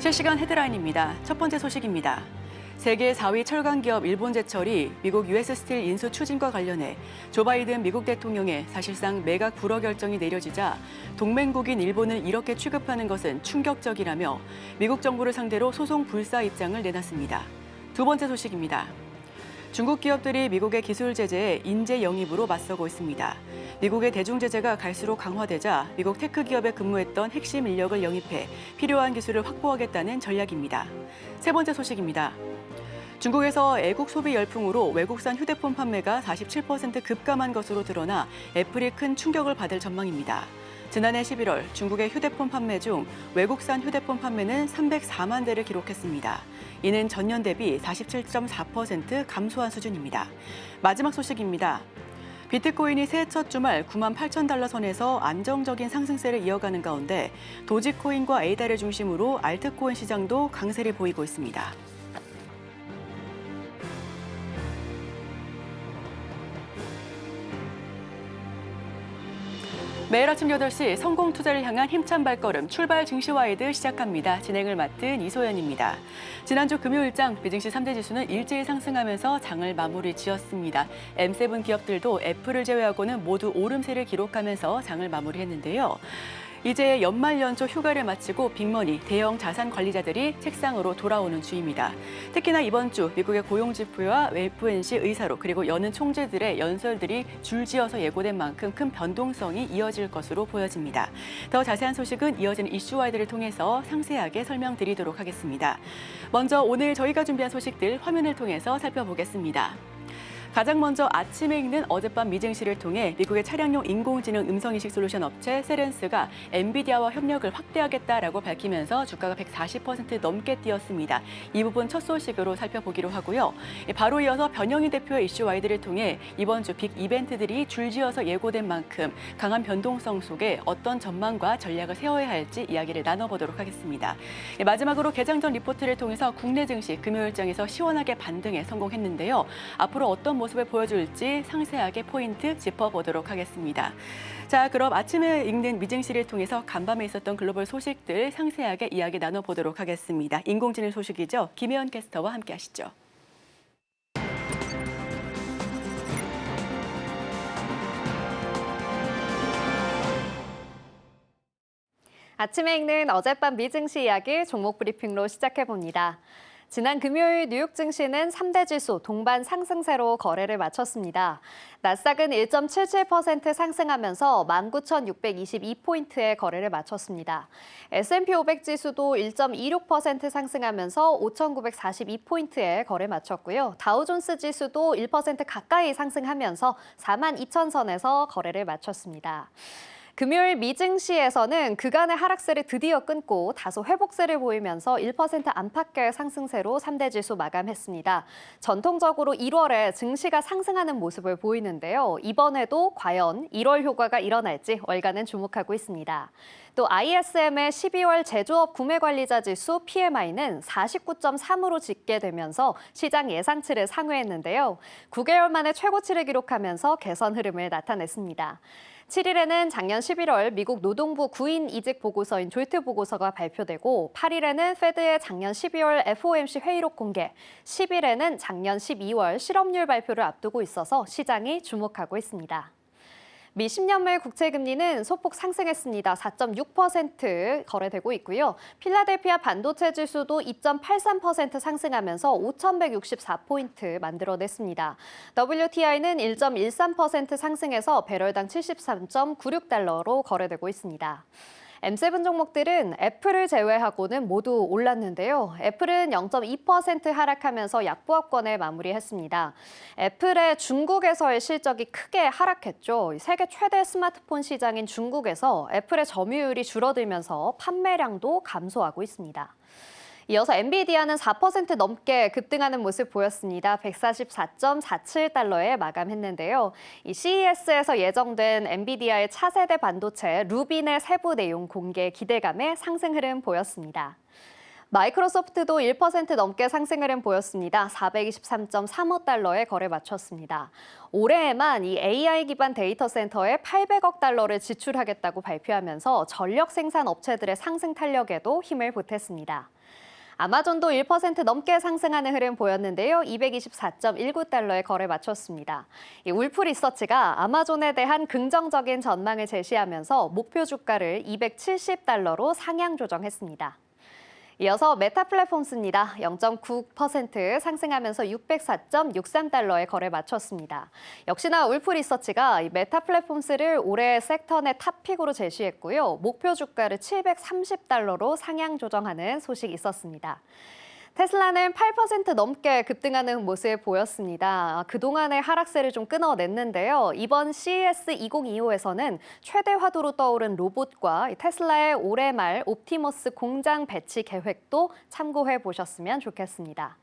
실시간 헤드라인입니다. 첫 번째 소식입니다. 세계 4위 철강 기업 일본제철이 미국 US 스틸 인수 추진과 관련해 조 바이든 미국 대통령의 사실상 매각 불허 결정이 내려지자 동맹국인 일본을 이렇게 취급하는 것은 충격적이라며 미국 정부를 상대로 소송 불사 입장을 내놨습니다. 두 번째 소식입니다. 중국 기업들이 미국의 기술 제재에 인재 영입으로 맞서고 있습니다. 미국의 대중 제재가 갈수록 강화되자 미국 테크 기업에 근무했던 핵심 인력을 영입해 필요한 기술을 확보하겠다는 전략입니다. 세 번째 소식입니다. 중국에서 애국 소비 열풍으로 외국산 휴대폰 판매가 47% 급감한 것으로 드러나 애플이 큰 충격을 받을 전망입니다. 지난해 11월 중국의 휴대폰 판매 중 외국산 휴대폰 판매는 304만 대를 기록했습니다. 이는 전년 대비 47.4% 감소한 수준입니다. 마지막 소식입니다. 비트코인이 새해 첫 주말 9만 8천 달러 선에서 안정적인 상승세를 이어가는 가운데 도지코인과 에이다를 중심으로 알트코인 시장도 강세를 보이고 있습니다. 매일 아침 8시 성공 투자를 향한 힘찬 발걸음 출발 증시와이드 시작합니다. 진행을 맡은 이소연입니다. 지난주 금요일장 비증시 3대 지수는 일제히 상승하면서 장을 마무리 지었습니다. M7 기업들도 애플을 제외하고는 모두 오름세를 기록하면서 장을 마무리했는데요. 이제 연말 연초 휴가를 마치고 빅머니, 대형 자산 관리자들이 책상으로 돌아오는 주입니다. 특히나 이번 주 미국의 고용지표와 FOMC 의사로 그리고 여는 총재들의 연설들이 줄지어서 예고된 만큼 큰 변동성이 이어질 것으로 보여집니다. 더 자세한 소식은 이어지는 이슈와이드를 통해서 상세하게 설명드리도록 하겠습니다. 먼저 오늘 저희가 준비한 소식들 화면을 통해서 살펴보겠습니다. 가장 먼저 아침에 읽는 어젯밤 미증시를 통해 미국의 차량용 인공지능 음성인식 솔루션 업체 세렌스가 엔비디아와 협력을 확대하겠다라고 밝히면서 주가가 140% 넘게 뛰었습니다. 이 부분 첫 소식으로 살펴보기로 하고요. 바로 이어서 변영희 대표의 이슈와이드를 통해 이번 주 빅 이벤트들이 줄지어서 예고된 만큼 강한 변동성 속에 어떤 전망과 전략을 세워야 할지 이야기를 나눠보도록 하겠습니다. 마지막으로 개장 전 리포트를 통해서 국내 증시 금요일장에서 시원하게 반등에 성공했는데요. 앞으로 어떤 모습을 보여줄지 상세하게 포인트 짚어보도록 하겠습니다. 자, 그럼 아침에 읽는 미증시를 통해서 간밤에 있었던 글로벌 소식들 상세하게 이야기 나눠보도록 하겠습니다. 인공지능 소식이죠. 김혜연 캐스터와 함께 하시죠. 아침에 읽는 어젯밤 미증시 이야기 종목 브리핑으로 시작해봅니다. 지난 금요일 뉴욕 증시는 3대 지수 동반 상승세로 거래를 마쳤습니다. 나스닥은 1.77% 상승하면서 19,622포인트의 거래를 마쳤습니다. S&P 500 지수도 1.26% 상승하면서 5,942포인트에 거래 마쳤고요. 다우존스 지수도 1% 가까이 상승하면서 42,000선에서 거래를 마쳤습니다. 금요일 미증시에서는 그간의 하락세를 드디어 끊고 다소 회복세를 보이면서 1% 안팎의 상승세로 3대 지수 마감했습니다. 전통적으로 1월에 증시가 상승하는 모습을 보이는데요. 이번에도 과연 1월 효과가 일어날지 월가는 주목하고 있습니다. 또 ISM의 12월 제조업 구매관리자 지수 PMI는 49.3으로 집계되면서 시장 예상치를 상회했는데요. 9개월 만에 최고치를 기록하면서 개선 흐름을 나타냈습니다. 7일에는 작년 11월 미국 노동부 구인 이직 보고서인 졸트 보고서가 발표되고 8일에는 페드의 작년 12월 FOMC 회의록 공개, 10일에는 작년 12월 실업률 발표를 앞두고 있어서 시장이 주목하고 있습니다. 미 10년물 국채금리는 소폭 상승했습니다. 4.6% 거래되고 있고요. 필라델피아 반도체 지수도 2.83% 상승하면서 5,164포인트 만들어냈습니다. WTI는 1.13% 상승해서 배럴당 73.96달러로 거래되고 있습니다. M7 종목들은 애플을 제외하고는 모두 올랐는데요. 애플은 0.2% 하락하면서 약보합권에 마무리했습니다. 애플의 중국에서의 실적이 크게 하락했죠. 세계 최대 스마트폰 시장인 중국에서 애플의 점유율이 줄어들면서 판매량도 감소하고 있습니다. 이어서 엔비디아는 4% 넘게 급등하는 모습 보였습니다. 144.47달러에 마감했는데요. 이 CES에서 예정된 엔비디아의 차세대 반도체 루빈의 세부 내용 공개 기대감에 상승 흐름 보였습니다. 마이크로소프트도 1% 넘게 상승 흐름 보였습니다. 423.35달러에 거래 마쳤습니다. 올해에만 이 AI 기반 데이터 센터에 800억 달러를 지출하겠다고 발표하면서 전력 생산 업체들의 상승 탄력에도 힘을 보탰습니다. 아마존도 1% 넘게 상승하는 흐름 보였는데요. 224.19달러에 거래 마쳤습니다. 울프 리서치가 아마존에 대한 긍정적인 전망을 제시하면서 목표 주가를 270달러로 상향 조정했습니다. 이어서 메타 플랫폼스입니다. 0.9% 상승하면서 604.63달러에 거래 마쳤습니다. 역시나 울프 리서치가 이 메타 플랫폼스를 올해 섹터 내 탑픽으로 제시했고요. 목표 주가를 730달러로 상향 조정하는 소식이 있었습니다. 테슬라는 8% 넘게 급등하는 모습 보였습니다. 그동안의 하락세를 좀 끊어냈는데요. 이번 CES 2025에서는 최대 화두로 떠오른 로봇과 테슬라의 올해 말 옵티머스 공장 배치 계획도 참고해 보셨으면 좋겠습니다.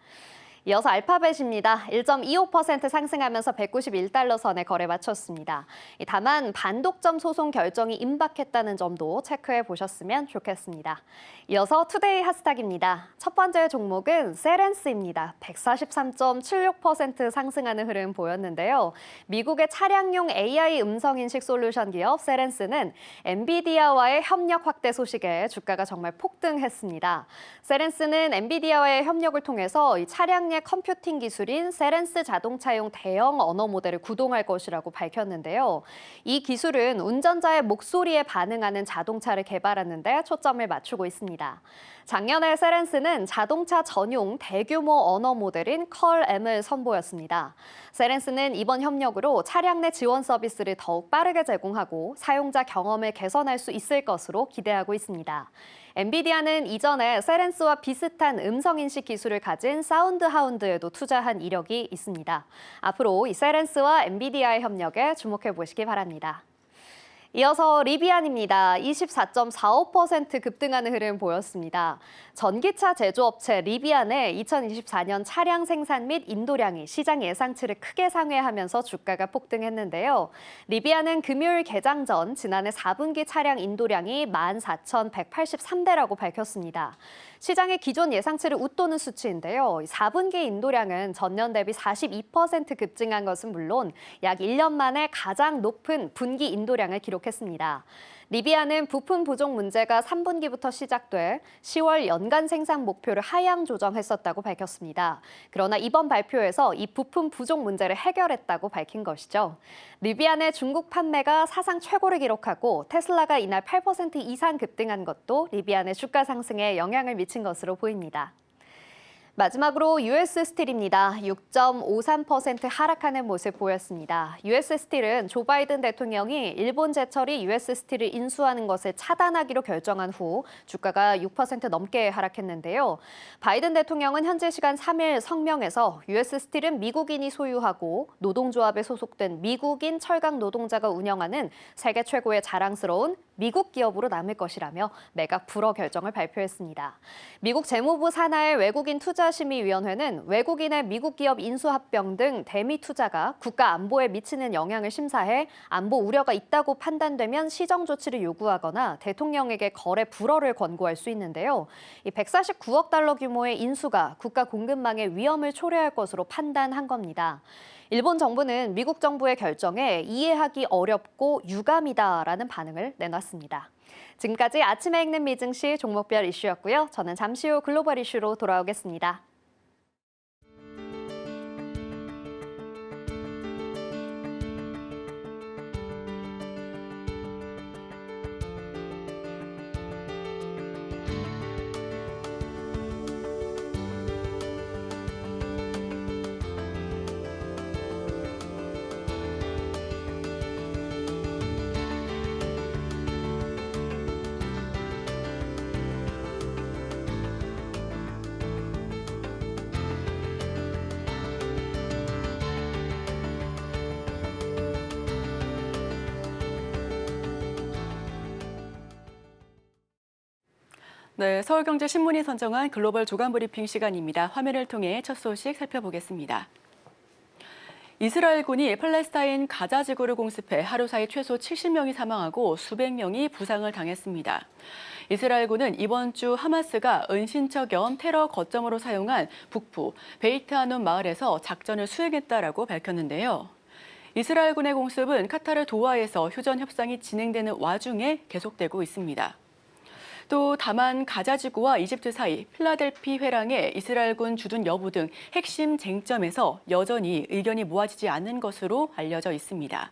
이어서 알파벳입니다. 1.25% 상승하면서 191달러 선에 거래 마쳤습니다. 다만 반독점 소송 결정이 임박했다는 점도 체크해 보셨으면 좋겠습니다. 이어서 투데이 핫스탁입니다. 첫 번째 종목은 세렌스입니다. 143.76% 상승하는 흐름 보였는데요. 미국의 차량용 AI 음성인식 솔루션 기업 세렌스는 엔비디아와의 협력 확대 소식에 주가가 정말 폭등했습니다. 세렌스는 엔비디아와의 협력을 통해서 이 차량 내 컴퓨팅 기술인 세렌스 자동차용 대형 언어 모델을 구동할 것이라고 밝혔는데요. 이 기술은 운전자의 목소리에 반응하는 자동차를 개발하는 데 초점을 맞추고 있습니다. 작년에 세렌스는 자동차 전용 대규모 언어 모델인 컬M을 선보였습니다. 세렌스는 이번 협력으로 차량 내 지원 서비스를 더욱 빠르게 제공하고 사용자 경험을 개선할 수 있을 것으로 기대하고 있습니다. 엔비디아는 이전에 세렌스와 비슷한 음성인식 기술을 가진 사운드 하운드에도 투자한 이력이 있습니다. 앞으로 이 세렌스와 엔비디아의 협력에 주목해 보시기 바랍니다. 이어서 리비안입니다. 24.45% 급등하는 흐름 보였습니다. 전기차 제조업체 리비안의 2024년 차량 생산 및 인도량이 시장 예상치를 크게 상회하면서 주가가 폭등했는데요. 리비안은 금요일 개장 전 지난해 4분기 차량 인도량이 14,183대라고 밝혔습니다. 시장의 기존 예상치를 웃도는 수치인데요. 4분기 인도량은 전년 대비 42% 급증한 것은 물론 약 1년 만에 가장 높은 분기 인도량을 기록했습니다. 리비안은 부품 부족 문제가 3분기부터 시작돼 10월 연간 생산 목표를 하향 조정했었다고 밝혔습니다. 그러나 이번 발표에서 이 부품 부족 문제를 해결했다고 밝힌 것이죠. 리비안의 중국 판매가 사상 최고를 기록하고 테슬라가 이날 8% 이상 급등한 것도 리비안의 주가 상승에 영향을 미친 것으로 보입니다. 마지막으로 US 스틸입니다. 6.53% 하락하는 모습 보였습니다. US 스틸은 조 바이든 대통령이 일본 제철이 US 스틸을 인수하는 것을 차단하기로 결정한 후 주가가 6% 넘게 하락했는데요. 바이든 대통령은 현지 시간 3일 성명에서 US 스틸은 미국인이 소유하고 노동조합에 소속된 미국인 철강 노동자가 운영하는 세계 최고의 자랑스러운 미국 기업으로 남을 것이라며 매각 불허 결정을 발표했습니다. 미국 재무부 산하의 외국인 투자심의위원회는 외국인의 미국 기업 인수합병 등 대미 투자가 국가 안보에 미치는 영향을 심사해 안보 우려가 있다고 판단되면 시정 조치를 요구하거나 대통령에게 거래 불허를 권고할 수 있는데요. 이 149억 달러 규모의 인수가 국가 공급망의 위험을 초래할 것으로 판단한 겁니다. 일본 정부는 미국 정부의 결정에 이해하기 어렵고 유감이다라는 반응을 내놨습니다. 지금까지 아침에 읽는 미증시 종목별 이슈였고요. 저는 잠시 후 글로벌 이슈로 돌아오겠습니다. 네, 서울경제신문이 선정한 글로벌 조간 브리핑 시간입니다. 화면을 통해 첫 소식 살펴보겠습니다. 이스라엘군이 팔레스타인 가자 지구를 공습해 하루 사이 최소 70명이 사망하고 수백 명이 부상을 당했습니다. 이스라엘군은 이번 주 하마스가 은신처 겸 테러 거점으로 사용한 북부 베이트-하눈 마을에서 작전을 수행했다라고 밝혔는데요. 이스라엘군의 공습은 카타르 도하에서 휴전 협상이 진행되는 와중에 계속되고 있습니다. 또 다만 가자 지구와 이집트 사이 필라델피 회랑의 이스라엘군 주둔 여부 등 핵심 쟁점에서 여전히 의견이 모아지지 않은 것으로 알려져 있습니다.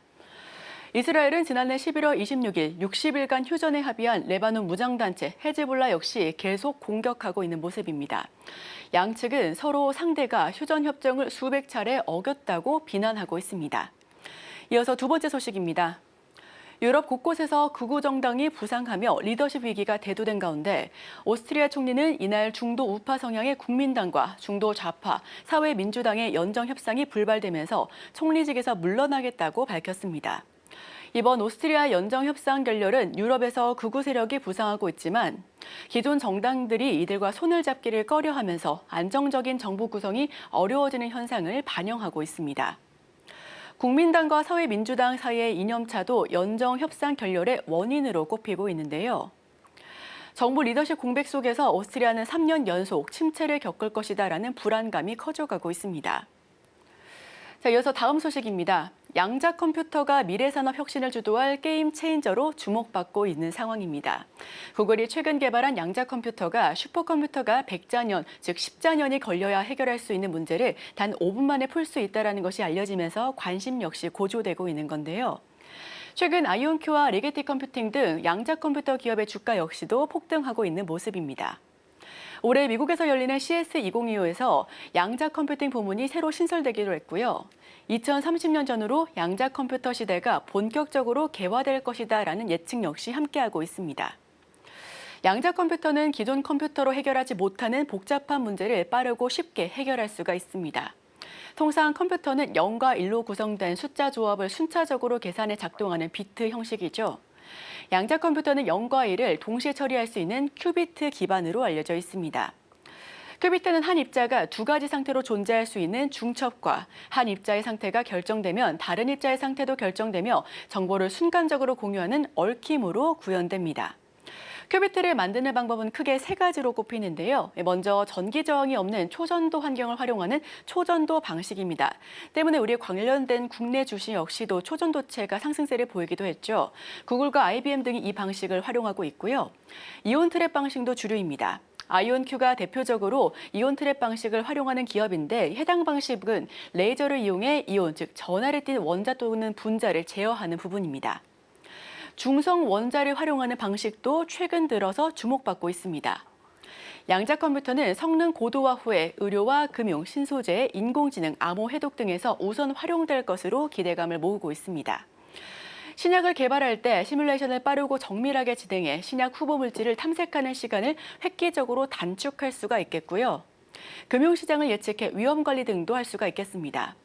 이스라엘은 지난해 11월 26일 60일간 휴전에 합의한 레바논 무장단체 헤즈볼라 역시 계속 공격하고 있는 모습입니다. 양측은 서로 상대가 휴전 협정을 수백 차례 어겼다고 비난하고 있습니다. 이어서 두 번째 소식입니다. 유럽 곳곳에서 극우 정당이 부상하며 리더십 위기가 대두된 가운데 오스트리아 총리는 이날 중도 우파 성향의 국민당과 중도 좌파 사회민주당의 연정 협상이 불발되면서 총리직에서 물러나겠다고 밝혔습니다. 이번 오스트리아 연정 협상 결렬은 유럽에서 극우 세력이 부상하고 있지만 기존 정당들이 이들과 손을 잡기를 꺼려하면서 안정적인 정부 구성이 어려워지는 현상을 반영하고 있습니다. 국민당과 사회민주당 사이의 이념차도 연정 협상 결렬의 원인으로 꼽히고 있는데요. 정부 리더십 공백 속에서 오스트리아는 3년 연속 침체를 겪을 것이다라는 불안감이 커져가고 있습니다. 자, 이어서 다음 소식입니다. 양자 컴퓨터가 미래 산업 혁신을 주도할 게임 체인저로 주목받고 있는 상황입니다. 구글이 최근 개발한 양자 컴퓨터가 슈퍼컴퓨터가 100자년, 즉 10자년이 걸려야 해결할 수 있는 문제를 단 5분 만에 풀 수 있다는 것이 알려지면서 관심 역시 고조되고 있는 건데요. 최근 아이온큐와 리게티 컴퓨팅 등 양자 컴퓨터 기업의 주가 역시도 폭등하고 있는 모습입니다. 올해 미국에서 열리는 CS2025에서 양자 컴퓨팅 부문이 새로 신설되기로 했고요. 2030년 전후로 양자 컴퓨터 시대가 본격적으로 개화될 것이다라는 예측 역시 함께하고 있습니다. 양자 컴퓨터는 기존 컴퓨터로 해결하지 못하는 복잡한 문제를 빠르고 쉽게 해결할 수가 있습니다. 통상 컴퓨터는 0과 1로 구성된 숫자 조합을 순차적으로 계산해 작동하는 비트 형식이죠. 양자 컴퓨터는 0과 1을 동시에 처리할 수 있는 큐비트 기반으로 알려져 있습니다. 큐비트는 한 입자가 두 가지 상태로 존재할 수 있는 중첩과 한 입자의 상태가 결정되면 다른 입자의 상태도 결정되며 정보를 순간적으로 공유하는 얽힘으로 구현됩니다. 큐비트를 만드는 방법은 크게 세 가지로 꼽히는데요. 먼저 전기 저항이 없는 초전도 환경을 활용하는 초전도 방식입니다. 때문에 우리 관련된 국내 주식 역시도 초전도체가 상승세를 보이기도 했죠. 구글과 IBM 등이 이 방식을 활용하고 있고요. 이온 트랩 방식도 주류입니다. 아이온큐가 대표적으로 이온 트랩 방식을 활용하는 기업인데 해당 방식은 레이저를 이용해 이온, 즉 전하를 띤 원자 또는 분자를 제어하는 부분입니다. 중성 원자를 활용하는 방식도 최근 들어서 주목받고 있습니다. 양자 컴퓨터는 성능 고도화 후에 의료와 금융, 신소재, 인공지능, 암호 해독 등에서 우선 활용될 것으로 기대감을 모으고 있습니다. 신약을 개발할 때 시뮬레이션을 빠르고 정밀하게 진행해 신약 후보 물질을 탐색하는 시간을 획기적으로 단축할 수가 있겠고요. 금융시장을 예측해 위험 관리 등도 할 수가 있겠습니다.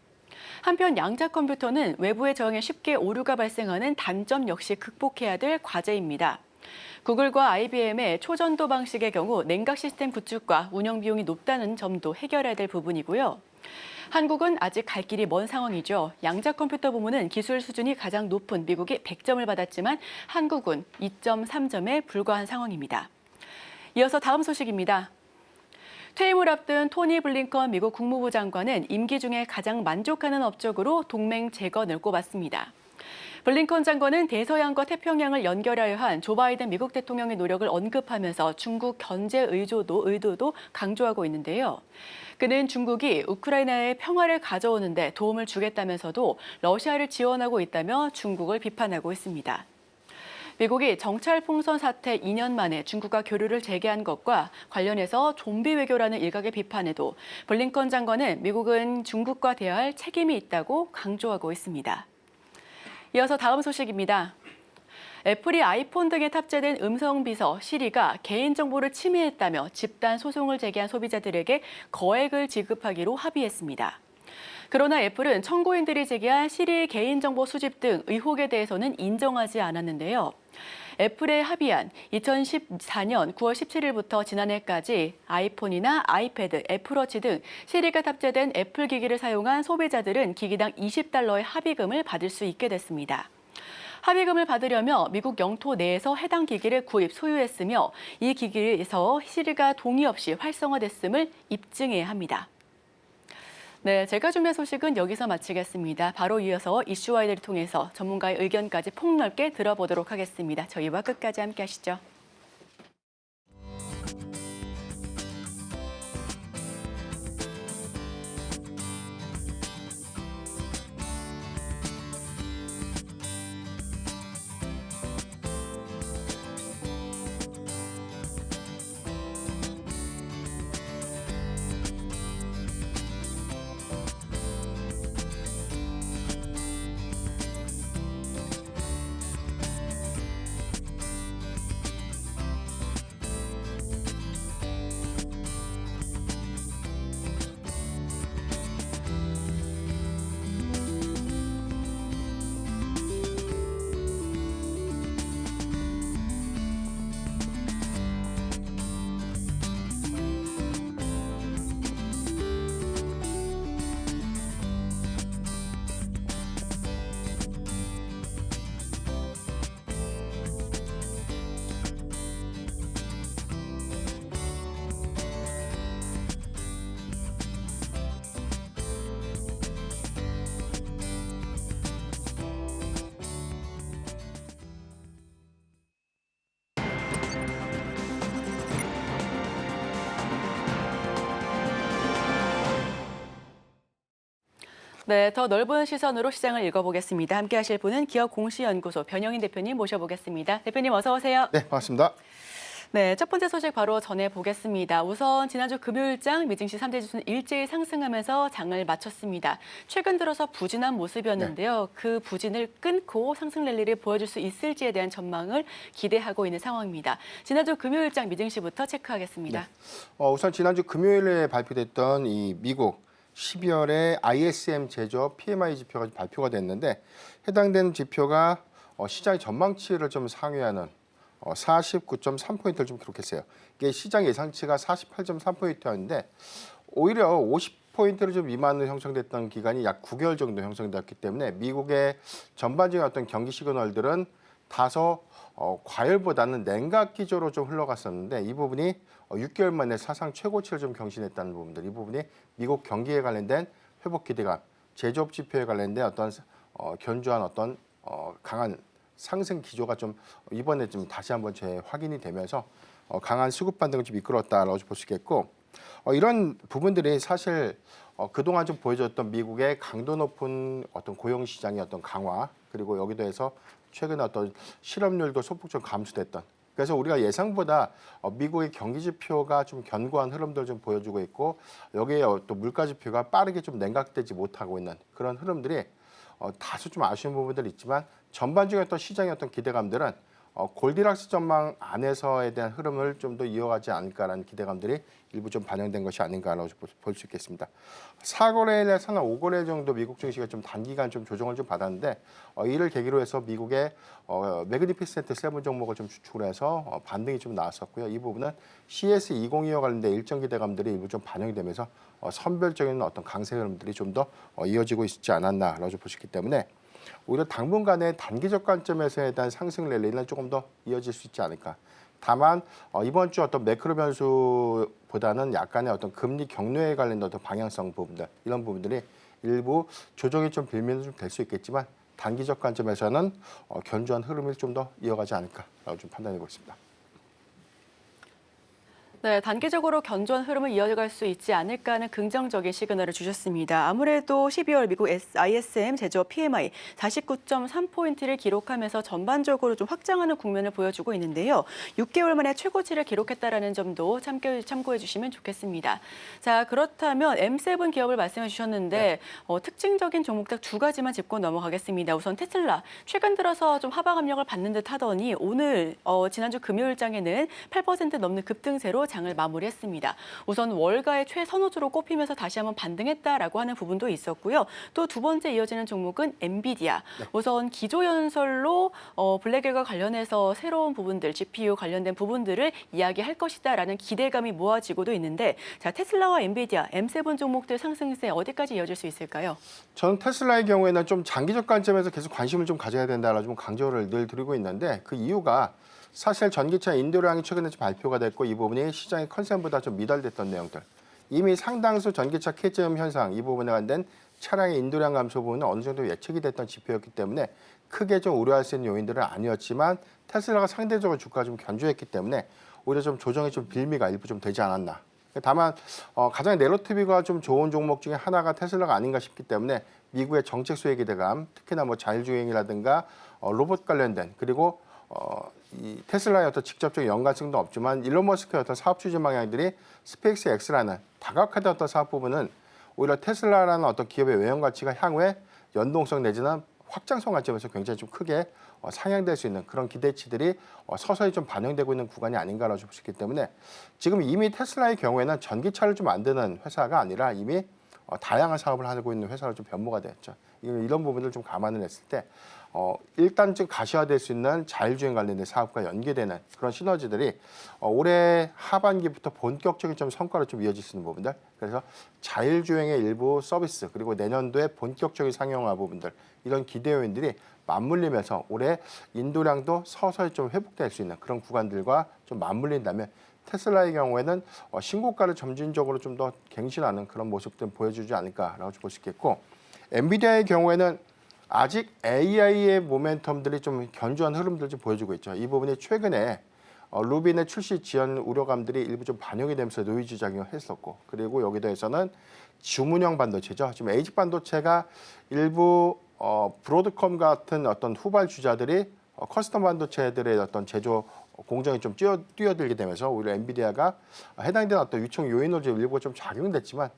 한편 양자 컴퓨터는 외부의 저항에 쉽게 오류가 발생하는 단점 역시 극복해야 될 과제입니다. 구글과 IBM의 초전도 방식의 경우 냉각 시스템 구축과 운영 비용이 높다는 점도 해결해야 될 부분이고요. 한국은 아직 갈 길이 먼 상황이죠. 양자 컴퓨터 부문은 기술 수준이 가장 높은 미국이 100점을 받았지만 한국은 2.3점에 불과한 상황입니다. 이어서 다음 소식입니다. 퇴임을 앞둔 토니 블링컨 미국 국무부 장관은 임기 중에 가장 만족하는 업적으로 동맹 재건을 꼽았습니다. 블링컨 장관은 대서양과 태평양을 연결하여 한 조 바이든 미국 대통령의 노력을 언급하면서 중국 견제 의도도 강조하고 있는데요. 그는 중국이 우크라이나의 평화를 가져오는 데 도움을 주겠다면서도 러시아를 지원하고 있다며 중국을 비판하고 있습니다. 미국이 정찰 풍선 사태 2년 만에 중국과 교류를 재개한 것과 관련해서 좀비 외교라는 일각의 비판에도 블링컨 장관은 미국은 중국과 대화할 책임이 있다고 강조하고 있습니다. 이어서 다음 소식입니다. 애플이 아이폰 등에 탑재된 음성 비서 시리가 개인정보를 침해했다며 집단 소송을 제기한 소비자들에게 거액을 지급하기로 합의했습니다. 그러나 애플은 청구인들이 제기한 시리 개인정보 수집 등 의혹에 대해서는 인정하지 않았는데요. 애플에 합의한 2014년 9월 17일부터 지난해까지 아이폰이나 아이패드, 애플워치 등 시리가 탑재된 애플 기기를 사용한 소비자들은 기기당 $20의 합의금을 받을 수 있게 됐습니다. 합의금을 받으려면 미국 영토 내에서 해당 기기를 구입, 소유했으며 이 기기에서 시리가 동의 없이 활성화됐음을 입증해야 합니다. 네, 제가 준비한 소식은 여기서 마치겠습니다. 바로 이어서 이슈와이드를 통해서 전문가의 의견까지 폭넓게 들어보도록 하겠습니다. 저희와 끝까지 함께 하시죠. 네, 더 넓은 시선으로 시장을 읽어보겠습니다. 함께 하실 분은 기업공시연구소 변영인 대표님 모셔보겠습니다. 대표님 어서 오세요. 네, 반갑습니다. 네, 첫 번째 소식 바로 전해보겠습니다. 우선 지난주 금요일장 미증시 3대 지수는 일제히 상승하면서 장을 마쳤습니다. 최근 들어서 부진한 모습이었는데요. 그 부진을 끊고 상승 랠리를 보여줄 수 있을지에 대한 전망을 기대하고 있는 상황입니다. 지난주 금요일장 미증시부터 체크하겠습니다. 네. 우선 지난주 금요일에 발표됐던 이 미국 12월에 ISM 제조업 PMI 지표가 발표가 됐는데 해당되는 지표가 시장의 전망치를 좀 상회하는 49.3포인트를 좀 기록했어요. 이게 시장 예상치가 48.3포인트였는데 오히려 50포인트를 좀 미만으로 형성됐던 기간이 약 9개월 정도 형성되었기 때문에 미국의 전반적인 어떤 경기 시그널들은 다소 과열보다는 냉각 기조로 좀 흘러갔었는데 이 부분이 6개월 만에 사상 최고치를 좀 경신했다는 부분들, 이 부분이 미국 경기에 관련된 회복 기대감, 제조업 지표에 관련된 어떤 견조한 어떤 강한 상승 기조가 좀 이번에 좀 다시 한번 재확인이 되면서 강한 수급 반등을 좀 이끌었다라고 볼 수 있겠고 이런 부분들이 사실 그동안 좀 보여줬던 미국의 강도 높은 어떤 고용 시장의 어떤 강화 그리고 여기도 해서 최근에 어떤 실업률도 소폭적으로 감소됐던 그래서 우리가 예상보다 미국의 경기 지표가 좀 견고한 흐름들을 좀 보여주고 있고 여기에 또 물가 지표가 빠르게 좀 냉각되지 못하고 있는 그런 흐름들이 다소 좀 아쉬운 부분들이 있지만 전반적인 어떤 시장의 어떤 기대감들은 골디락스 전망 안에서에 대한 흐름을 좀 더 이어가지 않을까라는 기대감들이 일부 좀 반영된 것이 아닌가라고 볼 수 있겠습니다. 4거래일에서는 5거래 정도 미국 증시가 좀 단기간 좀 조정을 좀 받았는데 이를 계기로 해서 미국의 매그니피센트 세븐 종목을 좀 주축을 해서 반등이 좀 나왔었고요. 이 부분은 CS2025와 관련된 일정 기대감들이 일부 좀 반영이 되면서 선별적인 어떤 강세 흐름들이 좀 더 이어지고 있지 않았나라고 볼 수 있기 때문에 오히려 당분간의 단기적 관점에서에 대한 상승 랠리는 조금 더 이어질 수 있지 않을까. 다만 이번 주 어떤 매크로 변수보다는 약간의 어떤 금리 경로에 관련된 어떤 방향성 부분들 이런 부분들이 일부 조정이 좀 빌미는 좀 될 수 있겠지만 단기적 관점에서는 견조한 흐름을 좀 더 이어가지 않을까라고 좀 판단해 보고 있습니다. 네, 단기적으로 견조한 흐름을 이어갈 수 있지 않을까 하는 긍정적인 시그널을 주셨습니다. 아무래도 12월 미국 ISM 제조업 PMI 49.3포인트를 기록하면서 전반적으로 좀 확장하는 국면을 보여주고 있는데요. 6개월 만에 최고치를 기록했다라는 점도 참고해 주시면 좋겠습니다. 자, 그렇다면 M7 기업을 말씀해 주셨는데 특징적인 종목 딱 두 가지만 짚고 넘어가겠습니다. 우선 테슬라, 최근 들어서 좀 하방 압력을 받는 듯 하더니 오늘 지난주 금요일장에는 8% 넘는 급등세로 장을 마무리했습니다. 우선 월가의 최선호주로 꼽히면서 다시 한번 반등했다라고 하는 부분도 있었고요. 또 두 번째 이어지는 종목은 엔비디아. 우선 기조연설로 블랙웰과 관련해서 새로운 부분들, GPU 관련된 부분들을 이야기할 것이다라는 기대감이 모아지고도 있는데, 자, 테슬라와 엔비디아, M7 종목들 상승세 어디까지 이어질 수 있을까요? 저는 테슬라의 경우에는 좀 장기적 관점에서 계속 관심을 좀 가져야 된다라고 좀 강조를 늘 드리고 있는데, 그 이유가 사실 전기차 인도량이 최근에 좀 발표가 됐고 이 부분이 시장의 컨센보다 좀 미달됐던 내용들. 이미 상당수 전기차 캐즈음 현상 이 부분에 관된 차량의 인도량 감소 부분은 어느 정도 예측이 됐던 지표였기 때문에 크게 좀 우려할 수 있는 요인들은 아니었지만 테슬라가 상대적으로 주가가 좀 견조했기 때문에 오히려 좀 조정의 좀 빌미가 일부 좀 되지 않았나. 다만 가장 내러티브가 좀 좋은 종목 중에 하나가 테슬라가 아닌가 싶기 때문에 미국의 정책 수혜 기대감, 특히나 뭐 자율주행이라든가 로봇 관련된 그리고 이 테슬라의 어떤 직접적인 연관성도 없지만 일론 머스크의 어떤 사업 추진 방향들이 스페이스 X라는 다각화된 어떤 사업 부분은 오히려 테슬라라는 어떤 기업의 외형 가치가 향후에 연동성 내지는 확장성 관점에서 굉장히 좀 크게 상향될 수 있는 그런 기대치들이 서서히 좀 반영되고 있는 구간이 아닌가라고 볼 수 있기 때문에 지금 이미 테슬라의 경우에는 전기차를 좀 만드는 회사가 아니라 이미 다양한 사업을 하고 있는 회사로 좀 변모가 되었죠. 이런 부분을 좀 감안을 했을 때 일단 좀 가시화될 수 있는 자율주행 관련된 사업과 연계되는 그런 시너지들이 올해 하반기부터 본격적인 좀 성과로 좀 이어질 수 있는 부분들. 그래서 자율주행의 일부 서비스 그리고 내년도에 본격적인 상용화 부분들 이런 기대 요인들이 맞물리면서 올해 인도량도 서서히 좀 회복될 수 있는 그런 구간들과 좀 맞물린다면 테슬라의 경우에는 신고가를 점진적으로 좀 더 갱신하는 그런 모습들 보여주지 않을까라고 볼 수 있겠고, 엔비디아의 경우에는 아직 AI의 모멘텀들이 좀 견조한 흐름들을 좀 보여주고 있죠. 이 부분이 최근에 루빈의 출시 지연 우려감들이 일부 좀 반영이 되면서 노이즈 작용을 했었고, 그리고 여기 더해서는 주문형 반도체죠. 지금 에이직 반도체가 일부 브로드컴 같은 어떤 후발 주자들이 커스텀 반도체들의 어떤 제조 공정이 좀 뛰어들게 되면서 오히려 엔비디아가 해당되는 어떤 유청 요인으로 일부 좀 작용됐지만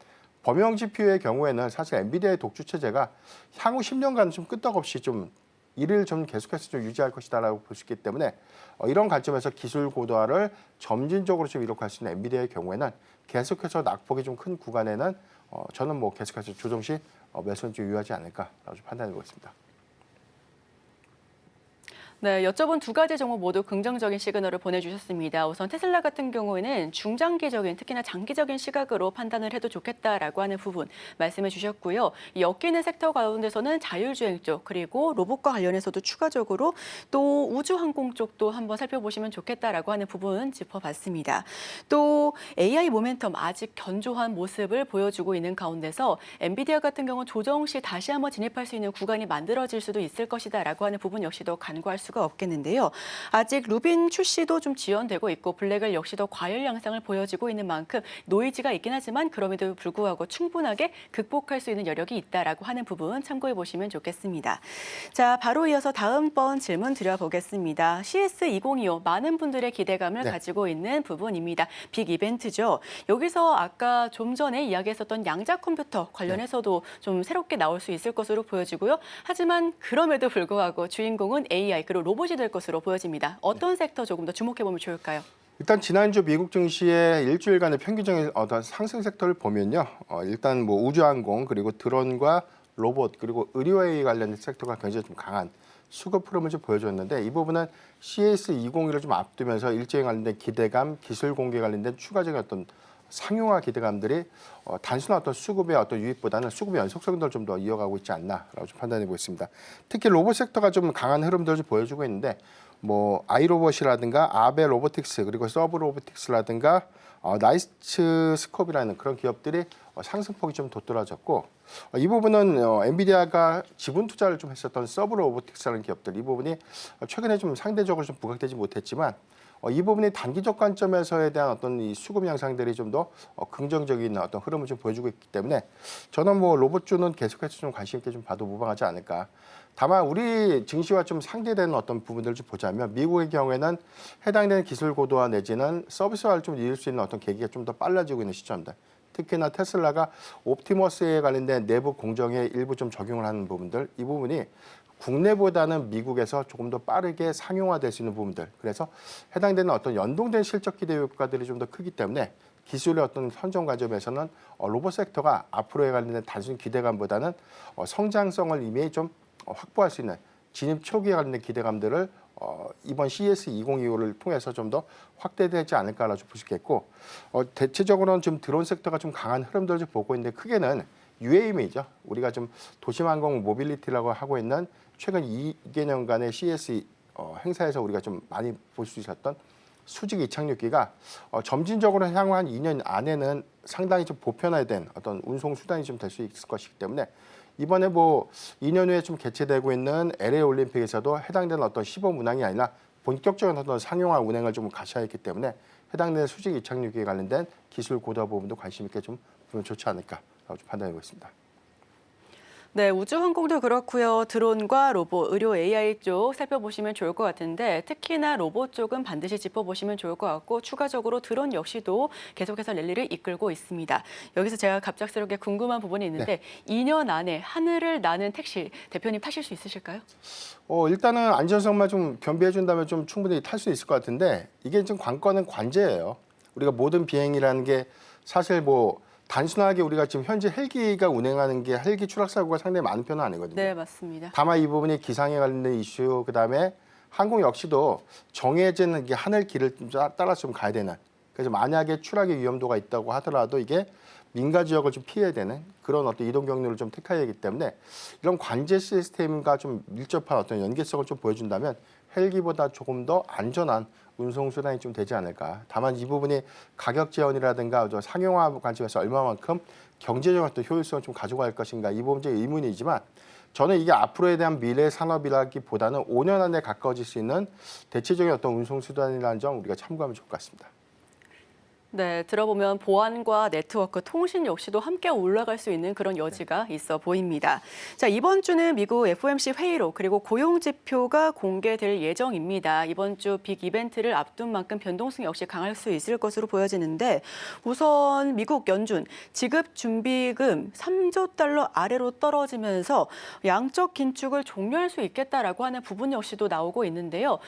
범용 GPU의 경우에는 사실 엔비디아의 독주 체제가 향후 10년간 좀 끄떡없이 좀 이를 좀 계속해서 좀 유지할 것이다라고 볼 수 있기 때문에 이런 관점에서 기술 고도화를 점진적으로 좀 이룩할 수 있는 엔비디아의 경우에는 계속해서 낙폭이 좀 큰 구간에는 저는 뭐 계속해서 조정 시 매수는 좀 유효하지 않을까라고 좀 판단해 보겠습니다. 네, 여쭤본 두 가지 종목 모두 긍정적인 시그널을 보내주셨습니다. 우선 테슬라 같은 경우에는 중장기적인, 특히나 장기적인 시각으로 판단을 해도 좋겠다라고 하는 부분 말씀해 주셨고요. 이 엮이는 섹터 가운데서는 자율주행 쪽, 그리고 로봇과 관련해서도 추가적으로 또 우주항공 쪽도 한번 살펴보시면 좋겠다라고 하는 부분 짚어봤습니다. 또 AI 모멘텀 아직 견조한 모습을 보여주고 있는 가운데서 엔비디아 같은 경우 조정 시 다시 한번 진입할 수 있는 구간이 만들어질 수도 있을 것이다라고 하는 부분 역시도 간과할 수가 없겠는데요. 아직 루빈 출시도 좀 지연되고 있고 블랙웰 역시도 과열 양상을 보여지고 있는 만큼 노이즈가 있긴 하지만 그럼에도 불구하고 충분하게 극복할 수 있는 여력이 있다라고 하는 부분 참고해 보시면 좋겠습니다. 자, 바로 이어서 다음번 질문 드려보겠습니다. CS2025 많은 분들의 기대감을 가지고 있는 부분입니다. 빅 이벤트죠. 여기서 아까 좀 전에 이야기했었던 양자 컴퓨터 관련해서도 좀 새롭게 나올 수 있을 것으로 보여지고요. 하지만 그럼에도 불구하고 주인공은 AI 그리고 로봇이 될 것으로 보여집니다. 어떤 섹터 조금 더 주목해보면 좋을까요? 일단 지난주 미국 증시의 일주일간의 평균적인 어떤 상승 섹터를 보면요. 일단 뭐 우주항공 그리고 드론과 로봇 그리고 의료 AI 관련된 섹터가 굉장히 좀 강한 수급 흐름을 좀 보여줬는데 이 부분은 CS2021을 좀 앞두면서 일제에 관련된 기대감, 기술 공개 관련된 추가적인 어떤 상용화 기대감들이 단순한 어떤 수급의 어떤 유입보다는 수급의 연속성들을 좀 더 이어가고 있지 않나라고 좀 판단해 보겠습니다. 특히 로봇 섹터가 좀 강한 흐름들을 좀 보여주고 있는데 뭐 아이로봇이라든가 아베 로보틱스 그리고 서브 로보틱스라든가 나이츠 스콥이라는 그런 기업들이 상승폭이 좀 돋돌아졌고 이 부분은 엔비디아가 지분 투자를 좀 했었던 서브 로보틱스라는 기업들 이 부분이 최근에 좀 상대적으로 좀 부각되지 못했지만 이 부분이 단기적 관점에서에 대한 어떤 이 수급 양상들이 좀 더 긍정적인 어떤 흐름을 좀 보여주고 있기 때문에 저는 뭐 로봇주는 계속해서 좀 관심 있게 좀 봐도 무방하지 않을까. 다만 우리 증시와 좀 상대되는 어떤 부분들을 좀 보자면 미국의 경우에는 해당되는 기술 고도화 내지는 서비스화를 좀 이룰 수 있는 어떤 계기가 좀 더 빨라지고 있는 시점입니다. 특히나 테슬라가 옵티머스에 관련된 내부 공정에 일부 좀 적용을 하는 부분들 이 부분이 국내보다는 미국에서 조금 더 빠르게 상용화될 수 있는 부분들. 그래서 해당되는 어떤 연동된 실적 기대 효과들이 좀 더 크기 때문에 기술의 어떤 선정 과정에서는 로봇 섹터가 앞으로에 관련된 단순 기대감보다는 성장성을 이미 좀 확보할 수 있는 진입 초기에 관련된 기대감들을 이번 CES 2025를 통해서 좀 더 확대되지 않을까라고 볼 수 있겠고 대체적으로는 좀 드론 섹터가 좀 강한 흐름들을 좀 보고 있는데 크게는 UAM이죠. 우리가 좀 도심항공 모빌리티라고 하고 있는 최근 2개년간의 CES 행사에서 우리가 좀 많이 볼 수 있었던 수직 이착륙기가 점진적으로 향후 한 2년 안에는 상당히 좀 보편화된 어떤 운송 수단이 좀 될 수 있을 것이기 때문에 이번에 뭐 2년 후에 좀 개최되고 있는 LA 올림픽에서도 해당되는 어떤 시범 운항이 아니라 본격적인 어떤 상용화 운행을 좀 가셔야 했기 때문에 해당되는 수직 이착륙기에 관련된 기술 고도 부분도 관심 있게 좀 보면 좋지 않을까라고 좀 판단해 보겠습니다. 네, 우주항공도 그렇고요. 드론과 로봇, 의료 AI 쪽 살펴보시면 좋을 것 같은데 특히나 로봇 쪽은 반드시 짚어보시면 좋을 것 같고 추가적으로 드론 역시도 계속해서 랠리를 이끌고 있습니다. 여기서 제가 갑작스럽게 궁금한 부분이 있는데 2년 안에 하늘을 나는 택시 대표님 타실 수 있으실까요? 일단은 안전성만 좀 겸비해 준다면 좀 충분히 탈 수 있을 것 같은데 이게 좀 관건은 관제예요. 우리가 모든 비행이라는 게 사실 뭐 단순하게 우리가 지금 현재 헬기가 운행하는 게 헬기 추락 사고가 상당히 많은 편은 아니거든요. 네, 맞습니다. 다만 이 부분이 기상에 관련된 이슈, 그다음에 항공 역시도 정해진 하늘 길을 좀 따라서 좀 가야 되는. 그래서 만약에 추락의 위험도가 있다고 하더라도 이게 민가 지역을 좀 피해야 되는 그런 어떤 이동 경로를 좀 택해야 하기 때문에 이런 관제 시스템과 좀 밀접한 어떤 연계성을 좀 보여준다면 헬기보다 조금 더 안전한 운송 수단이 좀 되지 않을까. 다만 이 부분이 가격 제한이라든가 상용화 관점에서 얼마만큼 경제적 어떤 효율성을 좀 가져갈 것인가 이 부분이 의문이지만 저는 이게 앞으로에 대한 미래 산업이라기보다는 5년 안에 가까워질 수 있는 대체적인 어떤 운송 수단이라는 점 우리가 참고하면 좋을 것 같습니다. 네, 들어보면 보안과 네트워크, 통신 역시도 함께 올라갈 수 있는 그런 여지가 있어 보입니다. 자, 이번 주는 미국 FOMC 회의로 그리고 고용 지표가 공개될 예정입니다. 이번 주 빅 이벤트를 앞둔 만큼 변동성이 역시 강할 수 있을 것으로 보여지는데 우선 미국 연준 지급 준비금 3조 달러 아래로 떨어지면서 양적 긴축을 종료할 수 있겠다라고 하는 부분 역시도 나오고 있는데요.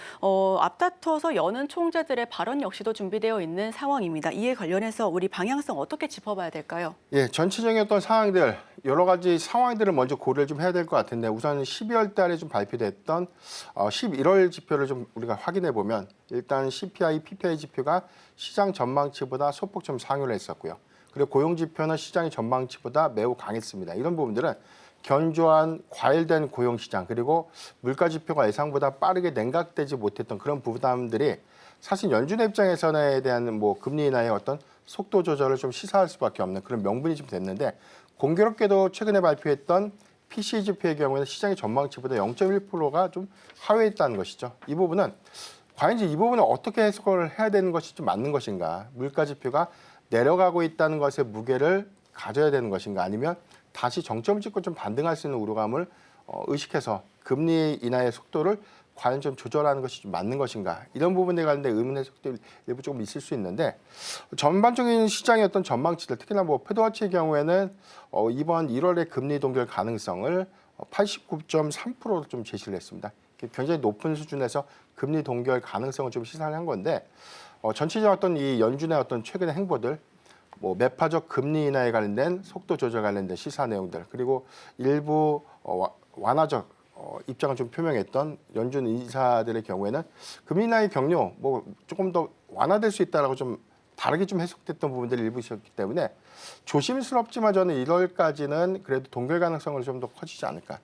앞다퉈서 여는 총재들의 발언 역시도 준비되어 있는 상황입니다. 이에 관련해서 우리 방향성 어떻게 짚어봐야 될까요? 예, 전체적인 어떤 상황들, 여러 가지 상황들을 먼저 고려를 좀 해야 될 것 같은데 우선 12월 달에 좀 발표됐던 11월 지표를 좀 우리가 확인해 보면 일단 CPI, PPI 지표가 시장 전망치보다 소폭 좀 상회를 했었고요. 그리고 고용 지표는 시장의 전망치보다 매우 강했습니다. 이런 부분들은 견조한 과열된 고용 시장 그리고 물가 지표가 예상보다 빠르게 냉각되지 못했던 그런 부담들이 사실 연준의 입장에서는 대한 뭐 금리 인하의 어떤 속도 조절을 좀 시사할 수밖에 없는 그런 명분이 좀 됐는데 공교롭게도 최근에 발표했던 PCE 지표의 경우에는 시장의 전망치보다 0.1%가 좀 하회했다는 것이죠. 이 부분은 과연 이 부분을 어떻게 해석을 해야 되는 것이 좀 맞는 것인가? 물가 지표가 내려가고 있다는 것의 무게를 가져야 되는 것인가? 아니면 다시 정점을 찍고 좀 반등할 수 있는 우려감을 의식해서 금리 인하의 속도를 과연 좀 조절하는 것이 좀 맞는 것인가 이런 부분에 관련된 의문 해석도 일부 조금 있을 수 있는데 전반적인 시장의 어떤 전망치들 특히나 뭐 패드워치의 경우에는 이번 1월의 금리 동결 가능성을 89.3%로 좀 제시를 했습니다. 굉장히 높은 수준에서 금리 동결 가능성을 좀 시사를 한 건데 전체적인 어떤 이 연준의 어떤 최근의 행보들 뭐 매파적 금리 인하에 관련된 속도 조절 관련된 시사 내용들 그리고 일부 완화적 입장을 좀 표명했던 연준 인사들의 경우에는 금리 인하의 경로 뭐 조금 더 완화될 수 있다라고 좀 다르게 좀 해석됐던 부분들이 일부 있었기 때문에 조심스럽지만 저는 1월까지는 그래도 동결 가능성을 좀 더 커지지 않을까.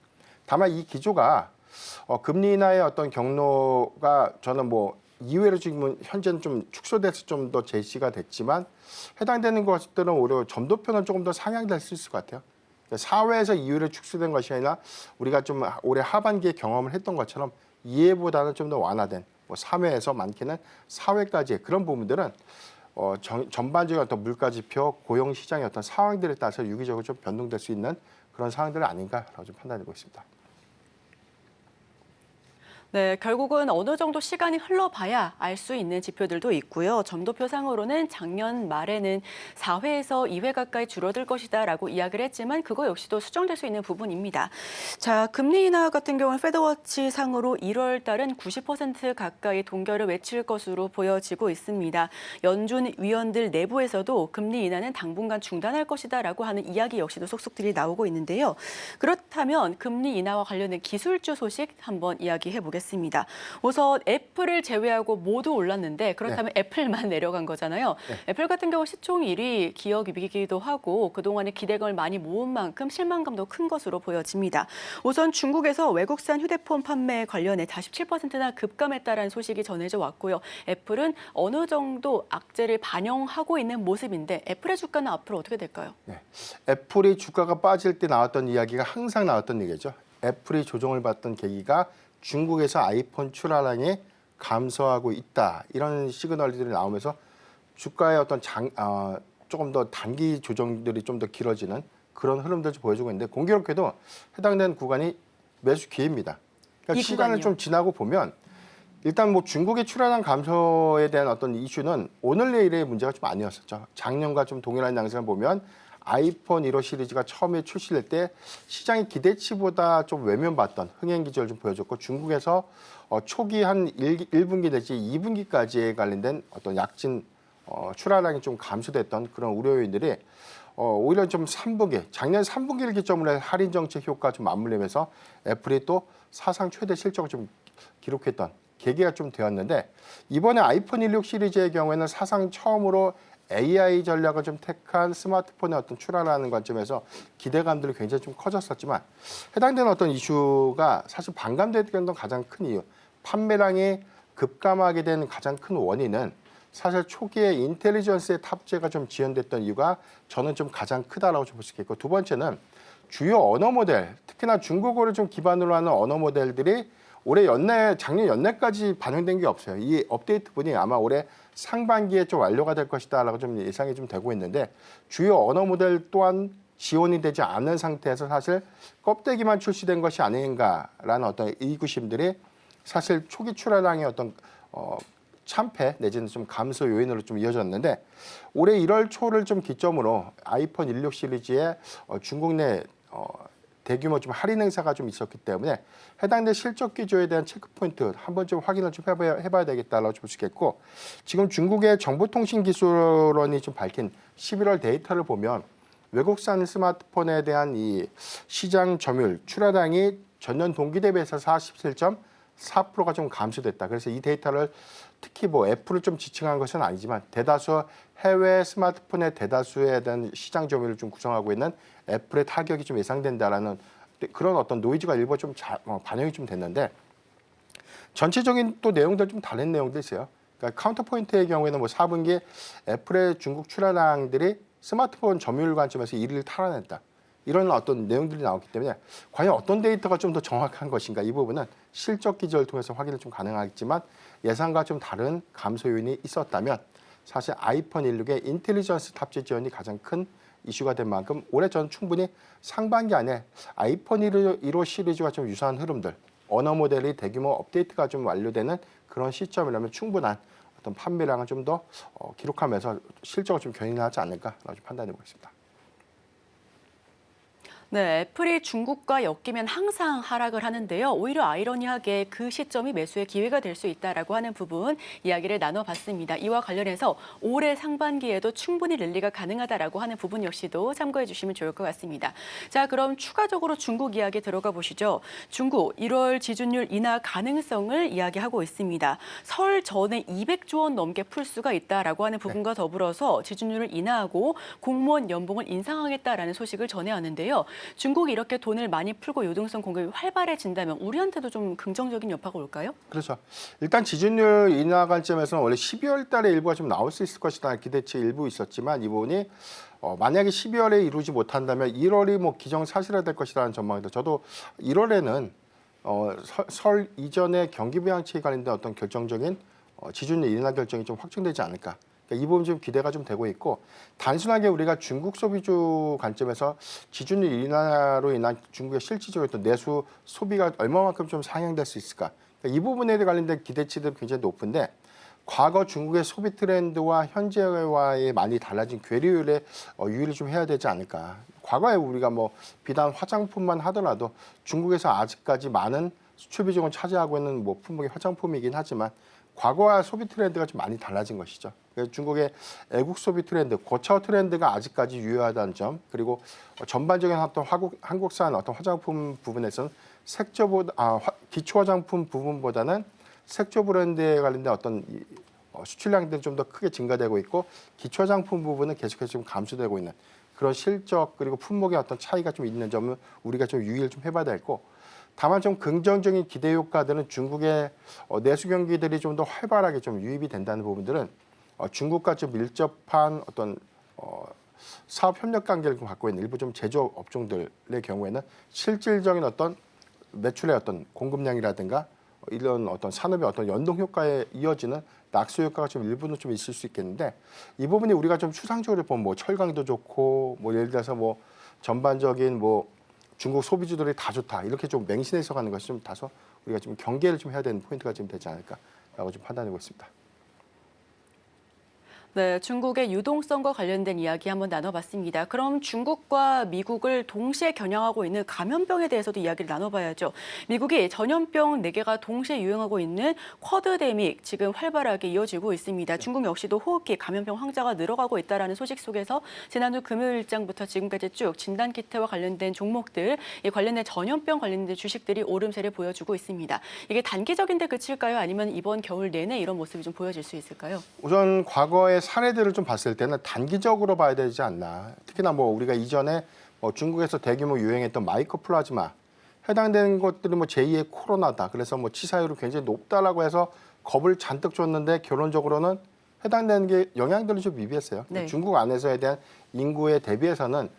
다만 이 기조가 금리 인하의 어떤 경로가 저는 뭐 이외로 지금 현재는 좀 축소돼서 좀 더 제시가 됐지만 해당되는 것들은 오히려 점도표는 조금 더 상향될 수 있을 것 같아요. 4회에서 2회로 축소된 것이 아니라 우리가 좀 올해 하반기에 경험을 했던 것처럼 2회보다는 좀 더 완화된 뭐 3회에서 많게는 4회까지의 그런 부분들은 전반적인 어떤 물가 지표, 고용 시장의 어떤 상황들에 따라서 유기적으로 좀 변동될 수 있는 그런 상황들 아닌가라고 좀 판단하고 있습니다. 네, 결국은 어느 정도 시간이 흘러봐야 알 수 있는 지표들도 있고요. 점도표상으로는 작년 말에는 4회에서 2회 가까이 줄어들 것이다라고 이야기를 했지만 그거 역시도 수정될 수 있는 부분입니다. 자, 금리 인하 같은 경우는 패드워치 상으로 1월 달은 90% 가까이 동결을 외칠 것으로 보여지고 있습니다. 연준 위원들 내부에서도 금리 인하는 당분간 중단할 것이다라고 하는 이야기 역시도 속속들이 나오고 있는데요. 그렇다면 금리 인하와 관련된 기술주 소식 한번 이야기해 보겠습니다. 우선 애플을 제외하고 모두 올랐는데 그렇다면 애플만 내려간 거잖아요. 애플 같은 경우 시총일이 기업이기도 하고 그동안에 기대감을 많이 모은 만큼 실망감도 큰 것으로 보여집니다. 우선 중국에서 외국산 휴대폰 판매 관련해 47%나 급감했다라는 소식이 전해져 왔고요. 애플은 어느 정도 악재를 반영하고 있는 모습인데 애플의 주가는 앞으로 어떻게 될까요? 네. 애플이 주가가 빠질 때 나왔던 이야기가 항상 나왔던 얘기죠. 애플이 조정을 받던 계기가 중국에서 아이폰 출하량이 감소하고 있다. 이런 시그널들이 나오면서 주가의 어떤 조금 더 단기 조정들이 좀 더 길어지는 그런 흐름들을 보여주고 있는데 공교롭게도 해당되는 구간이 매수 기회입니다. 그러니까 시간을 좀 지나고 보면 일단 뭐 중국의 출하량 감소에 대한 어떤 이슈는 오늘 내일의 문제가 좀 아니었었죠. 작년과 좀 동일한 양상을 보면 아이폰 1호 시리즈가 처음에 출시될 때 시장의 기대치보다 좀 외면받던 흥행 기조를 좀 보여줬고 중국에서 초기 한 1분기 내지 2분기까지에 관련된 어떤 약진 출하량이 좀 감소됐던 그런 우려 요인들이 오히려 좀 3분기, 작년 3분기를 기점으로 해 할인 정책 효과 좀 맞물리면서 애플이 또 사상 최대 실적을 좀 기록했던 계기가 좀 되었는데 이번에 아이폰 16 시리즈의 경우에는 사상 처음으로 AI 전략을 좀 택한 스마트폰의 어떤 출하라는 관점에서 기대감들이 굉장히 좀 커졌었지만 해당되는 어떤 이슈가 사실 반감됐던 가장 큰 이유, 판매량이 급감하게 된 가장 큰 원인은 사실 초기에 인텔리전스의 탑재가 좀 지연됐던 이유가 저는 좀 가장 크다라고 볼 수 있겠고 두 번째는 주요 언어 모델, 특히나 중국어를 좀 기반으로 하는 언어 모델들이 올해 작년 연내까지 반영된 게 없어요. 이 업데이트분이 아마 올해 상반기에 좀 완료가 될 것이다라고 좀 예상이 좀 되고 있는데 주요 언어 모델 또한 지원이 되지 않은 상태에서 사실 껍데기만 출시된 것이 아닌가라는 어떤 의구심들이 사실 초기 출하량의 어떤 참패 내지는 좀 감소 요인으로 좀 이어졌는데 올해 1월 초를 좀 기점으로 아이폰 16 시리즈의 중국 내 대규모 좀 할인 행사가 좀 있었기 때문에 해당된 실적 기조에 대한 체크 포인트 한번 좀 확인을 좀 해봐야 되겠다라고 볼 수 있겠고 지금 중국의 정보통신기술원이 좀 밝힌 11월 데이터를 보면 외국산 스마트폰에 대한 이 시장 점유율 출하량이 전년 동기 대비해서 47.4%가 좀 감소됐다. 그래서 이 데이터를 특히 뭐 애플을 좀 지칭한 것은 아니지만 대다수 해외 스마트폰의 대다수에 대한 시장 점유율을 좀 구성하고 있는 애플의 타격이 좀 예상된다라는 그런 어떤 노이즈가 일부 좀 반영이 좀 됐는데 전체적인 또 내용들 좀 다른 내용들이 있어요. 그러니까 카운터포인트의 경우에는 뭐 4분기 애플의 중국 출하량들이 스마트폰 점유율 관점에서 1위를 탈환했다. 이런 어떤 내용들이 나왔기 때문에 과연 어떤 데이터가 좀 더 정확한 것인가 이 부분은 실적 기조를 통해서 확인을 좀 가능하겠지만 예상과 좀 다른 감소 요인이 있었다면 사실 아이폰 16의 인텔리전스 탑재 지원이 가장 큰 이슈가 된 만큼 올해 전 충분히 상반기 안에 아이폰 1호 시리즈와 좀 유사한 흐름들 언어 모델이 대규모 업데이트가 좀 완료되는 그런 시점이라면 충분한 어떤 판매량을 좀 더 기록하면서 실적을 좀 견인하지 않을까라고 좀 판단해 보겠습니다. 네, 애플이 중국과 엮이면 항상 하락을 하는데요. 오히려 아이러니하게 그 시점이 매수의 기회가 될 수 있다라고 하는 부분 이야기를 나눠봤습니다. 이와 관련해서 올해 상반기에도 충분히 랠리가 가능하다라고 하는 부분 역시도 참고해 주시면 좋을 것 같습니다. 자, 그럼 추가적으로 중국 이야기 들어가 보시죠. 중국 1월 지준율 인하 가능성을 이야기하고 있습니다. 설 전에 200조 원 넘게 풀 수가 있다라고 하는 부분과 더불어서 지준율을 인하하고 공무원 연봉을 인상하겠다라는 소식을 전해왔는데요. 중국이 이렇게 돈을 많이 풀고 유동성 공급이 활발해진다면 우리한테도 좀 긍정적인 여파가 올까요? 그렇죠. 일단 지준율 인하 관점에서는 원래 12월 달에 일부가 좀 나올 수 있을 것이다 기대치 일부 있었지만 이 부분이 만약에 12월에 이루지 못한다면 1월이 뭐 기정사실화될 것이라는 전망인데 저도 1월에는 설 이전에 경기 부양책에 관련된 어떤 결정적인 지준율 인하 결정이 좀 확정되지 않을까. 이 부분 좀 기대가 좀 되고 있고 단순하게 우리가 중국 소비주 관점에서 지준율 인하로 인한 중국의 실질적인 어떤 내수 소비가 얼마만큼 좀 상향될 수 있을까 이 부분에 관련된 기대치도 굉장히 높은데 과거 중국의 소비 트렌드와 현재와의 많이 달라진 괴리율에 유의를 좀 해야 되지 않을까. 과거에 우리가 뭐 비단 화장품만 하더라도 중국에서 아직까지 많은 수출 비중을 차지하고 있는 뭐 품목이 화장품이긴 하지만 과거와 소비 트렌드가 좀 많이 달라진 것이죠. 그래서 중국의 애국 소비 트렌드, 고차원 트렌드가 아직까지 유효하다는 점, 그리고 전반적인 어떤 한국산 어떤 화장품 부분에서는 기초 화장품 부분보다는 색조 브랜드에 관련된 어떤 수출량들이 좀 더 크게 증가되고 있고 기초 화장품 부분은 계속해서 좀 감소되고 있는 그런 실적 그리고 품목의 어떤 차이가 좀 있는 점을 우리가 좀 유의를 좀 해봐야 되고 다만 좀 긍정적인 기대 효과들은 중국의 내수 경기들이 좀 더 활발하게 좀 유입이 된다는 부분들은 중국과 좀 밀접한 어떤 사업 협력 관계를 갖고 있는 일부 좀 제조업 업종들의 경우에는 실질적인 어떤 매출의 어떤 공급량이라든가 이런 어떤 산업의 어떤 연동 효과에 이어지는 낙수 효과가 좀 일부는 좀 있을 수 있겠는데 이 부분이 우리가 좀 추상적으로 보면 뭐 철강도 좋고 뭐 예를 들어서 뭐 전반적인 뭐 중국 소비주들이 다 좋다 이렇게 좀 맹신해서 가는 것이 좀 다소 우리가 좀 경계를 좀 해야 되는 포인트가 좀 되지 않을까라고 좀 판단하고 있습니다. 네, 중국의 유동성과 관련된 이야기 한번 나눠봤습니다. 그럼 중국과 미국을 동시에 겨냥하고 있는 감염병에 대해서도 이야기를 나눠봐야죠. 미국이 전염병 4개가 동시에 유행하고 있는 쿼드데믹 지금 활발하게 이어지고 있습니다. 중국 역시도 호흡기 감염병 환자가 늘어가고 있다는 소식 속에서 지난주 금요일장부터 지금까지 쭉 진단키트와 관련된 종목들, 이 관련된 전염병 관련된 주식들이 오름세를 보여주고 있습니다. 이게 단기적인데 그칠까요? 아니면 이번 겨울 내내 이런 모습이 좀 보여질 수 있을까요? 우선 과거의 사례들을 좀 봤을 때는 단기적으로 봐야 되지 않나. 특히나 뭐 우리가 이전에 뭐 중국에서 대규모 유행했던 마이코플라즈마 해당되는 것들이 뭐 제2의 코로나다. 그래서 뭐 치사율이 굉장히 높다라고 해서 겁을 잔뜩 줬는데 결론적으로는 해당되는 게 영향들이 좀 미비했어요. 네. 중국 안에서에 대한 인구에 대비해서는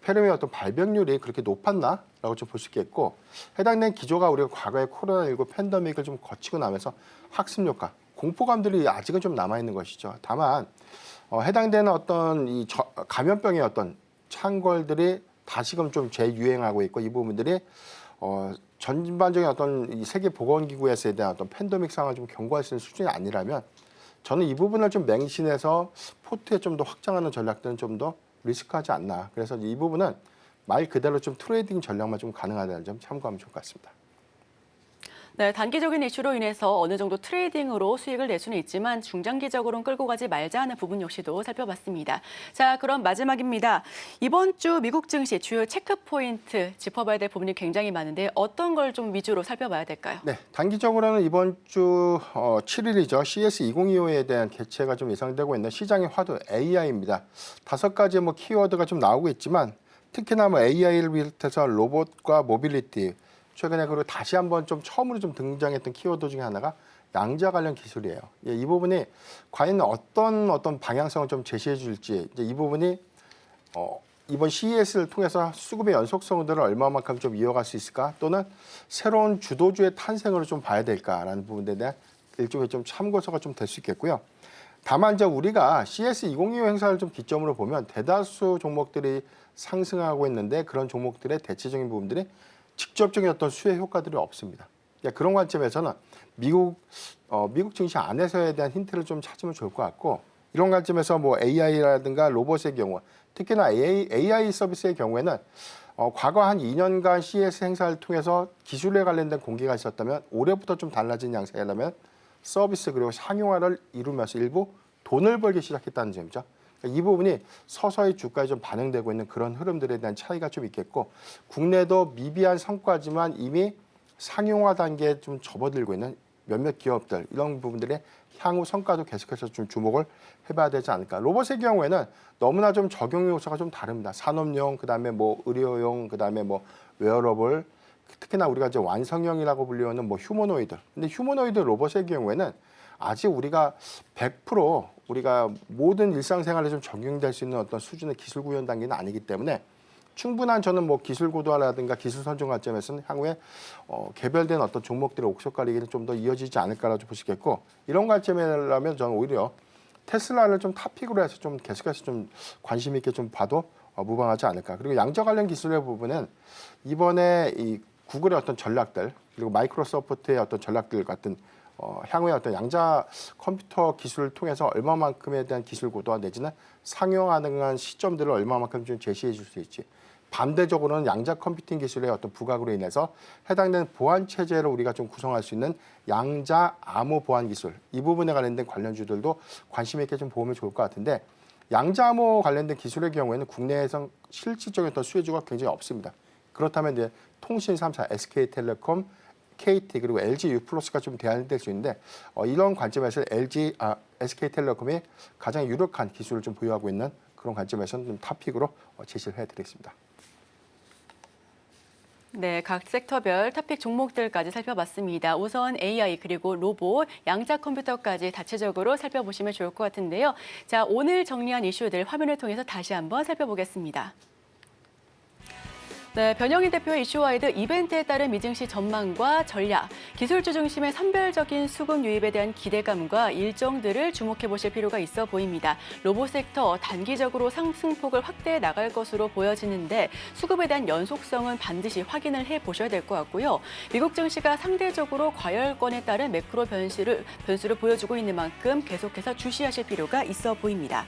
폐렴의 어떤 발병률이 그렇게 높았나라고 좀 볼 수 있겠고 해당된 기조가 우리가 과거에 코로나19 팬데믹을 좀 거치고 나면서 학습 효과 공포감들이 아직은 좀 남아 있는 것이죠. 다만 해당되는 어떤 이 감염병의 어떤 창궐들이 다시금 좀 재유행하고 있고 이 부분들이 전반적인 어떤 이 세계 보건기구에서에 대한 어떤 팬데믹 상황을 좀 경고할 수 있는 수준이 아니라면 저는 이 부분을 좀 맹신해서 포트에 좀 더 확장하는 전략들은 좀 더 리스크하지 않나. 그래서 이 부분은 말 그대로 좀 트레이딩 전략만 좀 가능하다는 점 참고하면 좋을 것 같습니다. 네, 단기적인 이슈로 인해서 어느 정도 트레이딩으로 수익을 낼 수는 있지만 중장기적으로는 끌고 가지 말자 하는 부분 역시도 살펴봤습니다. 자, 그럼 마지막입니다. 이번 주 미국 증시 주요 체크 포인트 짚어봐야 될 부분이 굉장히 많은데 어떤 걸 좀 위주로 살펴봐야 될까요? 네, 단기적으로는 이번 주 7일이죠. CS2025에 대한 개최가 좀 예상되고 있는 시장의 화두 AI입니다. 5가지 뭐 키워드가 좀 나오고 있지만 특히나 뭐 AI를 비롯해서 로봇과 모빌리티 최근에 그리고 다시 한번 좀 처음으로 좀 등장했던 키워드 중에 하나가 양자 관련 기술이에요. 예, 이 부분이 과연 어떤 방향성을 좀 제시해 줄지 이제 이 부분이 이번 CES를 통해서 수급의 연속성들을 얼마만큼 좀 이어갈 수 있을까 또는 새로운 주도주의 탄생으로 좀 봐야 될까라는 부분에 대한 일종의 좀 참고서가 좀 될 수 있겠고요. 다만 이제 우리가 CS2025 행사를 좀 기점으로 보면 대다수 종목들이 상승하고 있는데 그런 종목들의 대체적인 부분들이 직접적인 어떤 수혜 효과들이 없습니다. 그런 관점에서는 미국 증시 안에서에 대한 힌트를 좀 찾으면 좋을 것 같고 이런 관점에서 뭐 AI라든가 로봇의 경우 특히나 AI 서비스의 경우에는 과거 한 2년간 CES 행사를 통해서 기술에 관련된 공개가 있었다면 올해부터 좀 달라진 양상이라면 서비스 그리고 상용화를 이루면서 일부 돈을 벌기 시작했다는 점이죠. 이 부분이 서서히 주가에 좀 반영되고 있는 그런 흐름들에 대한 차이가 좀 있겠고 국내도 미비한 성과지만 이미 상용화 단계에 좀 접어들고 있는 몇몇 기업들 이런 부분들의 향후 성과도 계속해서 좀 주목을 해봐야 되지 않을까. 로봇의 경우에는 너무나 좀 적용 요소가 좀 다릅니다. 산업용, 그다음에 뭐 의료용, 그다음에 뭐 웨어러블, 특히나 우리가 이제 완성형이라고 불리는 뭐 휴머노이드. 근데 휴머노이드 로봇의 경우에는 아직 우리가 100% 우리가 모든 일상생활에 좀 적용될 수 있는 어떤 수준의 기술 구현 단계는 아니기 때문에 충분한 저는 뭐 기술 고도화라든가 기술 선정 관점에서는 향후에 개별된 어떤 종목들의 옥석 가리기는 좀 더 이어지지 않을까라고 보시겠고 이런 관점이라면 저는 오히려 테슬라를 좀 탑픽으로 해서 좀 계속해서 좀 관심 있게 좀 봐도 무방하지 않을까. 그리고 양자 관련 기술의 부분은 이번에 이 구글의 어떤 전략들 그리고 마이크로소프트의 어떤 전략들 같은 향후의 어떤 양자 컴퓨터 기술을 통해서 얼마만큼에 대한 기술 고도화 내지는 상용 가능한 시점들을 얼마만큼 좀 제시해 줄 수 있지. 반대적으로는 양자 컴퓨팅 기술의 어떤 부각으로 인해서 해당되는 보안 체제를 우리가 좀 구성할 수 있는 양자 암호 보안 기술 이 부분에 관련된 관련주들도 관심 있게 좀 보면 좋을 것 같은데 양자 암호 관련된 기술의 경우에는 국내에서 실질적인 어떤 수혜주가 굉장히 없습니다. 그렇다면 이제 통신 3사 SK텔레콤, KT 그리고 LG U+가 좀 대안될 수 있는데 이런 관점에서 SK텔레콤이 가장 유력한 기술을 좀 보유하고 있는 그런 관점에서는 좀 탑픽으로 제시를 해드리겠습니다. 네, 각 섹터별 탑픽 종목들까지 살펴봤습니다. 우선 AI 그리고 로봇, 양자 컴퓨터까지 다체적으로 살펴보시면 좋을 것 같은데요. 자, 오늘 정리한 이슈들 화면을 통해서 다시 한번 살펴보겠습니다. 네, 변영희 대표의 이슈와이드 이벤트에 따른 미증시 전망과 전략, 기술주 중심의 선별적인 수급 유입에 대한 기대감과 일정들을 주목해 보실 필요가 있어 보입니다. 로봇 섹터 단기적으로 상승폭을 확대해 나갈 것으로 보여지는데 수급에 대한 연속성은 반드시 확인을 해 보셔야 될 것 같고요. 미국 증시가 상대적으로 과열권에 따른 매크로 변수를 보여주고 있는 만큼 계속해서 주시하실 필요가 있어 보입니다.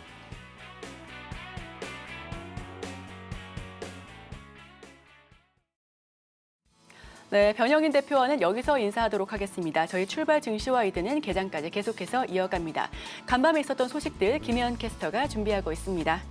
네, 변영인 대표와는 여기서 인사하도록 하겠습니다. 저희 출발 증시와이드는 개장까지 계속해서 이어갑니다. 간밤에 있었던 소식들 김혜연 캐스터가 준비하고 있습니다.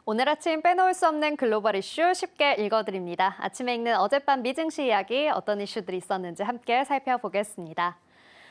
오늘 아침 빼놓을 수 없는 글로벌 이슈 쉽게 읽어드립니다. 아침에 읽는 어젯밤 미증시 이야기 어떤 이슈들이 있었는지 함께 살펴보겠습니다.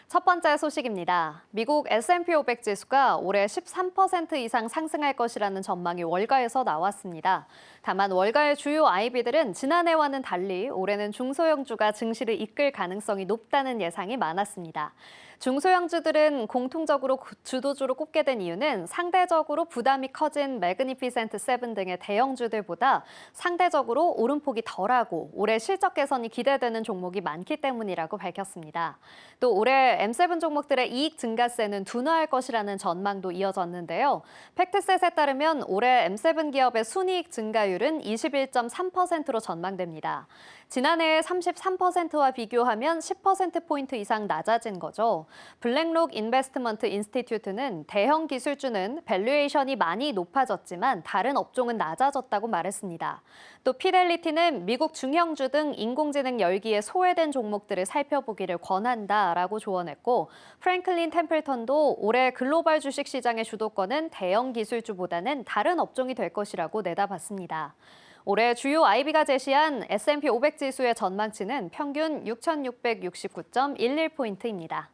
첫 번째 소식입니다. 미국 S&P 500 지수가 올해 13% 이상 상승할 것이라는 전망이 월가에서 나왔습니다. 다만 월가의 주요 IB들은 지난해와는 달리 올해는 중소형주가 증시를 이끌 가능성이 높다는 예상이 많았습니다. 중소형주들은 공통적으로 주도주로 꼽게 된 이유는 상대적으로 부담이 커진 매그니피센트 7 등의 대형주들보다 상대적으로 오름폭이 덜하고 올해 실적 개선이 기대되는 종목이 많기 때문이라고 밝혔습니다. 또 올해 M7 종목들의 이익 증가세는 둔화할 것이라는 전망도 이어졌는데요. 팩트셋에 따르면 올해 M7 기업의 순이익 증가율은 21.3%로 전망됩니다. 지난해의 33%와 비교하면 10%포인트 이상 낮아진 거죠. 블랙록 인베스트먼트 인스티튜트는 대형 기술주는 밸류에이션이 많이 높아졌지만 다른 업종은 낮아졌다고 말했습니다. 또 피델리티는 미국 중형주 등 인공지능 열기에 소외된 종목들을 살펴보기를 권한다라고 조언했고 프랭클린 템플턴도 올해 글로벌 주식시장의 주도권은 대형 기술주보다는 다른 업종이 될 것이라고 내다봤습니다. 올해 주요 IB가 제시한 S&P 500 지수의 전망치는 평균 6,669.11포인트입니다.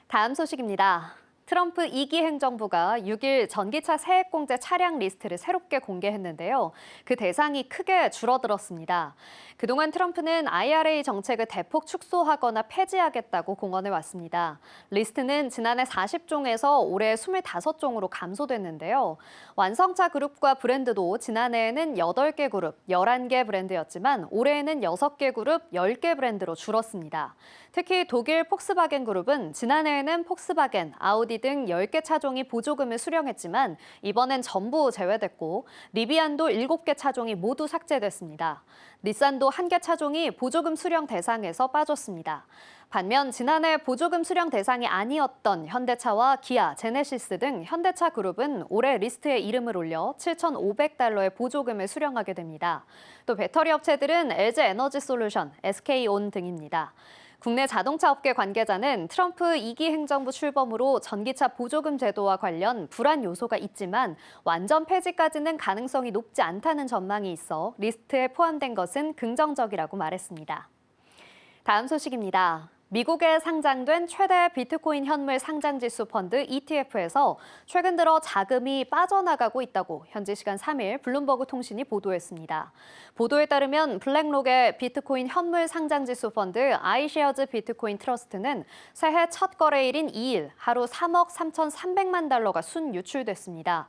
다음 소식입니다. 트럼프 2기 행정부가 6일 전기차 세액공제 차량 리스트를 새롭게 공개했는데요. 그 대상이 크게 줄어들었습니다. 그동안 트럼프는 IRA 정책을 대폭 축소하거나 폐지하겠다고 공언해왔습니다. 리스트는 지난해 40종에서 올해 25종으로 감소됐는데요. 완성차 그룹과 브랜드도 지난해에는 8개 그룹, 11개 브랜드였지만 올해에는 6개 그룹, 10개 브랜드로 줄었습니다. 특히 독일 폭스바겐 그룹은 지난해에는 폭스바겐, 아우디 마루티 등 10개 차종이 보조금을 수령했지만 이번엔 전부 제외됐고 리비안도 7개 차종이 모두 삭제됐습니다. 닛산도 1개 차종이 보조금 수령 대상에서 빠졌습니다. 반면 지난해 보조금 수령 대상이 아니었던 현대차와 기아, 제네시스 등 현대차 그룹은 올해 리스트에 이름을 올려 7,500달러의 보조금을 수령하게 됩니다. 또 배터리 업체들은 LG 에너지 솔루션, SK온 등입니다. 국내 자동차 업계 관계자는 트럼프 2기 행정부 출범으로 전기차 보조금 제도와 관련 불안 요소가 있지만 완전 폐지까지는 가능성이 높지 않다는 전망이 있어 리스트에 포함된 것은 긍정적이라고 말했습니다. 다음 소식입니다. 미국에 상장된 최대 비트코인 현물 상장지수 펀드 ETF에서 최근 들어 자금이 빠져나가고 있다고 현지 시간 3일 블룸버그 통신이 보도했습니다. 보도에 따르면 블랙록의 비트코인 현물 상장지수 펀드 아이쉐어즈 비트코인 트러스트는 새해 첫 거래일인 2일 하루 3억 3,300만 달러가 순유출됐습니다.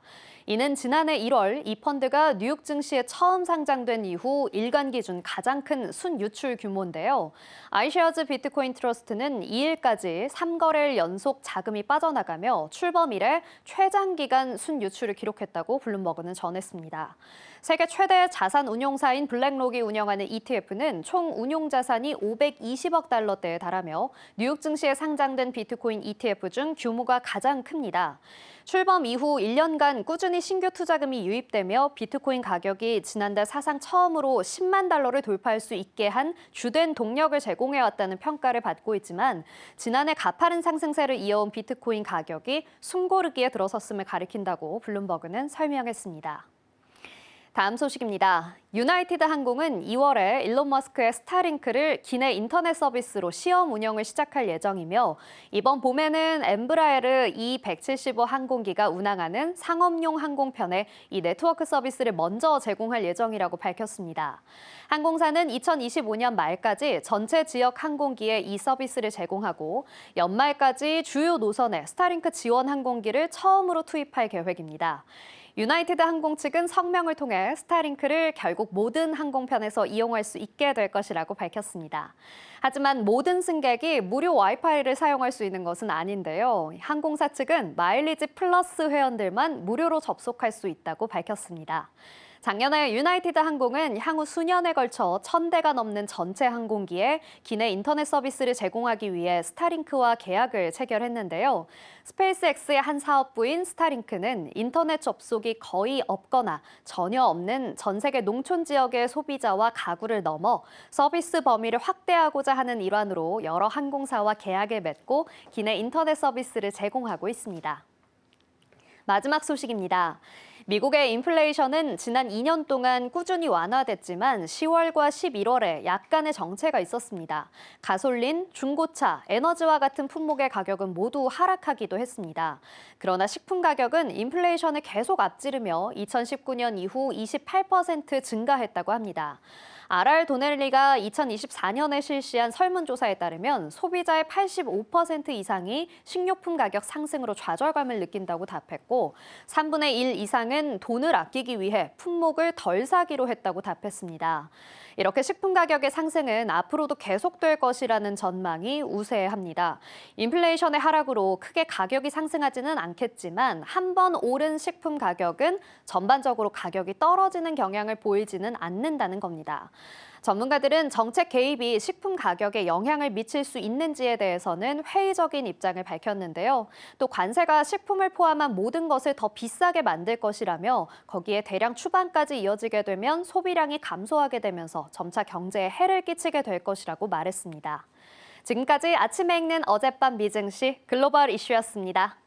이는 지난해 1월 이 펀드가 뉴욕 증시에 처음 상장된 이후 일간 기준 가장 큰 순유출 규모인데요. 아이쉐어즈 비트코인 트러스트는 2일까지 3거래일 연속 자금이 빠져나가며 출범 이래 최장기간 순유출을 기록했다고 블룸버그는 전했습니다. 세계 최대 자산 운용사인 블랙록이 운영하는 ETF는 총 운용 자산이 520억 달러대에 달하며 뉴욕 증시에 상장된 비트코인 ETF 중 규모가 가장 큽니다. 출범 이후 1년간 꾸준히 신규 투자금이 유입되며 비트코인 가격이 지난달 사상 처음으로 10만 달러를 돌파할 수 있게 한 주된 동력을 제공해왔다는 평가를 받고 있지만 지난해 가파른 상승세를 이어온 비트코인 가격이 숨고르기에 들어섰음을 가리킨다고 블룸버그는 설명했습니다. 다음 소식입니다. 유나이티드 항공은 2월에 일론 머스크의 스타링크를 기내 인터넷 서비스로 시험 운영을 시작할 예정이며 이번 봄에는 엠브라에르 E175 항공기가 운항하는 상업용 항공편에 이 네트워크 서비스를 먼저 제공할 예정이라고 밝혔습니다. 항공사는 2025년 말까지 전체 지역 항공기에 이 서비스를 제공하고 연말까지 주요 노선에 스타링크 지원 항공기를 처음으로 투입할 계획입니다. 유나이티드 항공 측은 성명을 통해 스타링크를 결국 모든 항공편에서 이용할 수 있게 될 것이라고 밝혔습니다. 하지만 모든 승객이 무료 와이파이를 사용할 수 있는 것은 아닌데요. 항공사 측은 마일리지 플러스 회원들만 무료로 접속할 수 있다고 밝혔습니다. 작년에 유나이티드 항공은 향후 수년에 걸쳐 1,000대가 넘는 전체 항공기에 기내 인터넷 서비스를 제공하기 위해 스타링크와 계약을 체결했는데요. 스페이스X의 한 사업부인 스타링크는 인터넷 접속이 거의 없거나 전혀 없는 전 세계 농촌 지역의 소비자와 가구를 넘어 서비스 범위를 확대하고자 하는 일환으로 여러 항공사와 계약을 맺고 기내 인터넷 서비스를 제공하고 있습니다. 마지막 소식입니다. 미국의 인플레이션은 지난 2년 동안 꾸준히 완화됐지만 10월과 11월에 약간의 정체가 있었습니다. 가솔린, 중고차, 에너지와 같은 품목의 가격은 모두 하락하기도 했습니다. 그러나 식품 가격은 인플레이션을 계속 앞지르며 2019년 이후 28% 증가했다고 합니다. RR 도넬리가 2024년에 실시한 설문조사에 따르면 소비자의 85% 이상이 식료품 가격 상승으로 좌절감을 느낀다고 답했고 3분의 1 이상은 돈을 아끼기 위해 품목을 덜 사기로 했다고 답했습니다. 이렇게 식품 가격의 상승은 앞으로도 계속될 것이라는 전망이 우세합니다. 인플레이션의 하락으로 크게 가격이 상승하지는 않겠지만 한 번 오른 식품 가격은 전반적으로 가격이 떨어지는 경향을 보이지는 않는다는 겁니다. 전문가들은 정책 개입이 식품 가격에 영향을 미칠 수 있는지에 대해서는 회의적인 입장을 밝혔는데요. 또 관세가 식품을 포함한 모든 것을 더 비싸게 만들 것이라며 거기에 대량 추방까지 이어지게 되면 소비량이 감소하게 되면서 점차 경제에 해를 끼치게 될 것이라고 말했습니다. 지금까지 아침에 읽는 어젯밤 미증시 글로벌 이슈였습니다.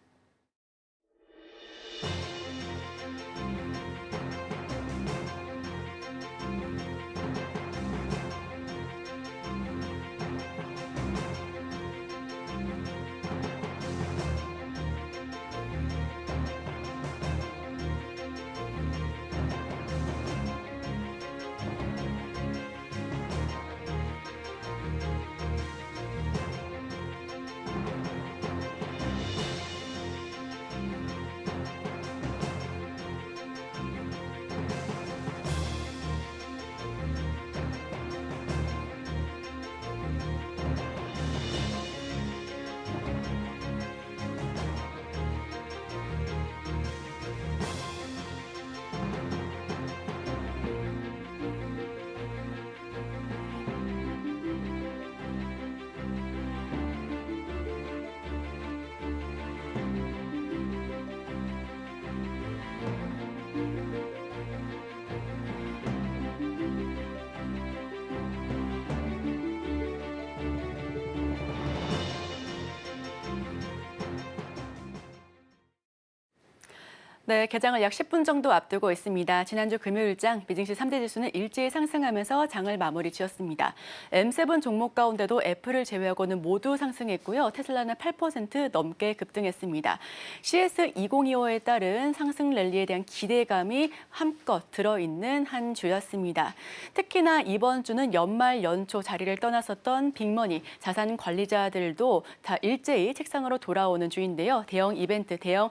네, 개장을 약 10분 정도 앞두고 있습니다. 지난주 금요일장 미증시 3대 지수는 일제히 상승하면서 장을 마무리 지었습니다. M7 종목 가운데도 애플을 제외하고는 모두 상승했고요. 테슬라는 8% 넘게 급등했습니다. CS2025에 따른 상승 랠리에 대한 기대감이 한껏 들어있는 한 주였습니다. 특히나 이번 주는 연말 연초 자리를 떠났었던 빅머니 자산 관리자들도 다 일제히 책상으로 돌아오는 주인데요. 대형 이벤트, 대형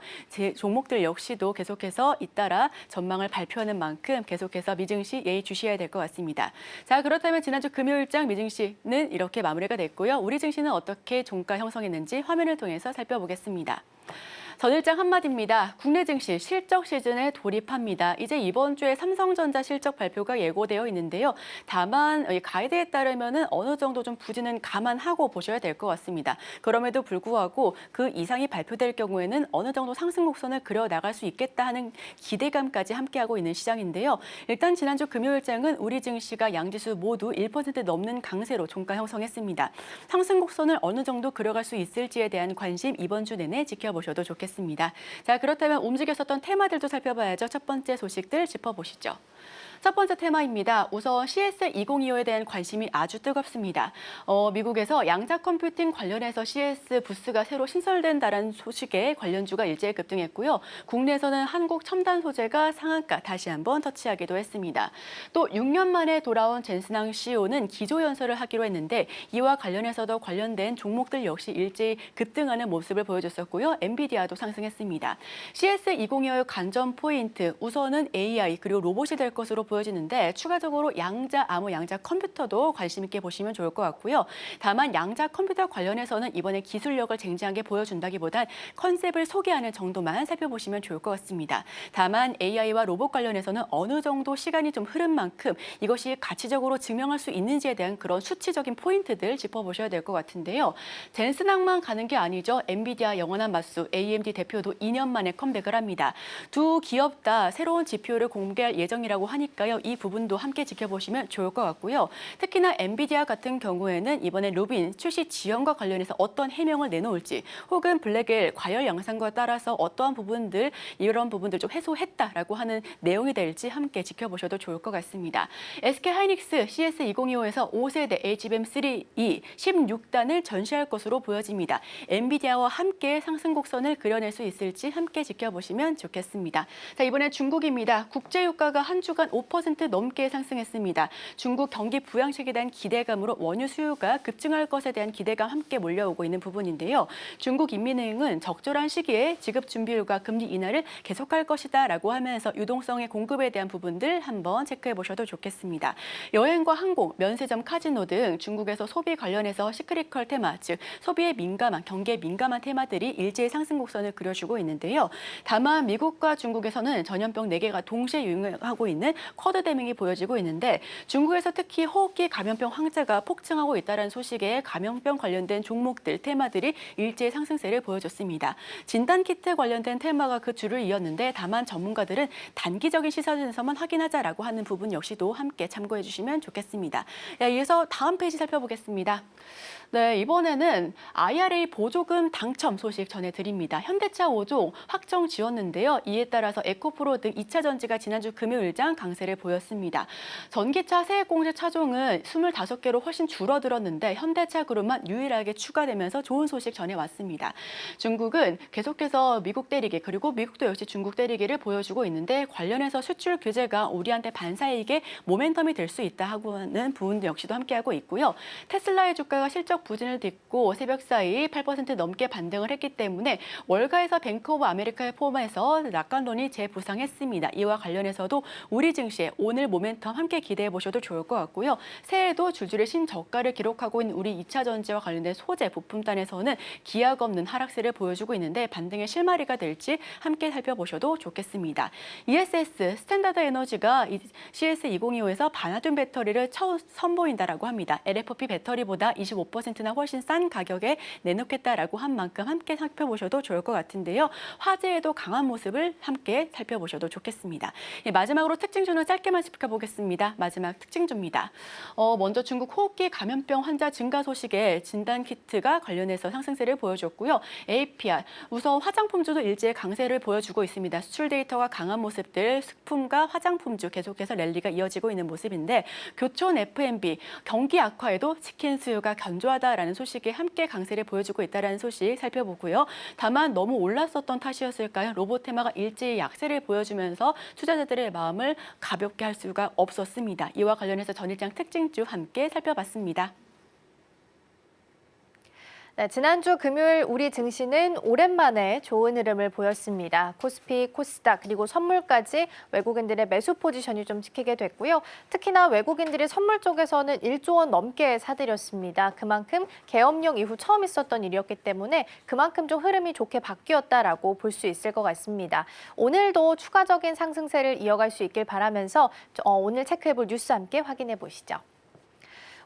종목들 역시도 계속해서 잇따라 전망을 발표하는 만큼 계속해서 미증시 예의주시해야 될 것 같습니다. 자, 그렇다면 지난주 금요일장 미증시는 이렇게 마무리가 됐고요. 우리 증시는 어떻게 종가 형성했는지 화면을 통해서 살펴보겠습니다. 전일장 한마디입니다. 국내 증시 실적 시즌에 돌입합니다. 이제 이번 주에 삼성전자 실적 발표가 예고되어 있는데요. 다만 가이드에 따르면 어느 정도 좀 부진은 감안하고 보셔야 될 것 같습니다. 그럼에도 불구하고 그 이상이 발표될 경우에는 어느 정도 상승 곡선을 그려나갈 수 있겠다 하는 기대감까지 함께하고 있는 시장인데요. 일단 지난주 금요일장은 우리 증시가 양지수 모두 1% 넘는 강세로 종가 형성했습니다. 상승 곡선을 어느 정도 그려갈 수 있을지에 대한 관심 이번 주 내내 지켜보셔도 좋겠습니다. 자, 그렇다면 움직였었던 테마들도 살펴봐야죠. 첫 번째 소식들 짚어보시죠. 첫 번째 테마입니다. 우선 CS2025에 대한 관심이 아주 뜨겁습니다. 미국에서 양자 컴퓨팅 관련해서 CS 부스가 새로 신설된다는 소식에 관련주가 일제히 급등했고요. 국내에서는 한국 첨단 소재가 상한가 다시 한번 터치하기도 했습니다. 또 6년 만에 돌아온 젠슨항 CEO는 기조연설을 하기로 했는데 이와 관련해서도 관련된 종목들 역시 일제히 급등하는 모습을 보여줬었고요. 엔비디아도 상승했습니다. CS2025의 관전 포인트, 우선은 AI 그리고 로봇이 될 것으로 보여지는데 추가적으로 암호 양자 컴퓨터도 관심 있게 보시면 좋을 것 같고요. 다만 양자 컴퓨터 관련해서는 이번에 기술력을 쟁쟁하게 보여준다기보단 컨셉을 소개하는 정도만 살펴보시면 좋을 것 같습니다. 다만 AI와 로봇 관련해서는 어느 정도 시간이 좀 흐른 만큼 이것이 가치적으로 증명할 수 있는지에 대한 그런 수치적인 포인트들 짚어보셔야 될 것 같은데요. 젠슨항만 가는 게 아니죠. 엔비디아 영원한 맞수 AMD 대표도 2년 만에 컴백을 합니다. 두 기업 다 새로운 GPU를 공개할 예정이라고 하니까 이 부분도 함께 지켜보시면 좋을 것 같고요. 특히나 엔비디아 같은 경우에는 이번에 루빈 출시 지연과 관련해서 어떤 해명을 내놓을지 혹은 블랙엘 과열 양상과 따라서 어떠한 부분들 이런 부분들 좀 해소했다라고 하는 내용이 될지 함께 지켜보셔도 좋을 것 같습니다. SK하이닉스 CS2025에서 5세대 HBM3E 16단을 전시할 것으로 보여집니다. 엔비디아와 함께 상승 곡선을 그려낼 수 있을지 함께 지켜보시면 좋겠습니다. 자, 이번엔 중국입니다. 국제유가가 한 주간 5% 넘게 상승했습니다. 중국 경기 부양책에 대한 기대감으로 원유 수요가 급증할 것에 대한 기대감 함께 몰려오고 있는 부분인데요. 중국 인민은행은 적절한 시기에 지급 준비율과 금리 인하를 계속할 것이다라고 하면서 유동성의 공급에 대한 부분들 한번 체크해 보셔도 좋겠습니다. 여행과 항공, 면세점, 카지노 등 중국에서 소비 관련해서 시크릿컬 테마, 즉 소비에 민감한, 경기에 민감한 테마들이 일제히 상승 곡선을 그려주고 있는데요. 다만 미국과 중국에서는 전염병 4개가 동시에 유행하고 있는 쿼드 대밍이 보여지고 있는데 중국에서 특히 호흡기 감염병 환자가 폭증하고 있다는 소식에 감염병 관련된 종목들, 테마들이 일제히 상승세를 보여줬습니다. 진단키트 관련된 테마가 그 줄을 이었는데 다만 전문가들은 단기적인 시선에서만 확인하자라고 하는 부분 역시도 함께 참고해 주시면 좋겠습니다. 이어서 다음 페이지 살펴보겠습니다. 네, 이번에는 IRA 보조금 당첨 소식 전해드립니다. 현대차 5종 확정 지었는데요. 이에 따라서 에코프로 등 2차 전지가 지난주 금요일장 강세를 보였습니다. 전기차 세액공제 차종은 25개로 훨씬 줄어들었는데 현대차 그룹만 유일하게 추가되면서 좋은 소식 전해왔습니다. 중국은 계속해서 미국 때리기 그리고 미국도 역시 중국 때리기를 보여주고 있는데 관련해서 수출 규제가 우리한테 반사이익의 모멘텀이 될 수 있다 하는 부분 역시도 함께하고 있고요. 테슬라의 주가가 실적 부진을 딛고 새벽 사이 8% 넘게 반등을 했기 때문에 월가에서 뱅크 오브 아메리카에 포함해서 낙관론이 재부상했습니다. 이와 관련해서도 우리 증시에 오늘 모멘텀 함께 기대해 보셔도 좋을 것 같고요. 새해에도 줄줄이 신저가를 기록하고 있는 우리 2차 전지와 관련된 소재 부품단에서는 기약 없는 하락세를 보여주고 있는데 반등의 실마리가 될지 함께 살펴보셔도 좋겠습니다. ESS 스탠다드 에너지가 CS2025에서 반화준 배터리를 처음 선보인다라고 합니다. LFP 배터리보다 25%나 훨씬 싼 가격에 내놓겠다라고 한 만큼 함께 살펴보셔도 좋을 것 같은데요. 화재에도 강한 모습을 함께 살펴보셔도 좋겠습니다. 마지막으로 특징 전환 시선을 짧게만 짚어보겠습니다. 마지막 특징주입니다. 먼저 중국 호흡기 감염병 환자 증가 소식에 진단 키트가 관련해서 상승세를 보여줬고요. APR, 우선 화장품주도 일제히 강세를 보여주고 있습니다. 수출 데이터가 강한 모습들, 식품과 화장품주 계속해서 랠리가 이어지고 있는 모습인데 교촌 F&B, 경기 악화에도 치킨 수요가 견조하다라는 소식이 함께 강세를 보여주고 있다는 소식 살펴보고요. 다만 너무 올랐었던 탓이었을까요? 로보테마가 일제히 약세를 보여주면서 투자자들의 마음을 가볍게 할 수가 없었습니다. 이와 관련해서 전일장 특징주 함께 살펴봤습니다. 네, 지난주 금요일 우리 증시는 오랜만에 좋은 흐름을 보였습니다. 코스피, 코스닥 그리고 선물까지 외국인들의 매수 포지션이 좀 지키게 됐고요. 특히나 외국인들이 선물 쪽에서는 1조 원 넘게 사들였습니다. 그만큼 계엄령 이후 처음 있었던 일이었기 때문에 그만큼 좀 흐름이 좋게 바뀌었다라고 볼 수 있을 것 같습니다. 오늘도 추가적인 상승세를 이어갈 수 있길 바라면서 오늘 체크해볼 뉴스 함께 확인해 보시죠.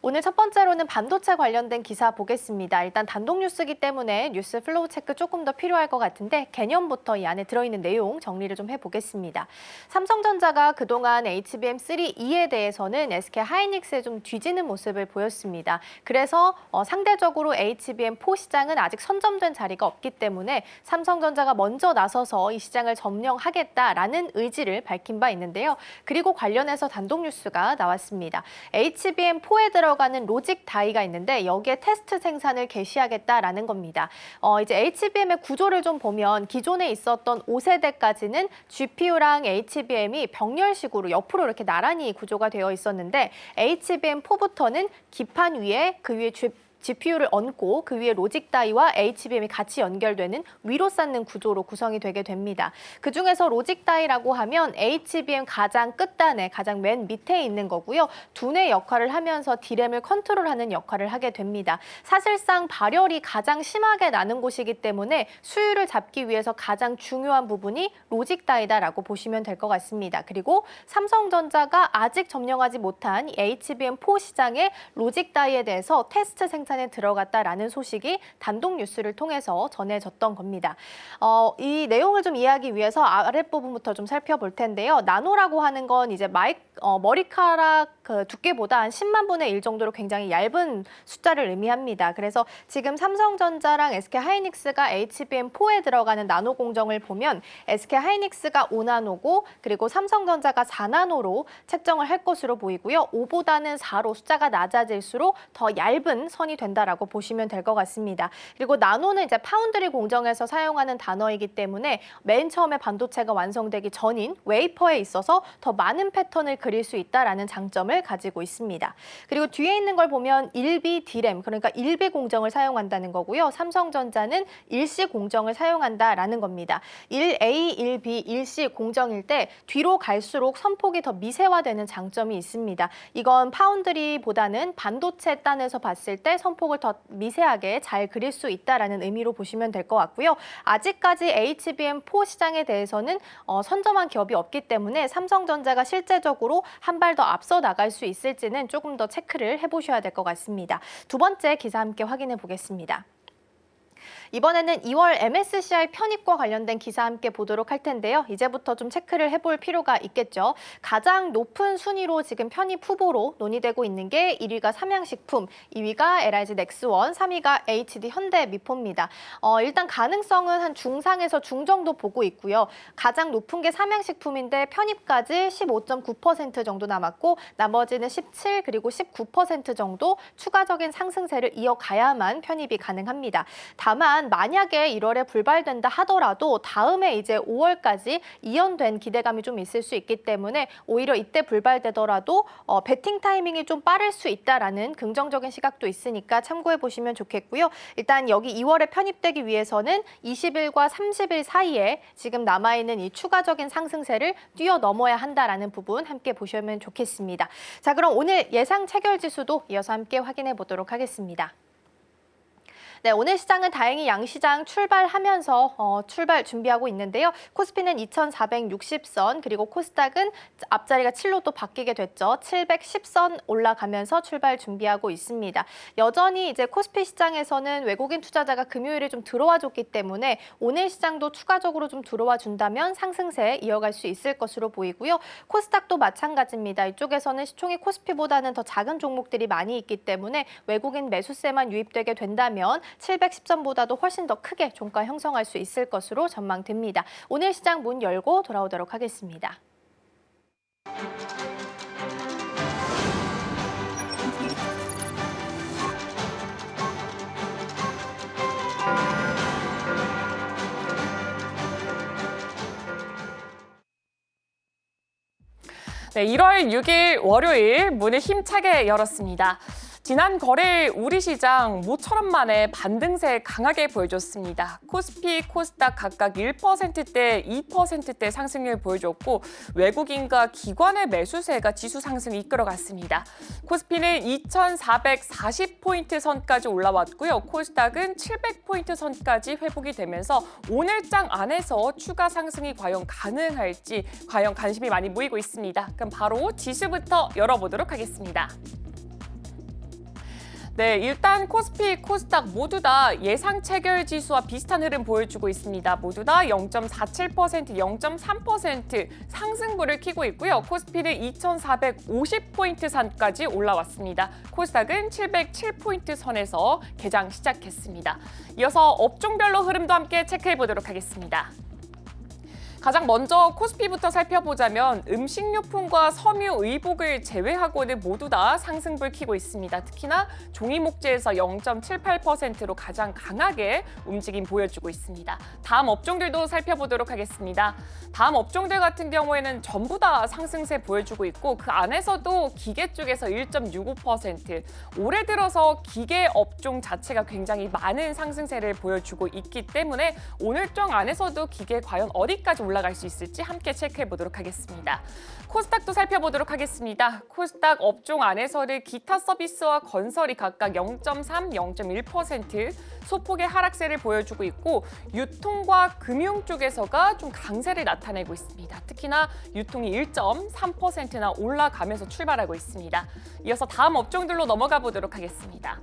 오늘 첫 번째로는 반도체 관련된 기사 보겠습니다. 일단 단독 뉴스이기 때문에 뉴스 플로우 체크 조금 더 필요할 것 같은데 개념부터 이 안에 들어있는 내용 정리를 좀 해보겠습니다. 삼성전자가 그동안 HBM3E에 대해서는 SK하이닉스에 좀 뒤지는 모습을 보였습니다. 그래서 상대적으로 HBM4 시장은 아직 선점된 자리가 없기 때문에 삼성전자가 먼저 나서서 이 시장을 점령하겠다라는 의지를 밝힌 바 있는데요. 그리고 관련해서 단독 뉴스가 나왔습니다. HBM4에 들어가는 로직 다이가 있는데 여기에 테스트 생산을 개시하겠다라는 겁니다. 이제 HBM의 구조를 좀 보면 기존에 있었던 5세대까지는 GPU랑 HBM이 병렬식으로 옆으로 이렇게 나란히 구조가 되어 있었는데 HBM4부터는 기판 위에 그 위에 GPU를 얹고 그 위에 로직 다이와 HBM이 같이 연결되는 위로 쌓는 구조로 구성이 되게 됩니다. 그중에서 로직 다이라고 하면 HBM 가장 끝단에 가장 맨 밑에 있는 거고요. 두뇌 역할을 하면서 D램을 컨트롤하는 역할을 하게 됩니다. 사실상 발열이 가장 심하게 나는 곳이기 때문에 수율을 잡기 위해서 가장 중요한 부분이 로직 다이다라고 보시면 될 것 같습니다. 그리고 삼성전자가 아직 점령하지 못한 HBM4 시장의 로직 다이에 대해서 테스트 생산에 들어갔다라는 소식이 단독 뉴스를 통해서 전해졌던 겁니다. 이 내용을 좀 이해하기 위해서 아랫부분부터 좀 살펴볼 텐데요. 나노라고 하는 건 이제 머리카락 그 두께보다 한 10만 분의 1 정도로 굉장히 얇은 숫자를 의미합니다. 그래서 지금 삼성전자랑 SK하이닉스가 HBM4에 들어가는 나노 공정을 보면 SK하이닉스가 5나노고 그리고 삼성전자가 4나노로 책정을 할 것으로 보이고요. 5보다는 4로 숫자가 낮아질수록 더 얇은 선이 된다라고 보시면 될 것 같습니다. 그리고 나노는 이제 파운드리 공정에서 사용하는 단어이기 때문에 맨 처음에 반도체가 완성되기 전인 웨이퍼에 있어서 더 많은 패턴을 그릴 수 있다라는 장점을 가지고 있습니다. 그리고 뒤에 있는 걸 보면 1B D램, 그러니까 1B 공정을 사용한다는 거고요. 삼성전자는 1C 공정을 사용한다라는 겁니다. 1A, 1B, 1C 공정일 때 뒤로 갈수록 선폭이 더 미세화되는 장점이 있습니다. 이건 파운드리보다는 반도체 단에서 봤을 때 선폭을 더 미세하게 잘 그릴 수 있다라는 의미로 보시면 될 것 같고요. 아직까지 HBM4 시장에 대해서는 선점한 기업이 없기 때문에 삼성전자가 실제적으로 한 발 더 앞서 나갈 수 있을지는 조금 더 체크를 해보셔야 될 것 같습니다. 두 번째 기사 함께 확인해 보겠습니다. 이번에는 2월 MSCI 편입과 관련된 기사 함께 보도록 할 텐데요. 이제부터 좀 체크를 해볼 필요가 있겠죠. 가장 높은 순위로 지금 편입 후보로 논의되고 있는 게 1위가 삼양식품, 2위가 LIG 넥스원, 3위가 HD 현대미포입니다. 일단 가능성은 한 중상에서 중 정도 보고 있고요. 가장 높은 게 삼양식품인데 편입까지 15.9% 정도 남았고 나머지는 17 그리고 19% 정도 추가적인 상승세를 이어가야만 편입이 가능합니다. 다만 만약에 1월에 불발된다 하더라도 다음에 이제 5월까지 이연된 기대감이 좀 있을 수 있기 때문에 오히려 이때 불발되더라도 베팅 타이밍이 좀 빠를 수 있다라는 긍정적인 시각도 있으니까 참고해 보시면 좋겠고요. 일단 여기 2월에 편입되기 위해서는 20일과 30일 사이에 지금 남아있는 이 추가적인 상승세를 뛰어넘어야 한다라는 부분 함께 보시면 좋겠습니다. 자, 그럼 오늘 예상 체결 지수도 이어서 함께 확인해 보도록 하겠습니다. 네, 오늘 시장은 다행히 양시장 출발하면서 출발 준비하고 있는데요. 코스피는 2,460선, 그리고 코스닥은 앞자리가 7로 또 바뀌게 됐죠. 710선 올라가면서 출발 준비하고 있습니다. 여전히 이제 코스피 시장에서는 외국인 투자자가 금요일에 좀 들어와 줬기 때문에 오늘 시장도 추가적으로 좀 들어와 준다면 상승세 이어갈 수 있을 것으로 보이고요. 코스닥도 마찬가지입니다. 이쪽에서는 시총이 코스피보다는 더 작은 종목들이 많이 있기 때문에 외국인 매수세만 유입되게 된다면 710선보다도 훨씬 더 크게 종가 형성할 수 있을 것으로 전망됩니다. 오늘 시장 문 열고 돌아오도록 하겠습니다. 네, 1월 6일 월요일 문을 힘차게 열었습니다. 지난 거래일 우리 시장 모처럼 만에 반등세 강하게 보여줬습니다. 코스피, 코스닥 각각 1%대, 2%대 상승률 보여줬고 외국인과 기관의 매수세가 지수 상승 이끌어갔습니다. 코스피는 2,440포인트 선까지 올라왔고요. 코스닥은 700포인트 선까지 회복이 되면서 오늘 장 안에서 추가 상승이 과연 가능할지 과연 관심이 많이 모이고 있습니다. 그럼 바로 지수부터 열어보도록 하겠습니다. 네, 일단 코스피, 코스닥 모두 다 예상 체결 지수와 비슷한 흐름 보여주고 있습니다. 모두 다 0.47%, 0.3% 상승부를 켜고 있고요. 코스피는 2,450포인트 선까지 올라왔습니다. 코스닥은 707포인트 선에서 개장 시작했습니다. 이어서 업종별로 흐름도 함께 체크해 보도록 하겠습니다. 가장 먼저 코스피부터 살펴보자면 음식료품과 섬유, 의복을 제외하고는 모두 다 상승불 켜고 있습니다. 특히나 종이목재에서 0.78%로 가장 강하게 움직임 보여주고 있습니다. 다음 업종들도 살펴보도록 하겠습니다. 다음 업종들 같은 경우에는 전부 다 상승세 보여주고 있고 그 안에서도 기계 쪽에서 1.65%, 올해 들어서 기계 업종 자체가 굉장히 많은 상승세를 보여주고 있기 때문에 오늘 장 안에서도 기계 과연 어디까지 올라갈 수 있을지 함께 체크해 보도록 하겠습니다. 코스닥도 살펴보도록 하겠습니다. 코스닥 업종 안에서는 기타 서비스와 건설이 각각 0.3, 0.1% 소폭의 하락세를 보여주고 있고 유통과 금융 쪽에서가 좀 강세를 나타내고 있습니다. 특히나 유통이 1.3%나 올라가면서 출발하고 있습니다. 이어서 다음 업종들로 넘어가 보도록 하겠습니다.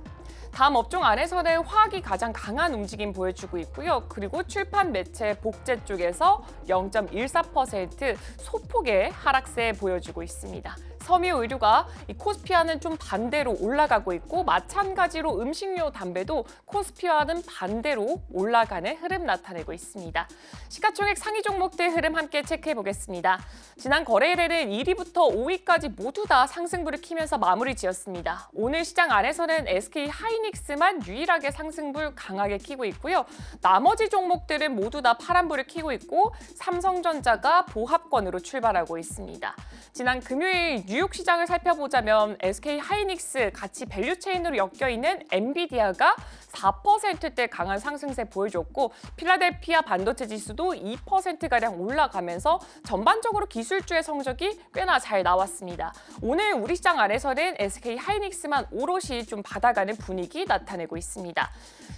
다음 업종 안에서는 화학이 가장 강한 움직임 보여주고 있고요. 그리고 출판, 매체, 복제 쪽에서 0.14% 소폭의 하락세 보여주고 있습니다. 섬유 의류가 이 코스피와는 좀 반대로 올라가고 있고 마찬가지로 음식료, 담배도 코스피와는 반대로 올라가는 흐름 나타내고 있습니다. 시가총액 상위 종목들 흐름 함께 체크해 보겠습니다. 지난 거래일에는 1위부터 5위까지 모두 다 상승불을 켜면서 마무리 지었습니다. 오늘 시장 안에서는 SK 하이닉스만 유일하게 상승불 강하게 켜고 있고요. 나머지 종목들은 모두 다 파란불을 켜고 있고 삼성전자가 보합권으로 출발하고 있습니다. 지난 금요일 뉴욕 시장을 살펴보자면 SK 하이닉스 같이 밸류체인으로 엮여있는 엔비디아가 4%대 강한 상승세 보여줬고 필라델피아 반도체 지수도 2%가량 올라가면서 전반적으로 기술주의 성적이 꽤나 잘 나왔습니다. 오늘 우리 시장 안에서는 SK 하이닉스만 오롯이 좀 받아가는 분위기 나타내고 있습니다.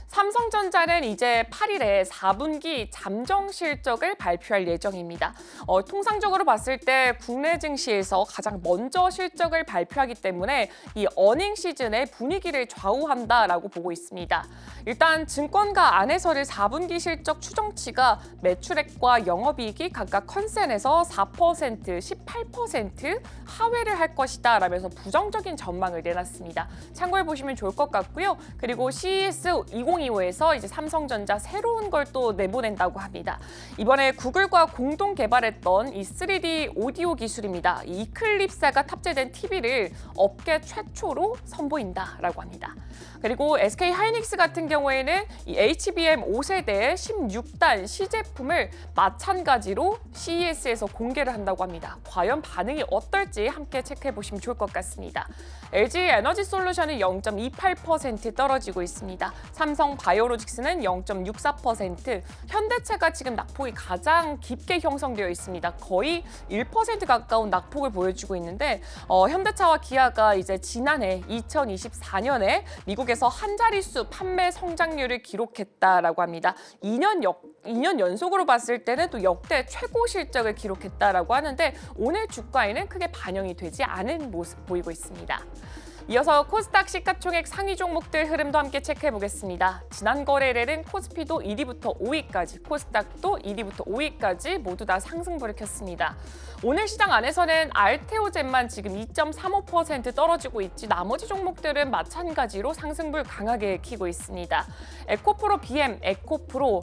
삼성전자는 이제 8일에 4분기 잠정 실적을 발표할 예정입니다. 통상적으로 봤을 때 국내 증시에서 가장 먼저 실적을 발표하기 때문에 이 어닝 시즌의 분위기를 좌우한다라고 보고 있습니다. 일단 증권가 안에서는 4분기 실적 추정치가 매출액과 영업이익이 각각 컨센에서 4%, 18% 하회를 할 것이다 라면서 부정적인 전망을 내놨습니다. 참고해 보시면 좋을 것 같고요. 그리고 CES 2025에서 이제 삼성전자 새로운 걸 또 내보낸다고 합니다. 이번에 구글과 공동 개발했던 이 3D 오디오 기술입니다. 이 이클립사가 탑재된 TV를 업계 최초로 선보인다라고 합니다. 그리고 SK 하이닉스 같은 경우에는 이 HBM 5세대 16단 시제품을 마찬가지로 CES에서 공개를 한다고 합니다. 과연 반응이 어떨지 함께 체크해 보시면 좋을 것 같습니다. LG 에너지 솔루션이 0.28% 떨어지고 있습니다. 삼성 바이오로직스는 0.64%, 현대차가 지금 낙폭이 가장 깊게 형성되어 있습니다. 거의 1% 가까운 낙폭을 보여주고 있는데 현대차와 기아가 이제 지난해 2024년에 미국에서 한 자릿수 판매 성장률을 기록했다라고 합니다. 2년 연속으로 봤을 때는 또 역대 최고 실적을 기록했다라고 하는데 오늘 주가에는 크게 반영이 되지 않은 모습 보이고 있습니다. 이어서 코스닥 시가총액 상위 종목들 흐름도 함께 체크해 보겠습니다. 지난 거래일에는 코스피도 1위부터 5위까지, 코스닥도 1위부터 5위까지 모두 다 상승불을 켰습니다. 오늘 시장 안에서는 알테오젠만 지금 2.35% 떨어지고 있지 나머지 종목들은 마찬가지로 상승불 강하게 켜고 있습니다. 에코프로 BM, 에코프로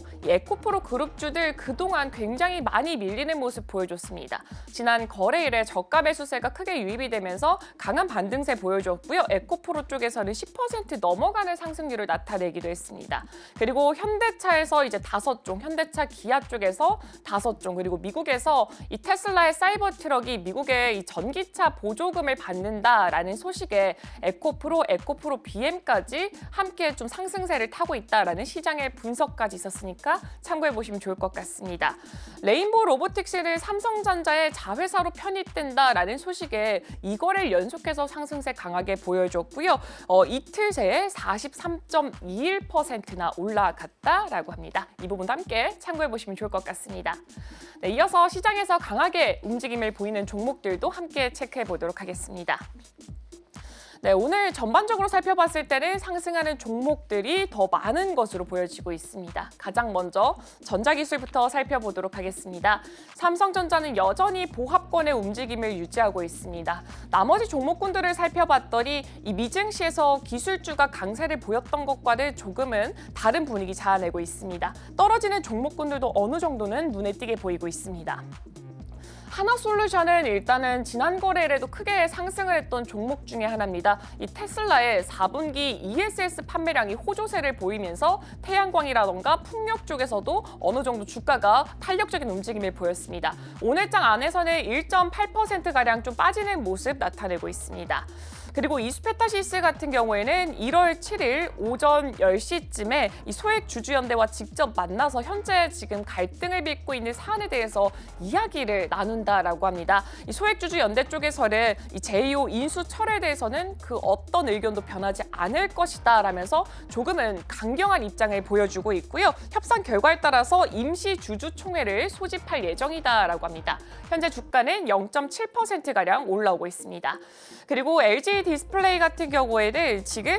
그룹주들 그동안 굉장히 많이 밀리는 모습 보여줬습니다. 지난 거래일에 저가 매수세가 크게 유입이 되면서 강한 반등세 보여줬고요. 에코프로 쪽에서는 10% 넘어가는 상승률을 나타내기도 했습니다. 그리고 현대차에서 이제 5종, 현대차 기아 쪽에서 5종, 그리고 미국에서 이 테슬라의 사이버 트럭이 미국의 이 전기차 보조금을 받는다라는 소식에 에코프로 BM까지 함께 좀 상승세를 타고 있다라는 시장의 분석까지 있었으니까 참고해 보시면 좋을 것 같습니다. 레인보우 로보틱스를 삼성전자의 자회사로 편입된다라는 소식에 이거를 연속해서 상승세 강하게 보여줬고요. 이틀 새에 43.21%나 올라갔다라고 합니다. 이 부분도 함께 참고해 보시면 좋을 것 같습니다. 네, 이어서 시장에서 강하게 움직임을 보이는 종목들도 함께 체크해 보도록 하겠습니다. 네, 오늘 전반적으로 살펴봤을 때는 상승하는 종목들이 더 많은 것으로 보여지고 있습니다. 가장 먼저 전자기술부터 살펴보도록 하겠습니다. 삼성전자는 여전히 보합권의 움직임을 유지하고 있습니다. 나머지 종목군들을 살펴봤더니 이 미증시에서 기술주가 강세를 보였던 것과는 조금은 다른 분위기 자아내고 있습니다. 떨어지는 종목군들도 어느 정도는 눈에 띄게 보이고 있습니다. 하나솔루션은 일단은 지난 거래일에도 크게 상승을 했던 종목 중에 하나입니다. 이 테슬라의 4분기 ESS 판매량이 호조세를 보이면서 태양광이라던가 풍력 쪽에서도 어느 정도 주가가 탄력적인 움직임을 보였습니다. 오늘장 안에서는 1.8%가량 좀 빠지는 모습 나타내고 있습니다. 그리고 이수페타시스 같은 경우에는 1월 7일 오전 10시쯤에 이 소액 주주연대와 직접 만나서 현재 지금 갈등을 빚고 있는 사안에 대해서 이야기를 나눈다라고 합니다. 이 소액 주주연대 쪽에서는 이 제2호 인수 철회에 대해서는 그 어떤 의견도 변하지 않을 것이다 라면서 조금은 강경한 입장을 보여주고 있고요. 협상 결과에 따라서 임시 주주총회를 소집할 예정이다라고 합니다. 현재 주가는 0.7%가량 올라오고 있습니다. 그리고 LG 디스플레이 같은 경우에는 지금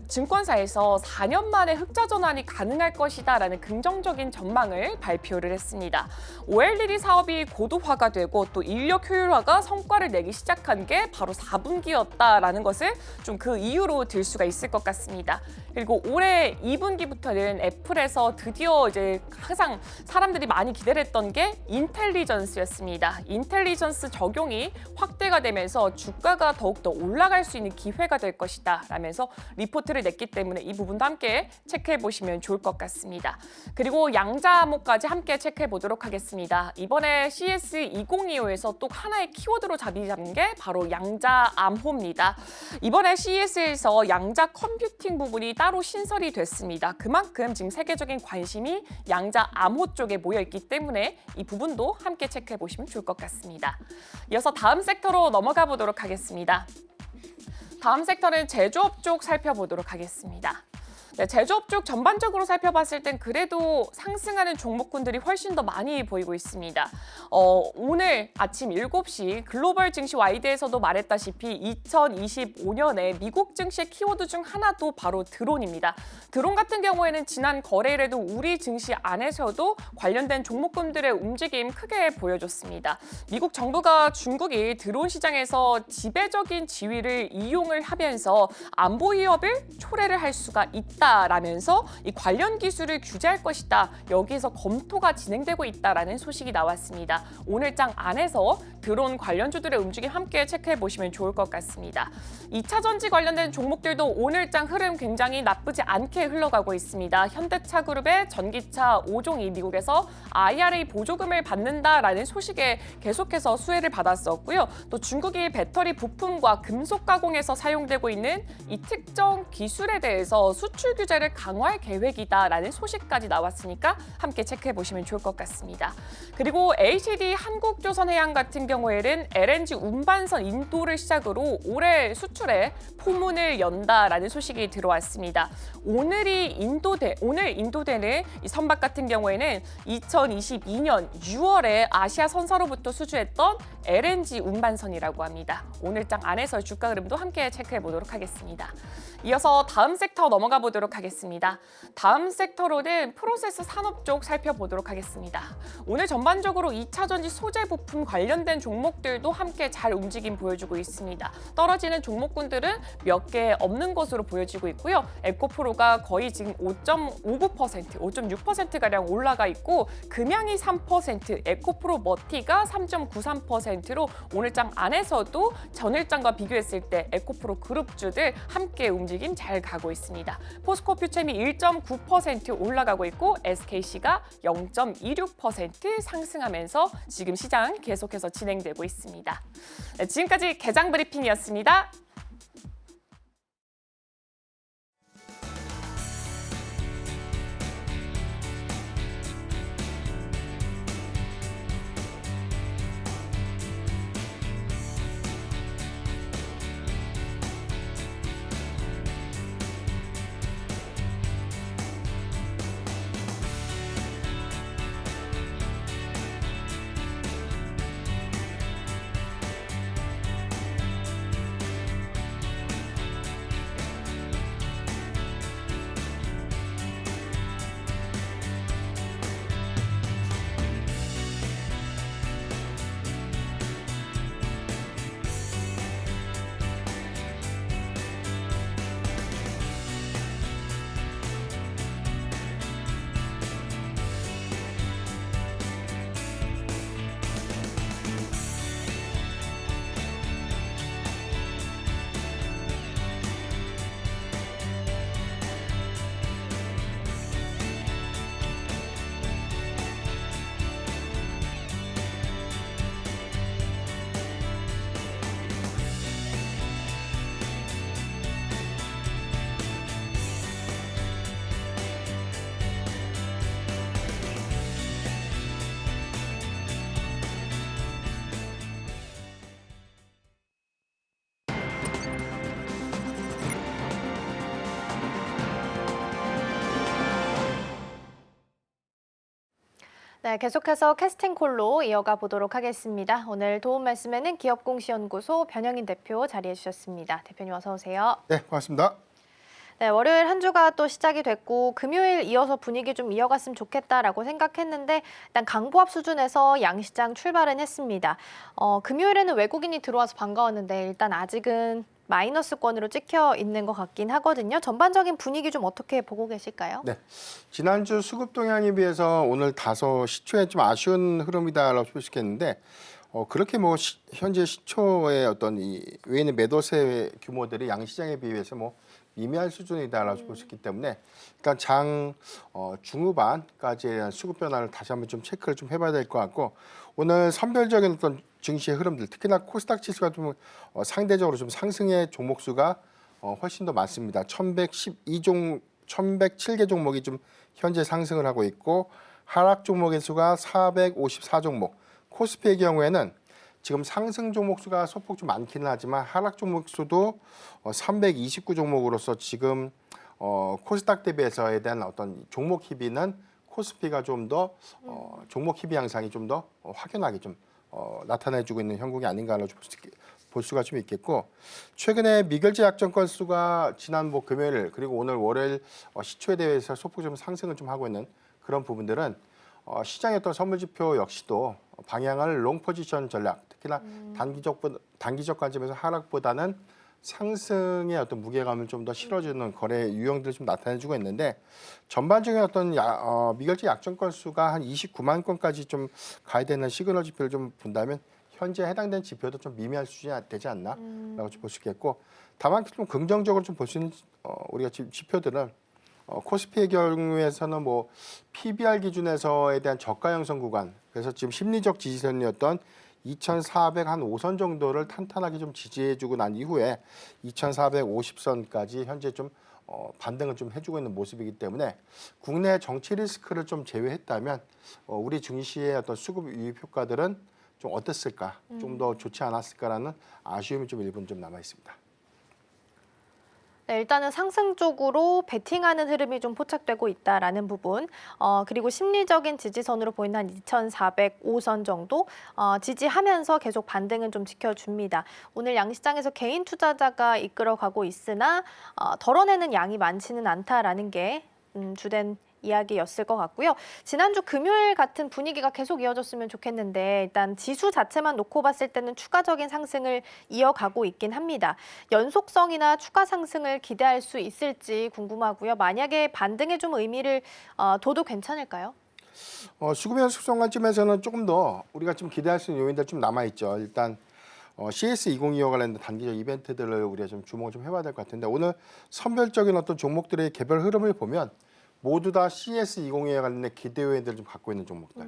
증권사에서 4년 만에 흑자 전환이 가능할 것이다라는 긍정적인 전망을 발표를 했습니다. OLED 사업이 고도화가 되고 또 인력 효율화가 성과를 내기 시작한 게 바로 4분기였다라는 것을 좀 그 이유로 들 수가 있을 것 같습니다. 그리고 올해 2분기부터는 애플에서 드디어 이제 항상 사람들이 많이 기대를 했던 게 인텔리전스였습니다. 인텔리전스 적용이 확대가 되면서 주가가 더욱더 올라갈 수 있는 기회가 될 것이다 라면서 리포트를 냈기 때문에 이 부분도 함께 체크해 보시면 좋을 것 같습니다. 그리고 양자암호까지 함께 체크해 보도록 하겠습니다. 이번에 CES2025에서 또 하나의 키워드로 자리 잡은 게 바로 양자암호입니다. 이번에 CES에서 양자 컴퓨팅 부분이 따로 신설이 됐습니다. 그만큼 지금 세계적인 관심이 양자암호 쪽에 모여 있기 때문에 이 부분도 함께 체크해 보시면 좋을 것 같습니다. 이어서 다음 섹터로 넘어가 보도록 하겠습니다. 다음 섹터는 제조업 쪽 살펴보도록 하겠습니다. 네, 제조업 쪽 전반적으로 살펴봤을 땐 그래도 상승하는 종목군들이 훨씬 더 많이 보이고 있습니다. 오늘 아침 7시 글로벌 증시 와이드에서도 말했다시피 2025년에 미국 증시의 키워드 중 하나도 바로 드론입니다. 드론 같은 경우에는 지난 거래일에도 우리 증시 안에서도 관련된 종목군들의 움직임 크게 보여줬습니다. 미국 정부가 중국이 드론 시장에서 지배적인 지위를 이용을 하면서 안보 위협을 초래를 할 수가 있다. 라면서 이 관련 기술을 규제할 것이다. 여기에서 검토가 진행되고 있다라는 소식이 나왔습니다. 오늘장 안에서 드론 관련주들의 움직임 함께 체크해 보시면 좋을 것 같습니다. 2차 전지 관련된 종목들도 오늘장 흐름 굉장히 나쁘지 않게 흘러가고 있습니다. 현대차 그룹의 전기차 5종이 미국에서 IRA 보조금을 받는다라는 소식에 계속해서 수혜를 받았었고요. 또 중국이 배터리 부품과 금속 가공에서 사용되고 있는 이 특정 기술에 대해서 수출 매수 규제를 강화할 계획이다라는 소식까지 나왔으니까 함께 체크해 보시면 좋을 것 같습니다. 그리고 LCD 한국조선해양 같은 경우에는 LNG 운반선 인도를 시작으로 올해 수출에 포문을 연다라는 소식이 들어왔습니다. 오늘 인도되는 이 선박 같은 경우에는 2022년 6월에 아시아 선사로부터 수주했던 LNG 운반선이라고 합니다. 오늘 장 안에서 주가 흐름도 함께 체크해 보도록 하겠습니다. 이어서 다음 섹터 넘어가 보도록 하겠습니다. 다음 섹터로는 프로세스 산업 쪽 살펴보도록 하겠습니다. 오늘 전반적으로 2차 전지 소재 부품 관련된 종목들도 함께 잘 움직임 보여주고 있습니다. 떨어지는 종목군들은 몇 개 없는 것으로 보여지고 있고요. 에코프로가 거의 지금 5.59%, 5.6%가량 올라가 있고 금양이 3%, 에코프로 머티가 3.93%로 오늘 장 안에서도 전일장과 비교했을 때 에코프로 그룹주들 함께 움직임 잘 가고 있습니다. 포스코 퓨체미 1.9% 올라가고 있고 SKC가 0.26% 상승하면서 지금 시장 계속해서 진행되고 있습니다. 네, 지금까지 개장 브리핑이었습니다. 네, 계속해서 캐스팅콜로 이어가 보도록 하겠습니다. 오늘 도움 말씀에는 기업공시연구소 변영인 대표 자리해 주셨습니다. 대표님 어서 오세요. 네, 고맙습니다. 네, 월요일 한 주가 또 시작이 됐고 금요일 이어서 분위기 좀 이어갔으면 좋겠다라고 생각했는데 일단 강보합 수준에서 양시장 출발은 했습니다. 금요일에는 외국인이 들어와서 반가웠는데 일단 아직은 마이너스권으로 찍혀 있는 것 같긴 하거든요. 전반적인 분위기 좀 어떻게 보고 계실까요? 네, 지난주 수급 동향에 비해서 오늘 다소 시초에 좀 아쉬운 흐름이다라고 볼 수 있겠는데 그렇게 뭐 현재 시초의 어떤 이 외인의 매도세 규모들이 양시장에 비해서 뭐 미미한 수준이다라고 볼 수 있기 때문에 일단 장 중후반까지에 대한 수급 변화를 다시 한번 좀 체크를 좀 해봐야 될 것 같고 오늘 선별적인 어떤 증시의 흐름들 특히나 코스닥 지수가 좀 상대적으로 좀 상승의 종목 수가 훨씬 더 많습니다. 1107개 종목이 좀 현재 상승을 하고 있고 하락 종목의 수가 454종목. 코스피의 경우에는 지금 상승 종목 수가 소폭 좀 많기는 하지만 하락 종목 수도 329종목으로서 지금 코스닥 대비해서에 대한 어떤 종목 희비는 코스피가 좀 더 종목 희비 양상이 좀 더 확연하게 좀 나타내주고 있는 형국이 아닌가라고 볼 수가 좀 있겠고 최근에 미결제 약정 건수가 지난 금요일 그리고 오늘 월요일 시초에 대해서 소폭 좀 상승을 좀 하고 있는 그런 부분들은 시장의 어떤 선물 지표 역시도 방향을 롱 포지션 전략 특히나 단기적 관점에서 하락보다는 상승의 어떤 무게감을 좀 더 실어주는 거래 유형들을 좀 나타내주고 있는데 전반적인 어떤 미결제 약정 건수가 한 29만 건까지 좀 가야 되는 시그널 지표를 좀 본다면 현재 해당된 지표도 좀 미미할 수준이 되지 않나라고 볼 수 있겠고 다만 좀 긍정적으로 좀 볼 수 있는 우리가 지표들은 코스피의 경우에서는 뭐 PBR 기준에서에 대한 저가 형성 구간 그래서 지금 심리적 지지선이었던 2,405선 정도를 탄탄하게 좀 지지해주고 난 이후에 2,450선까지 현재 좀 반등을 좀 해주고 있는 모습이기 때문에 국내 정치 리스크를 좀 제외했다면 우리 증시의 어떤 수급 유입 효과들은 좀 어땠을까, 좀 더 좋지 않았을까라는 아쉬움이 좀 일부는 좀 남아 있습니다. 네, 일단은 상승 쪽으로 베팅하는 흐름이 좀 포착되고 있다라는 부분, 그리고 심리적인 지지선으로 보이는 한 2,405선 정도 지지하면서 계속 반등은 좀 지켜줍니다. 오늘 양시장에서 개인 투자자가 이끌어가고 있으나 덜어내는 양이 많지는 않다라는 게 주된 이야기였을 것 같고요. 지난주 금요일 같은 분위기가 계속 이어졌으면 좋겠는데 일단 지수 자체만 놓고 봤을 때는 추가적인 상승을 이어가고 있긴 합니다. 연속성이나 추가 상승을 기대할 수 있을지 궁금하고요. 만약에 반등에 좀 의미를 둬도 괜찮을까요? 수급 연속성 관점에서는 조금 더 우리가 좀 기대할 수 있는 요인들 좀 남아 있죠. 일단 CS2025 관련된 단기적 이벤트들을 우리가 좀 주목을 좀 해봐야 될 것 같은데 오늘 선별적인 어떤 종목들의 개별 흐름을 보면 모두 다 CS20에 관련된 기대 요인들을 좀 갖고 있는 종목들.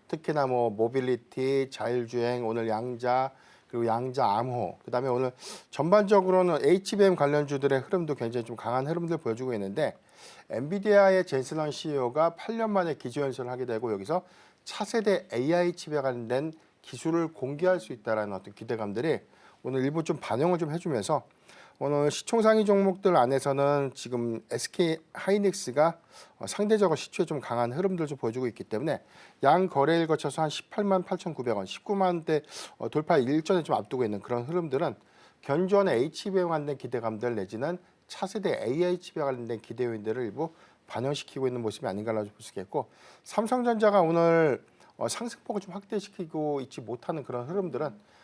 특히나 뭐 모빌리티, 자율주행, 오늘 양자, 그리고 양자 암호. 그다음에 오늘 전반적으로는 HBM 관련주들의 흐름도 굉장히 좀 강한 흐름들 보여주고 있는데 엔비디아의 젠슨 CEO가 8년 만에 기조연설을 하게 되고 여기서 차세대 AI 칩에 관련된 기술을 공개할 수 있다라는 어떤 기대감들이 오늘 일부 좀 반영을 좀 해주면서 오늘 시총상위 종목들 안에서는 지금 SK 하이닉스가 상대적으로 시초에 좀 강한 흐름들 좀 보여주고 있기 때문에 양 거래일 거쳐서 한 18만 8,900원, 19만대 돌파 일전에 좀 앞두고 있는 그런 흐름들은 견주원의 HBM에 관련된 기대감들 내지는 차세대 AI 칩에 관련된 기대 요인들을 일부 반영시키고 있는 모습이 아닌가라고 볼 수 있겠고 삼성전자가 오늘 상승폭을 좀 확대시키고 있지 못하는 그런 흐름들은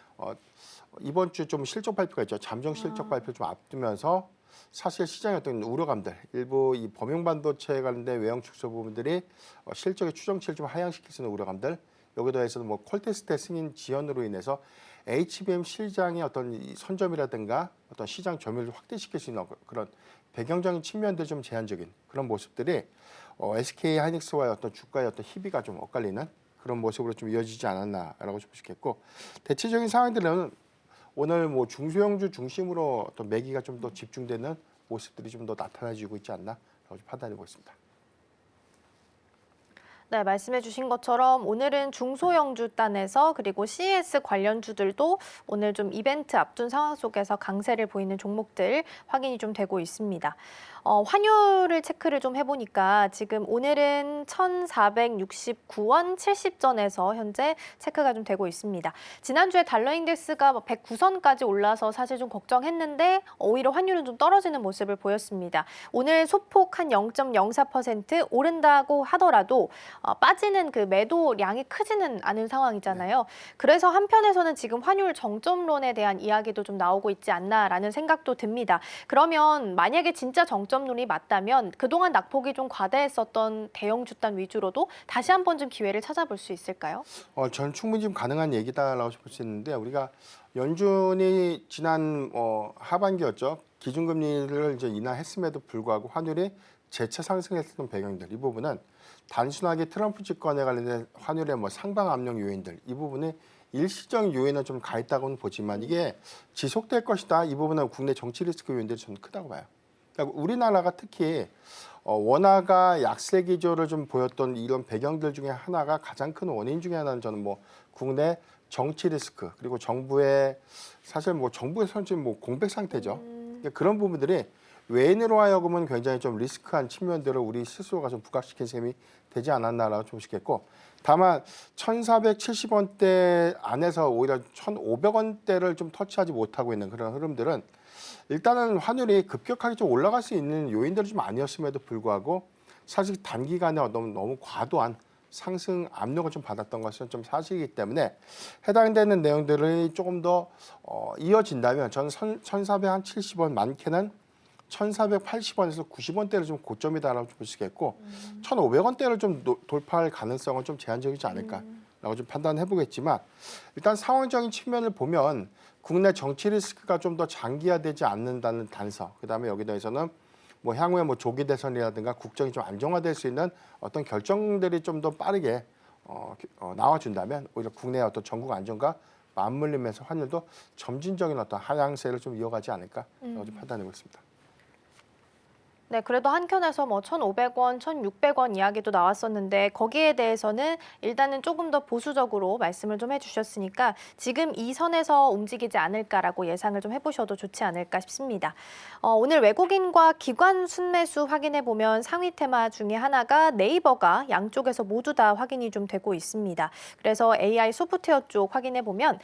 이번 주 좀 실적 발표가 있죠. 잠정 실적 발표 좀 앞두면서 사실 시장의 어떤 우려감들, 일부 이 범용 반도체에 관련된 외형 축소 부분들이 실적의 추정치를 좀 하향시킬 수 있는 우려감들, 여기에 더해서는 뭐 퀄테스트 승인 지연으로 인해서 HBM 시장의 어떤 이 선점이라든가 어떤 시장 점유율을 확대시킬 수 있는 그런 배경적인 측면들 좀 제한적인 그런 모습들이 SK 하이닉스와의 어떤 주가의 어떤 희비가 좀 엇갈리는 그런 모습으로 좀 이어지지 않았나라고 볼 수 있겠고 대체적인 상황들은 오늘 뭐 중소형주 중심으로 어떤 매기가 좀 더 집중되는 모습들이 좀 더 나타나지고 있지 않나라고 좀 판단해 보고 있습니다. 네, 말씀해 주신 것처럼 오늘은 중소형주 단에서 그리고 CES 관련주들도 오늘 좀 이벤트 앞둔 상황 속에서 강세를 보이는 종목들 확인이 좀 되고 있습니다. 환율을 체크를 좀 해보니까 지금 오늘은 1,469원 70전에서 현재 체크가 좀 되고 있습니다. 지난주에 달러 인덱스가 109선까지 올라서 사실 좀 걱정했는데 오히려 환율은 좀 떨어지는 모습을 보였습니다. 오늘 소폭 한 0.04% 오른다고 하더라도 빠지는 그 매도량이 크지는 않은 상황이잖아요. 그래서 한편에서는 지금 환율 정점론에 대한 이야기도 좀 나오고 있지 않나라는 생각도 듭니다. 그러면 만약에 진짜 정점론이 맞다면 그동안 낙폭이 좀 과다했었던 대형 주단 위주로도 다시 한 번쯤 기회를 찾아볼 수 있을까요? 전 충분히 좀 가능한 얘기다라고 볼 수 있는데 우리가 연준이 지난 하반기였죠. 기준금리를 이제 인하했음에도 불구하고 환율이 재차 상승했던 배경들 이 부분은 단순하게 트럼프 집권에 관련된 환율의 뭐 상방 압력 요인들 이 부분이 일시적인 요인은 좀 가 있다고는 보지만 이게 지속될 것이다. 이 부분은 국내 정치 리스크 요인들이 좀 크다고 봐요. 그러니까 우리나라가 특히 원화가 약세 기조를 좀 보였던 이런 배경들 중에 하나가 가장 큰 원인 중에 하나는 저는 뭐 국내 정치 리스크 그리고 정부의 사실 뭐 정부에서는 지금 뭐 공백 상태죠. 그러니까 그런 부분들이 외인으로 하여금은 굉장히 좀 리스크한 측면들을 우리 스스로가 좀 부각시킨 셈이 되지 않았나라고 좀 보시겠고 다만 1,470원대 안에서 오히려 1,500원대를 좀 터치하지 못하고 있는 그런 흐름들은 일단은 환율이 급격하게 좀 올라갈 수 있는 요인들이 좀 아니었음에도 불구하고 사실 단기간에 너무 과도한 상승 압력을 좀 받았던 것은 좀 사실이기 때문에 해당되는 내용들이 조금 더 이어진다면 저는 1,470원 많게는 1,480원에서 90원대를 좀 고점이다라고 볼 수 있겠고 1,500원대를 좀 돌파할 가능성은 좀 제한적이지 않을까라고 좀 판단해 보겠지만 일단 상황적인 측면을 보면 국내 정치 리스크가 좀 더 장기화되지 않는다는 단서 그다음에 여기 대해서는 뭐 향후에 뭐 조기 대선이라든가 국정이 좀 안정화될 수 있는 어떤 결정들이 좀 더 빠르게 나와준다면 오히려 국내의 어떤 전국 안정과 맞물리면서 환율도 점진적인 어떤 하향세를 좀 이어가지 않을까라고 좀 판단해 보겠습니다. 네, 그래도 한켠에서 뭐 1,500원, 1,600원 이야기도 나왔었는데 거기에 대해서는 일단은 조금 더 보수적으로 말씀을 좀 해주셨으니까 지금 이 선에서 움직이지 않을까라고 예상을 좀 해보셔도 좋지 않을까 싶습니다. 오늘 외국인과 기관 순매수 확인해 보면 상위 테마 중에 하나가 네이버가 양쪽에서 모두 다 확인이 좀 되고 있습니다. 그래서 AI 소프트웨어 쪽 확인해 보면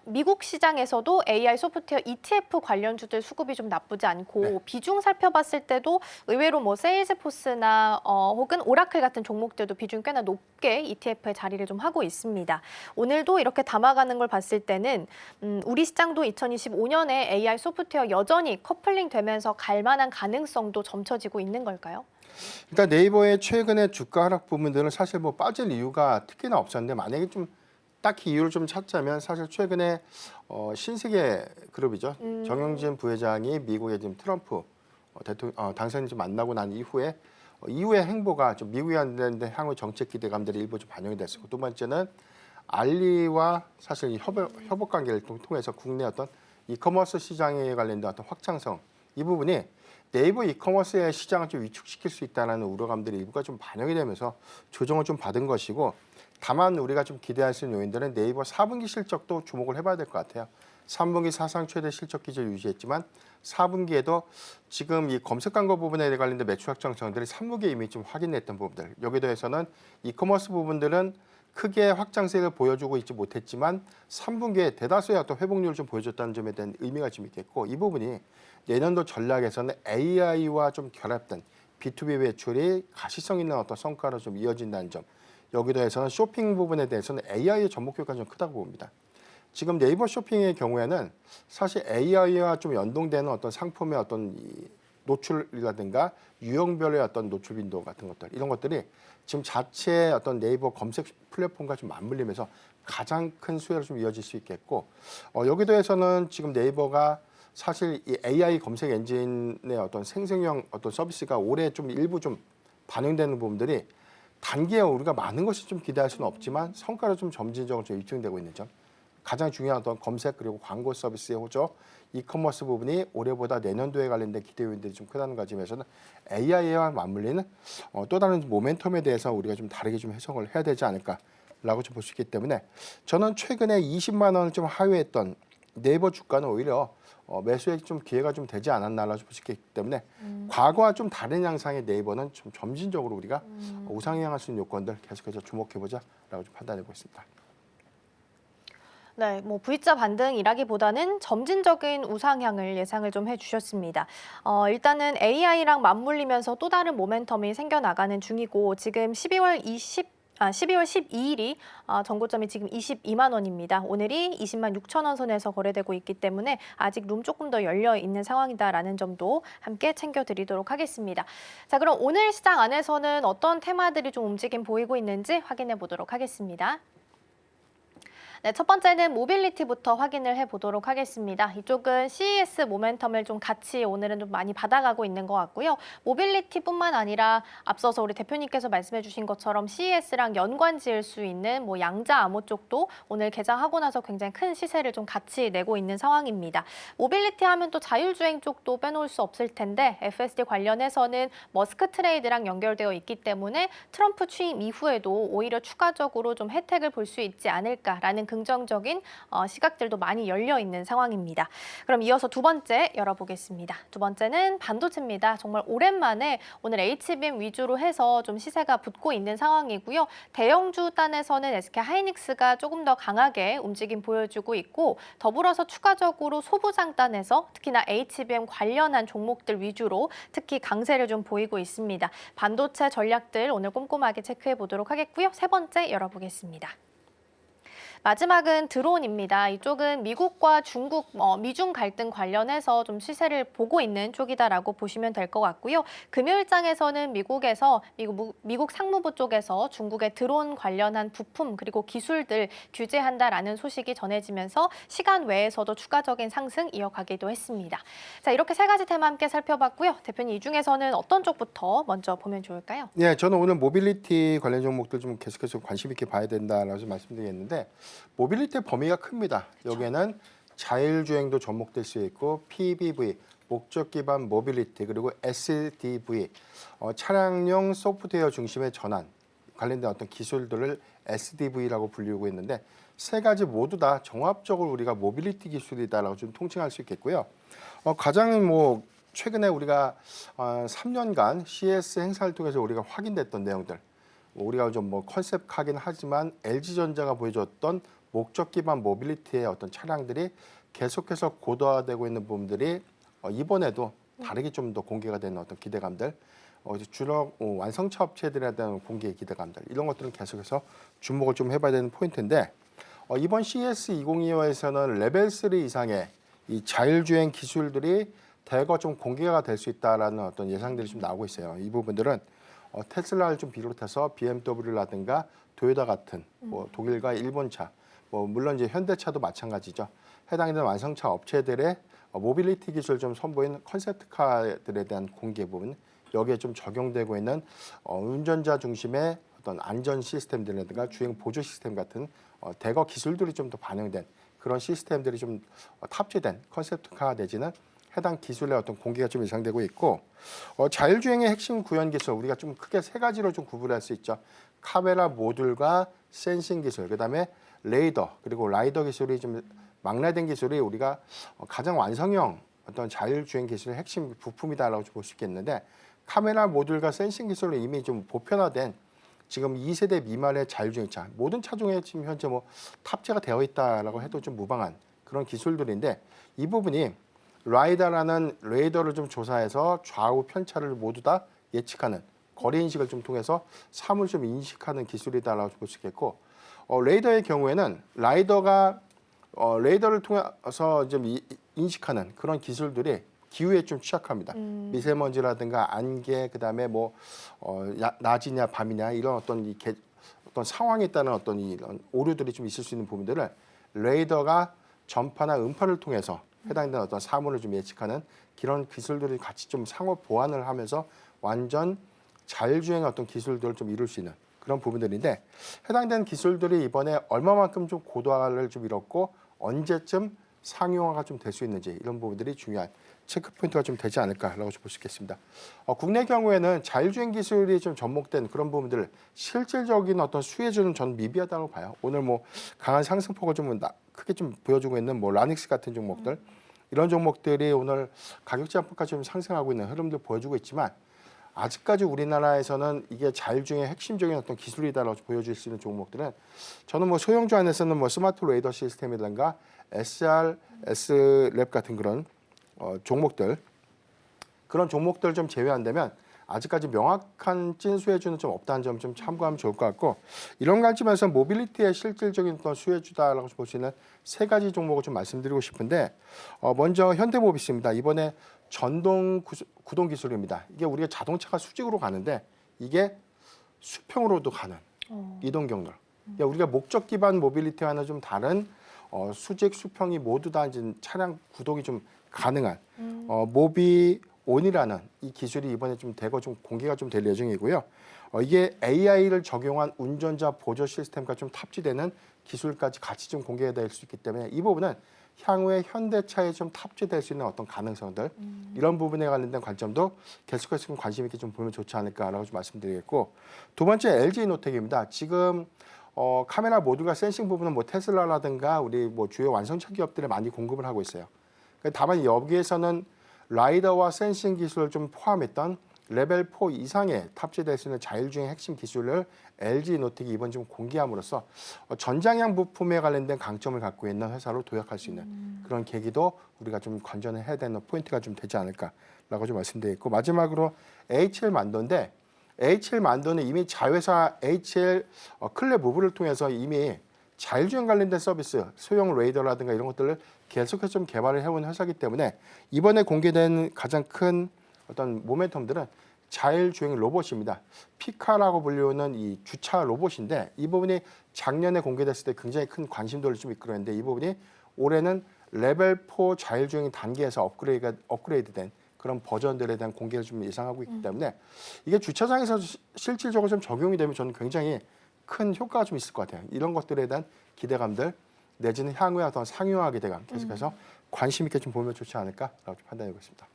미국 시장에서도 AI 소프트웨어 ETF 관련주들 수급이 좀 나쁘지 않고 네. 비중 살펴봤을 때도 의외로 뭐 세일즈포스나 혹은 오라클 같은 종목들도 비중 꽤나 높게 ETF의 자리를 좀 하고 있습니다. 오늘도 이렇게 담아가는 걸 봤을 때는 우리 시장도 2025년에 AI 소프트웨어 여전히 커플링 되면서 갈 만한 가능성도 점쳐지고 있는 걸까요? 일단 네이버의 최근의 주가 하락 부분들은 사실 뭐 빠질 이유가 특히나 없었는데 만약에 좀 딱히 이유를 좀 찾자면 사실 최근에 신세계 그룹이죠. 정영진 부회장이 미국의 지금 트럼프 대통령 당선인 좀 만나고 난 이후에 이후의 행보가 좀 미국에 관련된 향후 정책 기대감들이 일부 좀 반영이 됐었고 두 번째는 알리와 사실 이 협업 관계를 통해서 국내 어떤 이커머스 시장에 관련된 어떤 확장성 이 부분이 네이버 이커머스의 시장을 좀 위축시킬 수 있다는 우려감들이 일부가 좀 반영이 되면서 조정을 좀 받은 것이고 다만 우리가 좀 기대할 수 있는 요인들은 네이버 4분기 실적도 주목을 해봐야 될 것 같아요. 3분기 사상 최대 실적 기조를 유지했지만 4분기에도 지금 이 검색 광고 부분에 관련된 매출 확장성들이 3분기에 이미 좀 확인했던 부분들 여기에 대해서는 이커머스 부분들은 크게 확장세를 보여주고 있지 못했지만 3분기에 대다수의 어떤 회복률을 좀 보여줬다는 점에 대한 의미가 좀 있겠고 이 부분이 내년도 전략에서는 AI와 좀 결합된 B2B 매출이 가시성 있는 어떤 성과로 좀 이어진다는 점 여기에 대해서는 쇼핑 부분에 대해서는 AI의 접목 효과가 좀 크다고 봅니다. 지금 네이버 쇼핑의 경우에는 사실 AI와 좀 연동되는 어떤 상품의 어떤 이 노출이라든가 유형별의 어떤 노출 빈도 같은 것들 이런 것들이 지금 자체 어떤 네이버 검색 플랫폼과 좀 맞물리면서 가장 큰 수혜로 좀 이어질 수 있겠고 여기에 대해서는 지금 네이버가 사실 이 AI 검색 엔진의 어떤 생성형 어떤 서비스가 올해 좀 일부 좀 반영되는 부분들이 단기에 우리가 많은 것을 좀 기대할 수는 없지만 성과로 좀 점진적으로 좀 입증되고 있는 점. 가장 중요한 어떤 검색 그리고 광고 서비스의 호조, 이커머스 부분이 올해보다 내년도에 관련된 기대 요인들이 좀 크다는 과정에서는 AI와 맞물리는 또 다른 모멘텀에 대해서 우리가 좀 다르게 좀 해석을 해야 되지 않을까라고 좀 볼 수 있기 때문에 저는 최근에 20만 원을 좀 하회했던 네이버 주가는 오히려 매수에 좀 기회가 좀 되지 않았나라고 볼 수 있기 때문에 과거와 좀 다른 양상의 네이버는 좀 점진적으로 우리가 우상향 향할 수 있는 요건들 계속해서 주목해보자라고 좀 판단하고 있습니다. 네, 뭐 V자 반등이라기보다는 점진적인 우상향을 예상을 좀 해주셨습니다. 일단은 AI랑 맞물리면서 또 다른 모멘텀이 생겨나가는 중이고 지금 12월 12일이 전고점이 지금 22만 원입니다. 오늘이 20만 6천 원 선에서 거래되고 있기 때문에 아직 룸 조금 더 열려 있는 상황이다라는 점도 함께 챙겨드리도록 하겠습니다. 자, 그럼 오늘 시장 안에서는 어떤 테마들이 좀 움직임 보이고 있는지 확인해 보도록 하겠습니다. 네, 첫 번째는 모빌리티부터 확인을 해보도록 하겠습니다. 이쪽은 CES 모멘텀을 좀 같이 오늘은 좀 많이 받아가고 있는 것 같고요. 모빌리티뿐만 아니라 앞서서 우리 대표님께서 말씀해 주신 것처럼 CES랑 연관 지을 수 있는 뭐 양자 암호 쪽도 오늘 개장하고 나서 굉장히 큰 시세를 좀 같이 내고 있는 상황입니다. 모빌리티 하면 또 자율주행 쪽도 빼놓을 수 없을 텐데 FSD 관련해서는 머스크 트레이드랑 연결되어 있기 때문에 트럼프 취임 이후에도 오히려 추가적으로 좀 혜택을 볼 수 있지 않을까라는 긍정적인 시각들도 많이 열려 있는 상황입니다. 그럼 이어서 두 번째 열어보겠습니다. 두 번째는 반도체입니다. 정말 오랜만에 오늘 HBM 위주로 해서 좀 시세가 붙고 있는 상황이고요. 대형주 단에서는 SK하이닉스가 조금 더 강하게 움직임 보여주고 있고 더불어서 추가적으로 소부장 단에서 특히나 HBM 관련한 종목들 위주로 특히 강세를 좀 보이고 있습니다. 반도체 전략들 오늘 꼼꼼하게 체크해 보도록 하겠고요. 세 번째 열어보겠습니다. 마지막은 드론입니다. 이쪽은 미국과 중국, 미중 갈등 관련해서 좀 시세를 보고 있는 쪽이다라고 보시면 될 것 같고요. 금요일장에서는 미국에서 미국 상무부 쪽에서 중국의 드론 관련한 부품 그리고 기술들 규제한다라는 소식이 전해지면서 시간 외에서도 추가적인 상승 이어가기도 했습니다. 자, 이렇게 세 가지 테마 함께 살펴봤고요. 대표님 이 중에서는 어떤 쪽부터 먼저 보면 좋을까요? 네, 저는 오늘 모빌리티 관련 종목들 좀 계속해서 관심 있게 봐야 된다라고 말씀드리겠는데 모빌리티 범위가 큽니다. 여기에는 자율주행도 접목될 수 있고 PBV, 목적 기반 모빌리티 그리고 SDV 차량용 소프트웨어 중심의 전환 관련된 어떤 기술들을 SDV라고 불리고 있는데 세 가지 모두 다 종합적으로 우리가 모빌리티 기술이다라고 좀 통칭할 수 있겠고요. 가장 최근에 우리가 3년간 CES 행사를 통해서 우리가 확인됐던 내용들 우리가 좀 컨셉하긴 하지만 LG전자가 보여줬던 목적 기반 모빌리티의 어떤 차량들이 계속해서 고도화되고 있는 부분들이 이번에도 다르게 좀 더 공개가 되는 어떤 기대감들, 주력 완성차 업체들에 대한 공개의 기대감들 이런 것들은 계속해서 주목을 좀 해봐야 되는 포인트인데 이번 CES 2025에서는 레벨 3 이상의 이 자율주행 기술들이 대거 좀 공개가 될 수 있다라는 어떤 예상들이 좀 나오고 있어요. 이 부분들은 테슬라를 좀 비롯해서 BMW라든가 토요타 같은 독일과 일본차, 물론 이제 현대차도 마찬가지죠. 해당되는 완성차 업체들의 모빌리티 기술 좀 선보인 컨셉트카들에 대한 공개 부분 여기에 좀 적용되고 있는 운전자 중심의 어떤 안전 시스템들이라든가 주행 보조 시스템 같은 대거 기술들이 좀 더 반영된 그런 시스템들이 좀 탑재된 컨셉트카 내지는 해당 기술의 어떤 공개가 좀 예상되고 있고 자율주행의 핵심 구현 기술 우리가 좀 크게 세 가지로 좀 구분할 수 있죠. 카메라 모듈과 센싱 기술, 그다음에 레이더 그리고 라이더 기술이 좀 망라된 기술이 우리가 가장 완성형 어떤 자율주행 기술의 핵심 부품이다라고 볼 수 있겠는데 카메라 모듈과 센싱 기술은 이미 좀 보편화된 지금 2세대 미만의 자율주행차 모든 차종에 지금 현재 탑재가 되어 있다라고 해도 좀 무방한 그런 기술들인데 이 부분이 라이다라는 레이더를 좀 조사해서 좌우 편차를 모두 다 예측하는 거리 인식을 좀 통해서 사물 좀 인식하는 기술이다라고 볼 수 있겠고 레이더의 경우에는 라이더가 레이더를 통해서 좀 인식하는 그런 기술들이 기후에 좀 취약합니다. 미세먼지라든가 안개, 그다음에 낮이냐 밤이냐 이런 어떤 상황에 따른 어떤 이런 오류들이 좀 있을 수 있는 부분들을 레이더가 전파나 음파를 통해서 해당되는 어떤 사물을 좀 예측하는 그런 기술들이 같이 좀 상호 보완을 하면서 완전 자율주행의 어떤 기술들을 좀 이룰 수 있는 그런 부분들인데 해당되는 기술들이 이번에 얼마만큼 좀 고도화를 좀 이뤘고 언제쯤 상용화가 좀 될 수 있는지 이런 부분들이 중요한 체크 포인트가 좀 되지 않을까라고 볼 수 있겠습니다. 국내 경우에는 자율주행 기술이 좀 접목된 그런 부분들을 실질적인 어떤 수혜주는 저는 미비하다고 봐요. 오늘 강한 상승폭을 좀 크게 좀 보여주고 있는 라닉스 같은 종목들 이런 종목들이 오늘 가격 제한폭까지 좀 상승하고 있는 흐름들 보여주고 있지만 아직까지 우리나라에서는 이게 자율주행의 핵심적인 어떤 기술이다라고 보여줄 수 있는 종목들은 저는 소형주 안에서는 스마트 레이더 시스템이라든가 SR, S랩 같은 그런 종목들 그런 종목들 좀 제외한다면 아직까지 명확한 찐 수혜주는 좀 없다는 점 좀 참고하면 좋을 것 같고 이런 관점에서 모빌리티의 실질적인 어떤 수혜주다라고 볼 수 있는 세 가지 종목을 좀 말씀드리고 싶은데 먼저 현대모비스입니다. 이번에 전동 구동 기술입니다. 이게 우리가 자동차가 수직으로 가는데 이게 수평으로도 가는 이동 경로. 그러니까 우리가 목적 기반 모빌리티와는 좀 다른 수직 수평이 모두 다 이제 차량 구동이 좀 가능한 모비온이라는 이 기술이 이번에 좀 대거 좀 공개가 좀 될 예정이고요. 이게 AI를 적용한 운전자 보조 시스템과 좀 탑재되는 기술까지 같이 좀 공개가 될 수 있기 때문에 이 부분은 향후에 현대차에 좀 탑재될 수 있는 어떤 가능성들 이런 부분에 관련된 관점도 계속해서 좀 관심 있게 좀 보면 좋지 않을까라고 좀 말씀드리겠고 두 번째 LG이노텍입니다. 지금 카메라 모듈과 센싱 부분은 테슬라라든가 우리 주요 완성차 기업들에 많이 공급을 하고 있어요. 다만 여기에서는 라이더와 센싱 기술을 좀 포함했던 레벨 4 이상의 탑재될 수 있는 자율주행 핵심 기술을 LG이노텍이 이번 좀 공개함으로써 전장형 부품에 관련된 강점을 갖고 있는 회사로 도약할 수 있는 그런 계기도 우리가 좀 관전해야 되는 포인트가 좀 되지 않을까라고 좀 말씀드리겠고 마지막으로 HL 만도인데 HL 만도는 이미 자회사 HL 클레 무브를 통해서 이미 자율주행 관련된 서비스, 소형 레이더라든가 이런 것들을 계속해서 좀 개발을 해온 회사이기 때문에 이번에 공개된 가장 큰 어떤 모멘텀들은 자율주행 로봇입니다. 피카라고 불리는 이 주차 로봇인데 이 부분이 작년에 공개됐을 때 굉장히 큰 관심도를 좀 이끌었는데 이 부분이 올해는 레벨 4 자율주행 단계에서 업그레이드된 그런 버전들에 대한 공개를 좀 예상하고 있기 때문에 이게 주차장에서 실질적으로 좀 적용이 되면 저는 굉장히 큰 효과가 좀 있을 것 같아요. 이런 것들에 대한 기대감들 내지는 향후에 어떤 상용화 기대감 계속해서 관심 있게 좀 보면 좋지 않을까라고 판단하고 있습니다.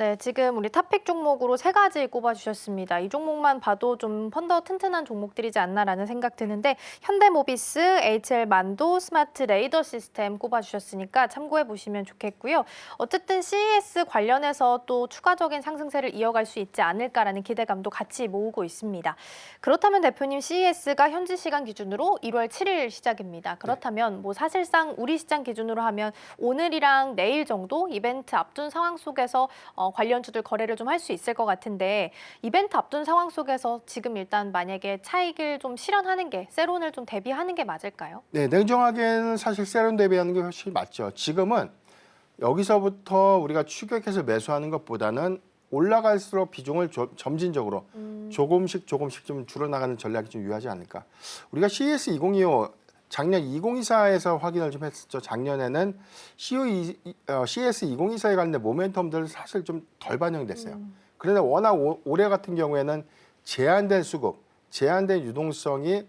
네, 지금 우리 탑픽 종목으로 3가지 꼽아주셨습니다. 이 종목만 봐도 좀 펀더 튼튼한 종목들이지 않나라는 생각 드는데 현대모비스, HL만도, 스마트 레이더 시스템 꼽아주셨으니까 참고해 보시면 좋겠고요. 어쨌든 CES 관련해서 또 추가적인 상승세를 이어갈 수 있지 않을까라는 기대감도 같이 모으고 있습니다. 그렇다면 대표님, CES가 현지 시간 기준으로 1월 7일 시작입니다. 그렇다면 뭐 사실상 우리 시장 기준으로 하면 오늘이랑 내일 정도 이벤트 앞둔 상황 속에서 관련주들 거래를 좀 할 수 있을 것 같은데 이벤트 앞둔 상황 속에서 지금 일단 만약에 차익을 좀 실현하는 게 세론을 좀 대비하는 게 맞을까요? 네, 냉정하게는 사실 세론 대비하는 게 훨씬 맞죠. 지금은 여기서부터 우리가 추격해서 매수하는 것보다는 올라갈수록 비중을 점진적으로 조금씩 좀 줄어나가는 전략이 좀 유효하지 않을까. 우리가 CES 2025 작년 2024에서 확인을 좀 했었죠. 작년에는 CES 2024에 관련된 모멘텀들 사실 좀 덜 반영됐어요. 그런데 워낙 올해 같은 경우에는 제한된 수급, 제한된 유동성이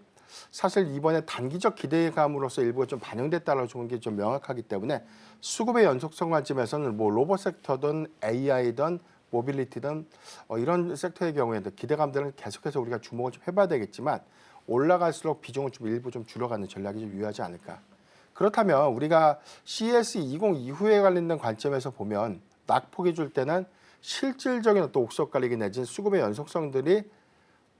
사실 이번에 단기적 기대감으로서 일부가 좀 반영됐다라고 보는 게 좀 명확하기 때문에 수급의 연속성 관점에서는 뭐 로봇 섹터든 AI든 모빌리티든 이런 섹터의 경우에도 기대감들은 계속해서 우리가 주목을 좀 해봐야 되겠지만 올라갈수록 비중을 좀 일부 좀 줄여가는 전략이 좀 유효하지 않을까. 그렇다면 우리가 CES 20 이후에 관련된 관점에서 보면 낙폭이 줄 때는 실질적인 어떤 옥석 가리기 내진 수급의 연속성들이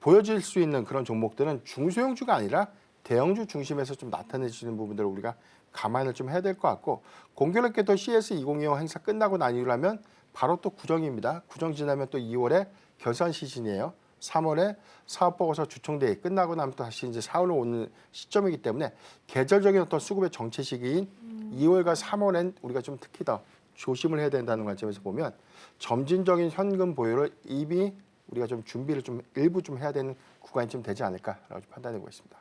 보여질 수 있는 그런 종목들은 중소형주가 아니라 대형주 중심에서 좀 나타내지는 부분들을 우리가 감안을 좀 해야 될 것 같고 공교롭게도 CES 2025 행사 끝나고 난 이후라면 바로 또 구정입니다. 구정 지나면 또 2월에 결산 시즌이에요. 3월에 사업보고서 주총대회 끝나고 나면 또 다시 이제 4월로 오는 시점이기 때문에 계절적인 어떤 수급의 정체 시기인 2월과 3월엔 우리가 좀 특히 더 조심을 해야 된다는 관점에서 보면 점진적인 현금 보유를 이미 우리가 좀 준비를 좀 일부 좀 해야 되는 구간이 좀 되지 않을까라고 좀 판단하고 있습니다.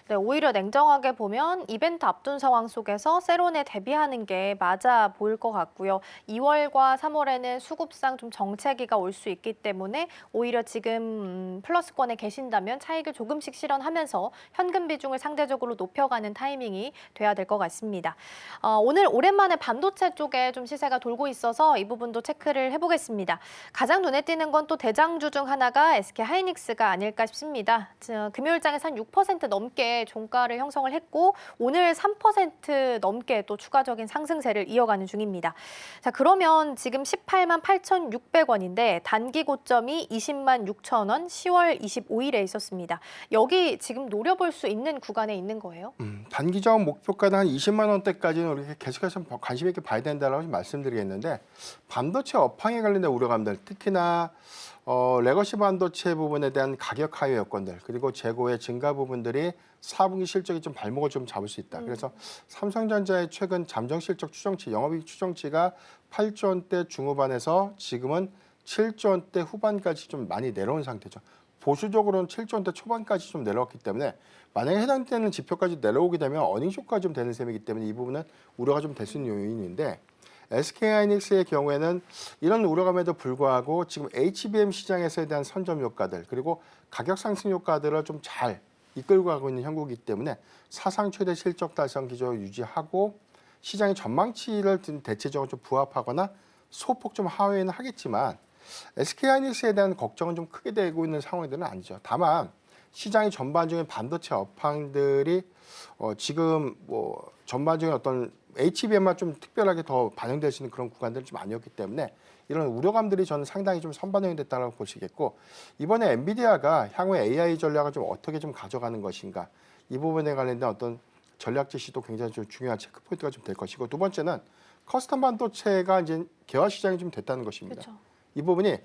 네, 오히려 냉정하게 보면 이벤트 앞둔 상황 속에서 세론에 대비하는 게 맞아 보일 것 같고요. 2월과 3월에는 수급상 좀 정체기가 올 수 있기 때문에 오히려 지금 플러스권에 계신다면 차익을 조금씩 실현하면서 현금 비중을 상대적으로 높여가는 타이밍이 돼야 될 것 같습니다. 오늘 오랜만에 반도체 쪽에 좀 시세가 돌고 있어서 이 부분도 체크를 해보겠습니다. 가장 눈에 띄는 건 또 대장주 중 하나가 SK 하이닉스가 아닐까 싶습니다. 금요일장에서 한 6% 넘게 종가를 형성을 했고 오늘 3% 넘게 또 추가적인 상승세를 이어가는 중입니다. 자, 그러면 지금 18만 8,600원인데 단기 고점이 20만 6천 원 10월 25일에 있었습니다. 여기 지금 노려볼 수 있는 구간에 있는 거예요? 단기적 목표가는 한 20만 원대까지는 우리가 계속해서 관심 있게 봐야 된다라고 말씀드리겠는데 반도체 업황에 관련된 우려감들 특히나 레거시 반도체 부분에 대한 가격 하위 여건들 그리고 재고의 증가 부분들이 4분기 실적이 좀 발목을 좀 잡을 수 있다. 그래서 삼성전자의 최근 잠정 실적 추정치, 영업이익 추정치가 8조 원대 중후반에서 지금은 7조 원대 후반까지 좀 많이 내려온 상태죠. 보수적으로는 7조 원대 초반까지 좀 내려왔기 때문에 만약에 해당되는 지표까지 내려오게 되면 어닝 쇼크가 좀 되는 셈이기 때문에 이 부분은 우려가 좀 될 수 있는 요인인데 SK하이닉스의 경우에는 이런 우려감에도 불구하고 지금 HBM 시장에서에 대한 선점 효과들 그리고 가격 상승 효과들을 좀 잘 이끌고 가고 있는 형국이기 때문에 사상 최대 실적 달성 기조를 유지하고 시장의 전망치를 대체적으로 좀 부합하거나 소폭 좀 하회는 하겠지만 SK하이닉스에 대한 걱정은 좀 크게 되고 있는 상황들은 아니죠. 다만 시장의 전반적인 반도체 업황들이 지금 뭐 전반적인 어떤 HBM만 좀 특별하게 더 반영될 수 있는 그런 구간들이 좀 아니었기 때문에 이런 우려감들이 저는 상당히 좀 선반영이 됐다고 보시겠고 이번에 엔비디아가 향후에 AI 전략을 좀 어떻게 좀 가져가는 것인가 이 부분에 관련된 어떤 전략 지시도 굉장히 좀 중요한 체크 포인트가 좀 될 것이고 두 번째는 커스텀 반도체가 이제 개화 시장이 좀 됐다는 것입니다. 그렇죠. 이 부분이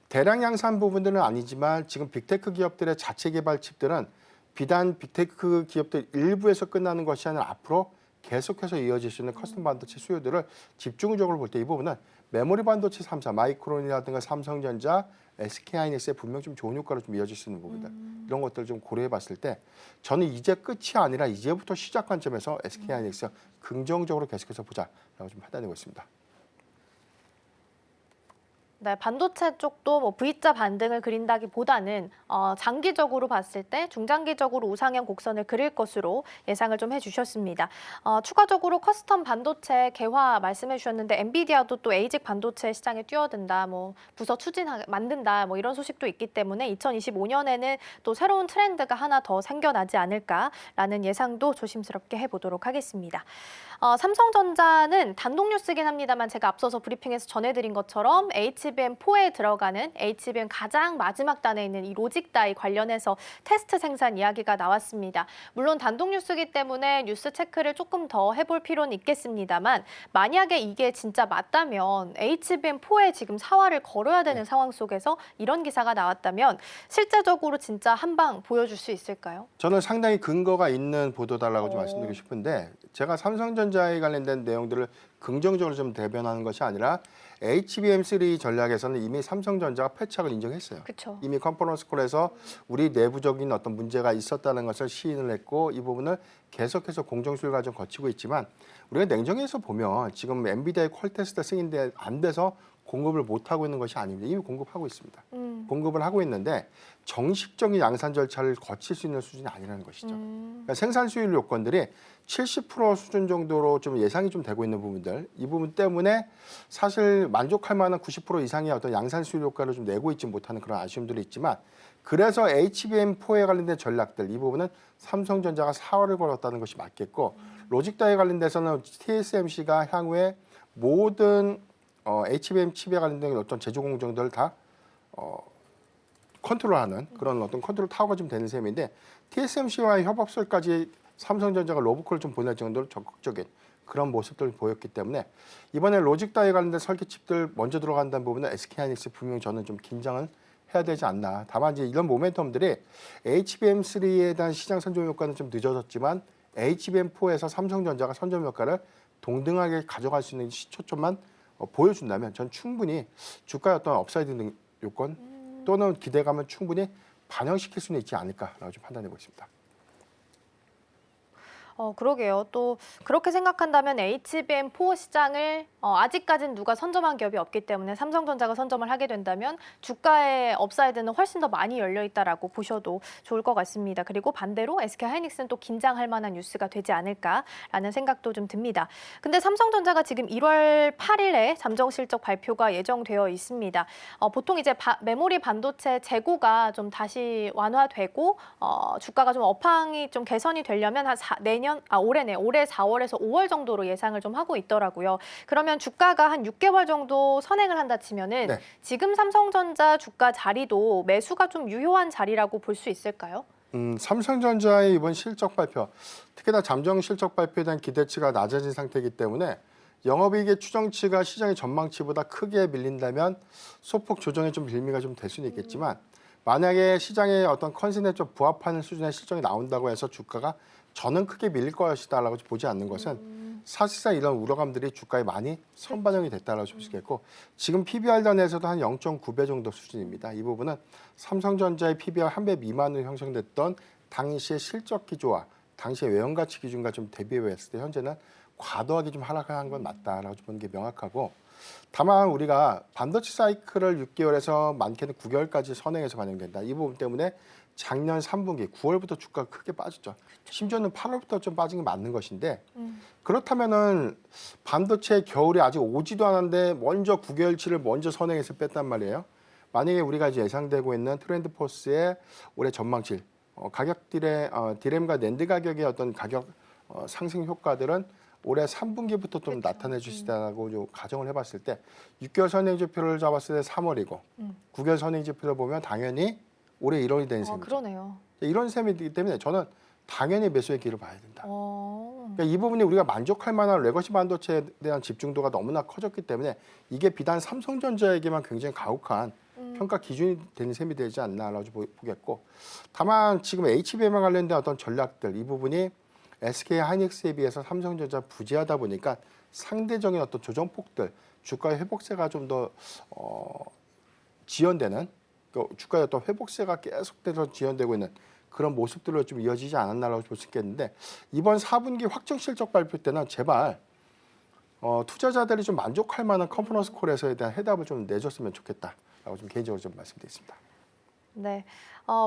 대량 양산 부분들은 아니지만 지금 빅테크 기업들의 자체 개발 칩들은 비단 빅테크 기업들 일부에서 끝나는 것이 아니라 앞으로 계속해서 이어질 수 있는 커스텀 반도체 수요들을 집중적으로 볼 때 이 부분은 메모리 반도체 3사, 마이크론이라든가 삼성전자, SK하이닉스에 분명 좀 좋은 효과로 좀 이어질 수 있는 부분들 이런 것들을 좀 고려해 봤을 때 저는 이제 끝이 아니라 이제부터 시작 관점에서 SK하이닉스 긍정적으로 계속해서 보자라고 좀 판단하고 있습니다. 네, 반도체 쪽도 뭐 V자 반등을 그린다기보다는 장기적으로 봤을 때 중장기적으로 우상향 곡선을 그릴 것으로 예상을 좀 해주셨습니다. 추가적으로 커스텀 반도체 개화 말씀해 주셨는데 엔비디아도 또 에이직 반도체 시장에 뛰어든다, 뭐 부서 만든다, 뭐 이런 소식도 있기 때문에 2025년에는 또 새로운 트렌드가 하나 더 생겨나지 않을까라는 예상도 조심스럽게 해보도록 하겠습니다. 삼성전자는 단독 뉴스긴 합니다만 제가 앞서서 브리핑에서 전해드린 것처럼 HBM4에 들어가는 HBM 가장 마지막 단에 있는 이 로직다이 관련해서 테스트 생산 이야기가 나왔습니다. 물론 단독 뉴스이기 때문에 뉴스 체크를 조금 더 해볼 필요는 있겠습니다만 만약에 이게 진짜 맞다면 HBM4에 지금 사활을 걸어야 되는 상황 속에서 이런 기사가 나왔다면 실제적으로 진짜 한 방 보여줄 수 있을까요? 저는 상당히 근거가 있는 보도다라고 좀 말씀드리고 싶은데 제가 삼성전자에 관련된 내용들을 긍정적으로 좀 대변하는 것이 아니라 HBM3 전략에서는 이미 삼성전자가 패착을 인정했어요. 그렇죠. 이미 컨퍼런스 콜에서 우리 내부적인 어떤 문제가 있었다는 것을 시인을 했고 이 부분을 계속해서 공정수율 과정 거치고 있지만 우리가 냉정해서 보면 지금 엔비디아의 퀄 테스트 승인돼 안 돼서 공급을 못 하고 있는 것이 아닙니다. 이미 공급하고 있습니다. 공급을 하고 있는데 정식적인 양산 절차를 거칠 수 있는 수준이 아니라는 것이죠. 그러니까 생산 수율 요건들이 70% 수준 정도로 좀 예상이 좀 되고 있는 부분들, 이 부분 때문에 사실 만족할 만한 90% 이상의 어떤 양산 수율 효과를 좀 내고 있지 못하는 그런 아쉬움들이 있지만 그래서 HBM4에 관련된 전략들 이 부분은 삼성전자가 사활을 걸었다는 것이 맞겠고 로직다에 관련돼서는 TSMC가 향후에 모든 HBM 칩에 관련된 어떤 제조 공정들을 다 컨트롤하는 그런 어떤 컨트롤 타워가 좀 되는 셈인데 TSMC와의 협업설까지 삼성전자가 로브콜을 좀 보낼 정도로 적극적인 그런 모습들을 보였기 때문에 이번에 로직다에 관련된 설계 칩들 먼저 들어간다는 부분은 SK하이닉스 분명히 저는 좀 긴장을 해야 되지 않나. 다만 이제 이런 모멘텀들이 HBM3에 대한 시장 선점 효과는 좀 늦어졌지만 HBM4에서 삼성전자가 선점 효과를 동등하게 가져갈 수 있는 시초점만 보여준다면 전 충분히 주가의 어떤 업사이드 요건 또는 기대감을 충분히 반영시킬 수는 있지 않을까라고 좀 판단해 보겠습니다. 그러게요. 또 그렇게 생각한다면 HBM4 시장을 아직까지는 누가 선점한 기업이 없기 때문에 삼성전자가 선점을 하게 된다면 주가의 업사이드는 훨씬 더 많이 열려 있다라고 보셔도 좋을 것 같습니다. 그리고 반대로 SK하이닉스는 또 긴장할 만한 뉴스가 되지 않을까라는 생각도 좀 듭니다. 근데 삼성전자가 지금 1월 8일에 잠정 실적 발표가 예정되어 있습니다. 보통 이제 메모리 반도체 재고가 좀 다시 완화되고 주가가 좀 업황이 좀 개선이 되려면 한 올해 4월에서 5월 정도로 예상을 좀 하고 있더라고요. 그러면 주가가 한 6개월 정도 선행을 한다 치면은 네. 지금 삼성전자 주가 자리도 매수가 좀 유효한 자리라고 볼 수 있을까요? 삼성전자의 이번 실적 발표, 특히나 잠정 실적 발표에 대한 기대치가 낮아진 상태이기 때문에 영업이익의 추정치가 시장의 전망치보다 크게 밀린다면 소폭 조정의 좀 빌미가 좀 될 수는 있겠지만 만약에 시장의 어떤 컨센에 좀 부합하는 수준의 실적이 나온다고 해서 주가가 저는 크게 밀릴 것이다라고 보지 않는 것은 사실상 이런 우려감들이 주가에 많이 선반영이 됐다라고 볼 수 있겠고 지금 PBR 단에서도 한 0.9배 정도 수준입니다. 이 부분은 삼성전자의 PBR 한 배 미만으로 형성됐던 당시의 실적 기조와 당시의 외형가치 기준과 좀 대비해 봤을 때 현재는 과도하게 좀 하락한 건 맞다라고 보는 게 명확하고 다만 우리가 반도체 사이클을 6개월에서 많게는 9개월까지 선행해서 반영된다. 이 부분 때문에 작년 3분기 9월부터 주가가 크게 빠졌죠. 심지어는 8월부터 좀 빠진 게 맞는 것인데 그렇다면은 반도체 겨울이 아직 오지도 않았는데 먼저 9개월치를 먼저 선행해서 뺐단 말이에요. 만약에 우리가 이제 예상되고 있는 트렌드포스의 올해 전망치 가격들의 디램과 낸드 가격의 어떤 가격 상승 효과들은 올해 3분기부터 좀 나타내 주시다라고 가정을 해봤을 때 6개월 선행 지표를 잡았을 때 3월이고 9개월 선행 지표를 보면 당연히 올해 1월이 되는 셈이죠. 그러네요. 이런 셈이기 때문에 저는 당연히 매수의 기회를 봐야 된다. 그러니까 이 부분이 우리가 만족할 만한 레거시 반도체에 대한 집중도가 너무나 커졌기 때문에 이게 비단 삼성전자에게만 굉장히 가혹한 평가 기준이 되는 셈이 되지 않나라고 보겠고 다만 지금 HBM에 관련된 어떤 전략들 이 부분이 SK 하이닉스에 비해서 삼성전자 부재하다 보니까 상대적인 어떤 조정폭들 주가의 회복세가 좀 더 지연되는 주가의 어떤 회복세가 계속돼서 지연되고 있는 그런 모습들로 좀 이어지지 않았나라고 볼 수 있겠는데 이번 4분기 확정 실적 발표 때는 제발 투자자들이 좀 만족할 만한 컨퍼런스 콜에서에 대한 해답을 좀 내줬으면 좋겠다라고 좀 개인적으로 좀 말씀드리겠습니다. 네.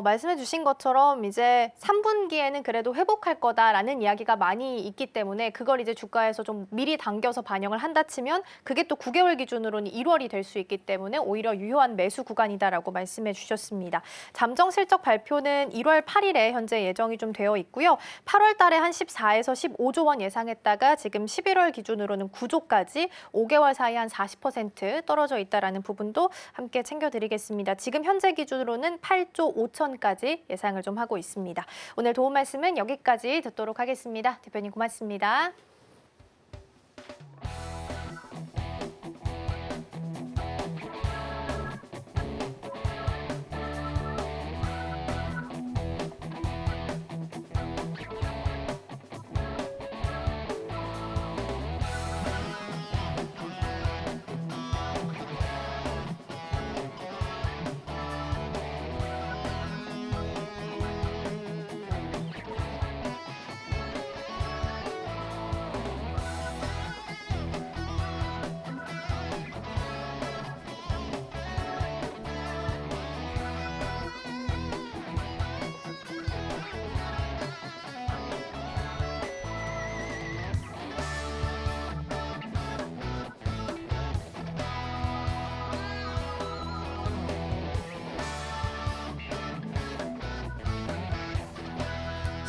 말씀해 주신 것처럼 이제 3분기에는 그래도 회복할 거다라는 이야기가 많이 있기 때문에 그걸 이제 주가에서 좀 미리 당겨서 반영을 한다 치면 그게 또 9개월 기준으로는 1월이 될 수 있기 때문에 오히려 유효한 매수 구간이다라고 말씀해 주셨습니다. 잠정 실적 발표는 1월 8일에 현재 예정이 좀 되어 있고요. 8월 달에 한 14에서 15조 원 예상했다가 지금 11월 기준으로는 9조까지 5개월 사이 한 40% 떨어져 있다라는 부분도 함께 챙겨드리겠습니다. 지금 현재 기준으로는 8조 5천까지 예상을 좀 하고 있습니다. 오늘 도움 말씀은 여기까지 듣도록 하겠습니다. 대표님 고맙습니다.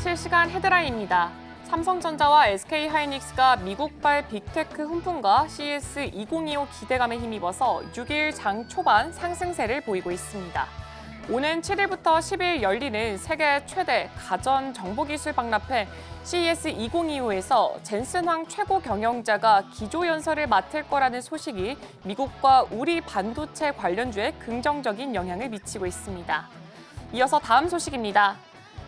실시간 헤드라인입니다. 삼성전자와 SK하이닉스가 미국발 빅테크 훈풍과 CES 2025 기대감에 힘입어서 6일 장 초반 상승세를 보이고 있습니다. 오는 7일부터 10일 열리는 세계 최대 가전 정보기술 박람회 CES 2025에서 젠슨황 최고 경영자가 기조연설을 맡을 거라는 소식이 미국과 우리 반도체 관련주에 긍정적인 영향을 미치고 있습니다. 이어서 다음 소식입니다.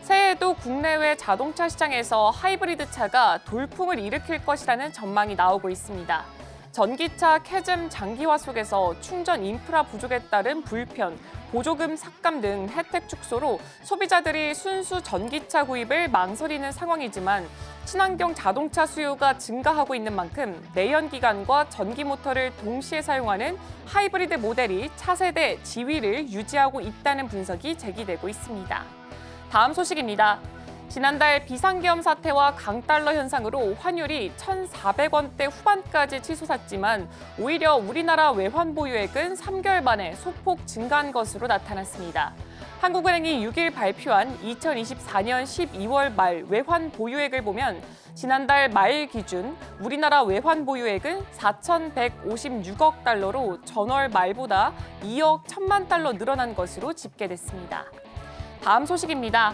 새해에도 국내외 자동차 시장에서 하이브리드 차가 돌풍을 일으킬 것이라는 전망이 나오고 있습니다. 전기차 캐즘 장기화 속에서 충전 인프라 부족에 따른 불편, 보조금 삭감 등 혜택 축소로 소비자들이 순수 전기차 구입을 망설이는 상황이지만 친환경 자동차 수요가 증가하고 있는 만큼 내연기관과 전기 모터를 동시에 사용하는 하이브리드 모델이 차세대 지위를 유지하고 있다는 분석이 제기되고 있습니다. 다음 소식입니다. 지난달 비상계엄 사태와 강달러 현상으로 환율이 1,400원대 후반까지 치솟았지만 오히려 우리나라 외환 보유액은 3개월 만에 소폭 증가한 것으로 나타났습니다. 한국은행이 6일 발표한 2024년 12월 말 외환 보유액을 보면 지난달 말 기준 우리나라 외환 보유액은 4,156억 달러로 전월 말보다 2억 1천만 달러 늘어난 것으로 집계됐습니다. 다음 소식입니다.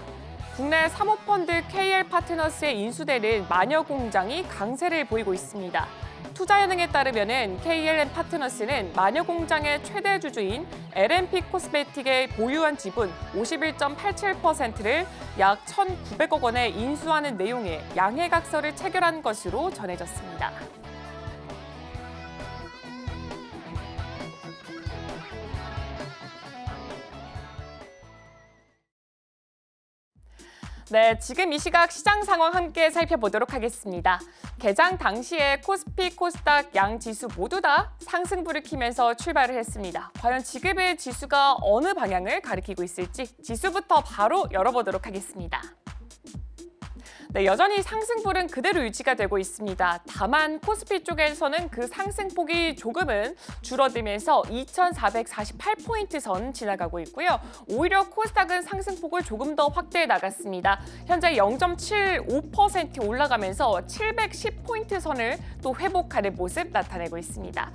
국내 사모펀드 KL파트너스에 인수되는 마녀공장이 강세를 보이고 있습니다. 투자은행에 따르면 KL파트너스는 마녀공장의 최대 주주인 LNP 코스메틱의 보유한 지분 51.87%를 약 1,900억 원에 인수하는 내용의 양해각서를 체결한 것으로 전해졌습니다. 네, 지금 이 시각 시장 상황 함께 살펴보도록 하겠습니다. 개장 당시에 코스피, 코스닥 양 지수 모두 다 상승부를 키면서 출발을 했습니다. 과연 지금의 지수가 어느 방향을 가리키고 있을지 지수부터 바로 열어보도록 하겠습니다. 네, 여전히 상승폭은 그대로 유지가 되고 있습니다. 다만 코스피 쪽에서는 그 상승폭이 조금은 줄어들면서 2,448포인트 선 지나가고 있고요. 오히려 코스닥은 상승폭을 조금 더 확대해 나갔습니다. 현재 0.75% 올라가면서 710포인트 선을 또 회복하는 모습 나타내고 있습니다.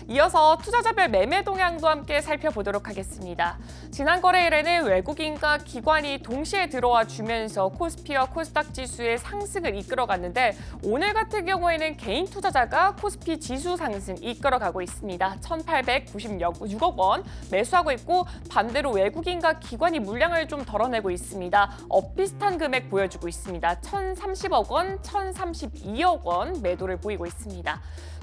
이어서 투자자별 매매 동향도 함께 살펴보도록 하겠습니다. 지난 거래일에는 외국인과 기관이 동시에 들어와 주면서 코스피와 코스닥 지수의 상승을 이끌어갔는데 오늘 같은 경우에는 개인 투자자가 코스피 지수 상승 이끌어가고 있습니다. 1,896억 원 매수하고 있고 반대로 외국인과 기관이 물량을 좀 덜어내고 있습니다. 비슷한 금액 보여주고 있습니다. 1,030억 원, 1,032억 원 매도를 보이고 있습니다.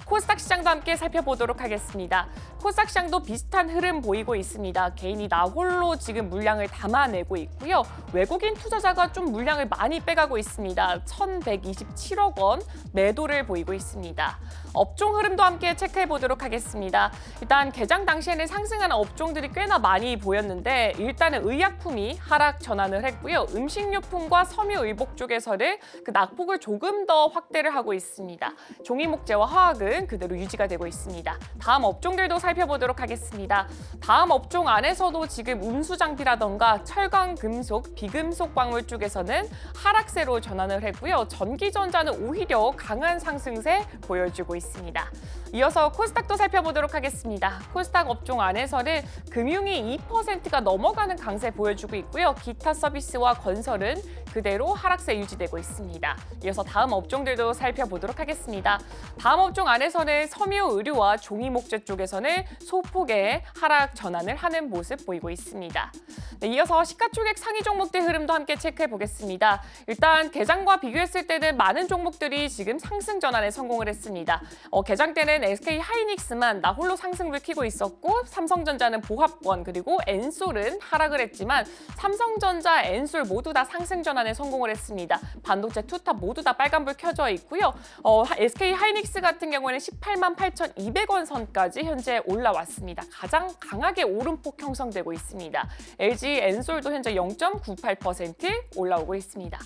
코스닥 시장도 함께 살펴보도록 하겠습니다. 코스닥 시장도 비슷한 흐름 보이고 있습니다. 개인이 나 홀로 지금 물량을 담아내고 있고요. 외국인 투자자가 좀 물량을 많이 빼가고 있습니다. 1,127억 원 매도를 보이고 있습니다. 업종 흐름도 함께 체크해 보도록 하겠습니다. 일단 개장 당시에는 상승하는 업종들이 꽤나 많이 보였는데 일단은 의약품이 하락 전환을 했고요. 음식료품과 섬유의복 쪽에서는 그 낙폭을 조금 더 확대를 하고 있습니다. 종이목재와 화학은 그대로 유지가 되고 있습니다. 다음 업종들도 살펴보도록 하겠습니다. 다음 업종 안에서도 지금 운수장비라던가 철강, 금속, 비금속 광물 쪽에서는 하락세로 전환을 했고요. 전기전자는 오히려 강한 상승세 보여주고 있습니다. 이어서 코스닥도 살펴보도록 하겠습니다. 코스닥 업종 안에서는 금융이 2%가 넘어가는 강세 보여주고 있고요. 기타 서비스와 건설은 그대로 하락세 유지되고 있습니다. 이어서 다음 업종들도 살펴보도록 하겠습니다. 다음 업종 안에서는 섬유 의료와 종이 목재 쪽에서는 소폭의 하락 전환을 하는 모습 보이고 있습니다. 네, 이어서 시가총액 상위 종목들 흐름도 함께 체크해 보겠습니다. 일단 개장과 비교했을 때는 많은 종목들이 지금 상승 전환에 성공을 했습니다. 개장 때는 SK 하이닉스만 나 홀로 상승을 켜고 있었고 삼성전자는 보합권 그리고 엔솔은 하락을 했지만 삼성전자, 엔솔 모두 다 상승 전환에 성공을 했습니다. 반도체 투탑 모두 다 빨간불 켜져 있고요. SK 하이닉스 같은 경우에는 18만 8,200원 선까지 현재 올라왔습니다. 가장 강하게 오름폭 형성되고 있습니다. LG 엔솔도 현재 0.98% 올라오고 있습니다.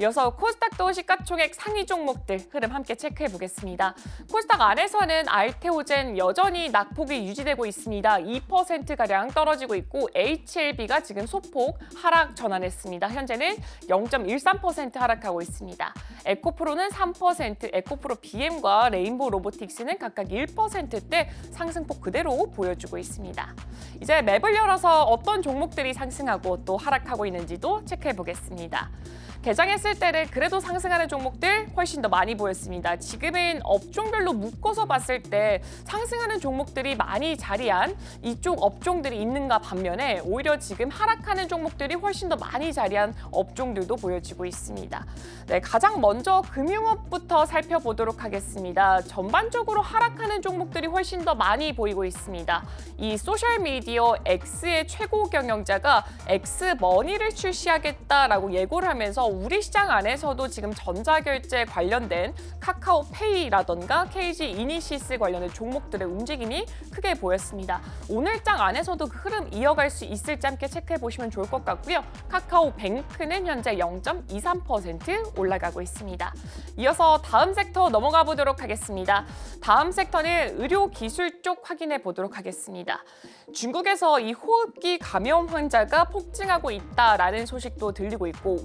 이어서 코스닥도 시가총액 상위 종목들 흐름 함께 체크해 보겠습니다. 코스닥 안에서는 알테오젠 여전히 낙폭이 유지되고 있습니다. 2%가량 떨어지고 있고 HLB가 지금 소폭 하락 전환했습니다. 현재는 0.13% 하락하고 있습니다. 에코프로는 3%, 에코프로 BM과 레인보우 로보틱스는 각각 1%대 상승폭 그대로 보여주고 있습니다. 이제 맵을 열어서 어떤 종목들이 상승하고 또 하락하고 있는지도 체크해 보겠습니다. 개장했을 때는 그래도 상승하는 종목들 훨씬 더 많이 보였습니다. 지금은 업종별로 묶어서 봤을 때 상승하는 종목들이 많이 자리한 이쪽 업종들이 있는가 반면에 오히려 지금 하락하는 종목들이 훨씬 더 많이 자리한 업종들도 보여지고 있습니다. 네, 가장 먼저 금융업부터 살펴보도록 하겠습니다. 전반적으로 하락하는 종목들이 훨씬 더 많이 보이고 있습니다. 이 소셜미디어 X의 최고 경영자가 X머니를 출시하겠다라고 예고를 하면서 우리 시장 안에서도 지금 전자결제 관련된 카카오페이라던가 KG 이니시스 관련된 종목들의 움직임이 크게 보였습니다. 오늘장 안에서도 그 흐름 이어갈 수 있을지 함께 체크해 보시면 좋을 것 같고요. 카카오뱅크는 현재 0.23% 올라가고 있습니다. 이어서 다음 섹터 넘어가 보도록 하겠습니다. 다음 섹터는 의료기술 쪽 확인해 보도록 하겠습니다. 중국에서 이 호흡기 감염 환자가 폭증하고 있다라는 소식도 들리고 있고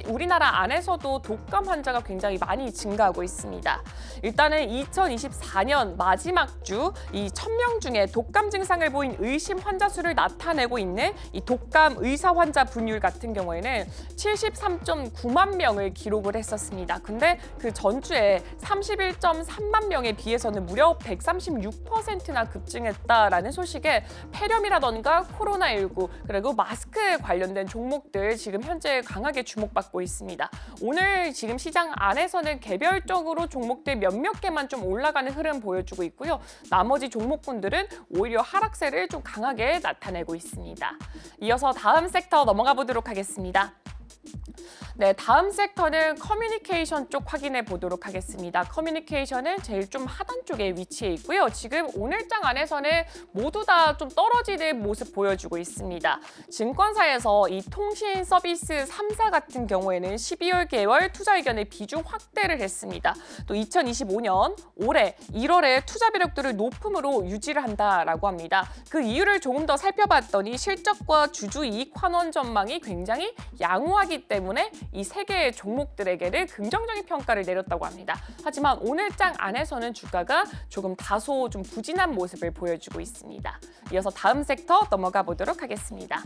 우리나라 안에서도 독감 환자가 굉장히 많이 증가하고 있습니다. 일단은 2024년 마지막 주 이 1,000명 중에 독감 증상을 보인 의심 환자 수를 나타내고 있는 이 독감 의사 환자 분율 같은 경우에는 73.9만 명을 기록을 했었습니다. 근데 그 전주에 31.3만 명에 비해서는 무려 136%나 급증했다라는 소식에 폐렴이라던가 코로나19 그리고 마스크에 관련된 종목들 지금 현재 강하게 주목받고 있습니다. 오늘 지금 시장 안에서는 개별적으로 종목들 몇몇 개만 좀 올라가는 흐름 보여주고 있고요. 나머지 종목군들은 오히려 하락세를 좀 강하게 나타내고 있습니다. 이어서 다음 섹터 넘어가 보도록 하겠습니다. 네, 다음 섹터는 커뮤니케이션 쪽 확인해 보도록 하겠습니다. 커뮤니케이션은 제일 좀 하단 쪽에 위치해 있고요. 지금 오늘장 안에서는 모두 다 좀 떨어지는 모습 보여주고 있습니다. 증권사에서 이 통신 서비스 3사 같은 경우에는 12월 개월 투자 의견의 비중 확대를 했습니다. 또 2025년 올해 1월에 투자 배력도를 높음으로 유지를 한다라고 합니다. 그 이유를 조금 더 살펴봤더니 실적과 주주 이익 환원 전망이 굉장히 양호하기 때문에 이 세 개의 종목들에게는 긍정적인 평가를 내렸다고 합니다. 하지만 오늘장 안에서는 주가가 조금 다소 좀 부진한 모습을 보여주고 있습니다. 이어서 다음 섹터 넘어가 보도록 하겠습니다.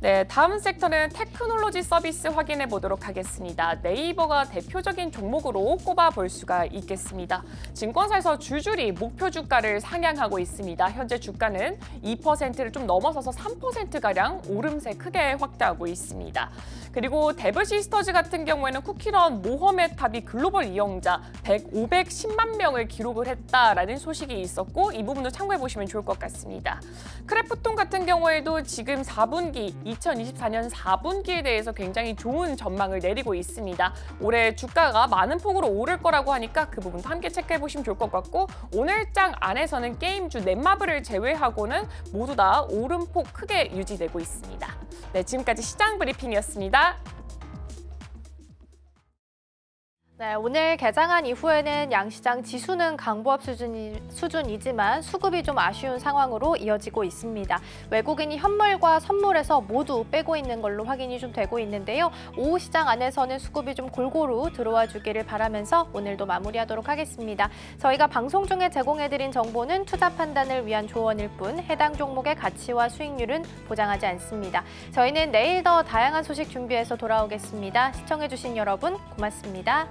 네, 다음 섹터는 테크놀로지 서비스 확인해 보도록 하겠습니다. 네이버가 대표적인 종목으로 꼽아볼 수가 있겠습니다. 증권사에서 줄줄이 목표 주가를 상향하고 있습니다. 현재 주가는 2%를 좀 넘어서서 3%가량 오름세 크게 확대하고 있습니다. 그리고 데브시스터즈 같은 경우에는 쿠키런 모험의 탑이 글로벌 이용자 510만 명을 기록을 했다라는 소식이 있었고 이 부분도 참고해 보시면 좋을 것 같습니다. 크래프톤 같은 경우에도 지금 4분기, 2024년 4분기에 대해서 굉장히 좋은 전망을 내리고 있습니다. 올해 주가가 많은 폭으로 오를 거라고 하니까 그 부분도 함께 체크해 보시면 좋을 것 같고 오늘 장 안에서는 게임주 넷마블을 제외하고는 모두 다 오름폭 크게 유지되고 있습니다. 네, 지금까지 시장 브리핑이었습니다. 네, 오늘 개장한 이후에는 양시장 지수는 강보합 수준이지만 수급이 좀 아쉬운 상황으로 이어지고 있습니다. 외국인이 현물과 선물에서 모두 빼고 있는 걸로 확인이 좀 되고 있는데요. 오후 시장 안에서는 수급이 좀 골고루 들어와 주기를 바라면서 오늘도 마무리하도록 하겠습니다. 저희가 방송 중에 제공해드린 정보는 투자 판단을 위한 조언일 뿐 해당 종목의 가치와 수익률은 보장하지 않습니다. 저희는 내일 더 다양한 소식 준비해서 돌아오겠습니다. 시청해주신 여러분 고맙습니다.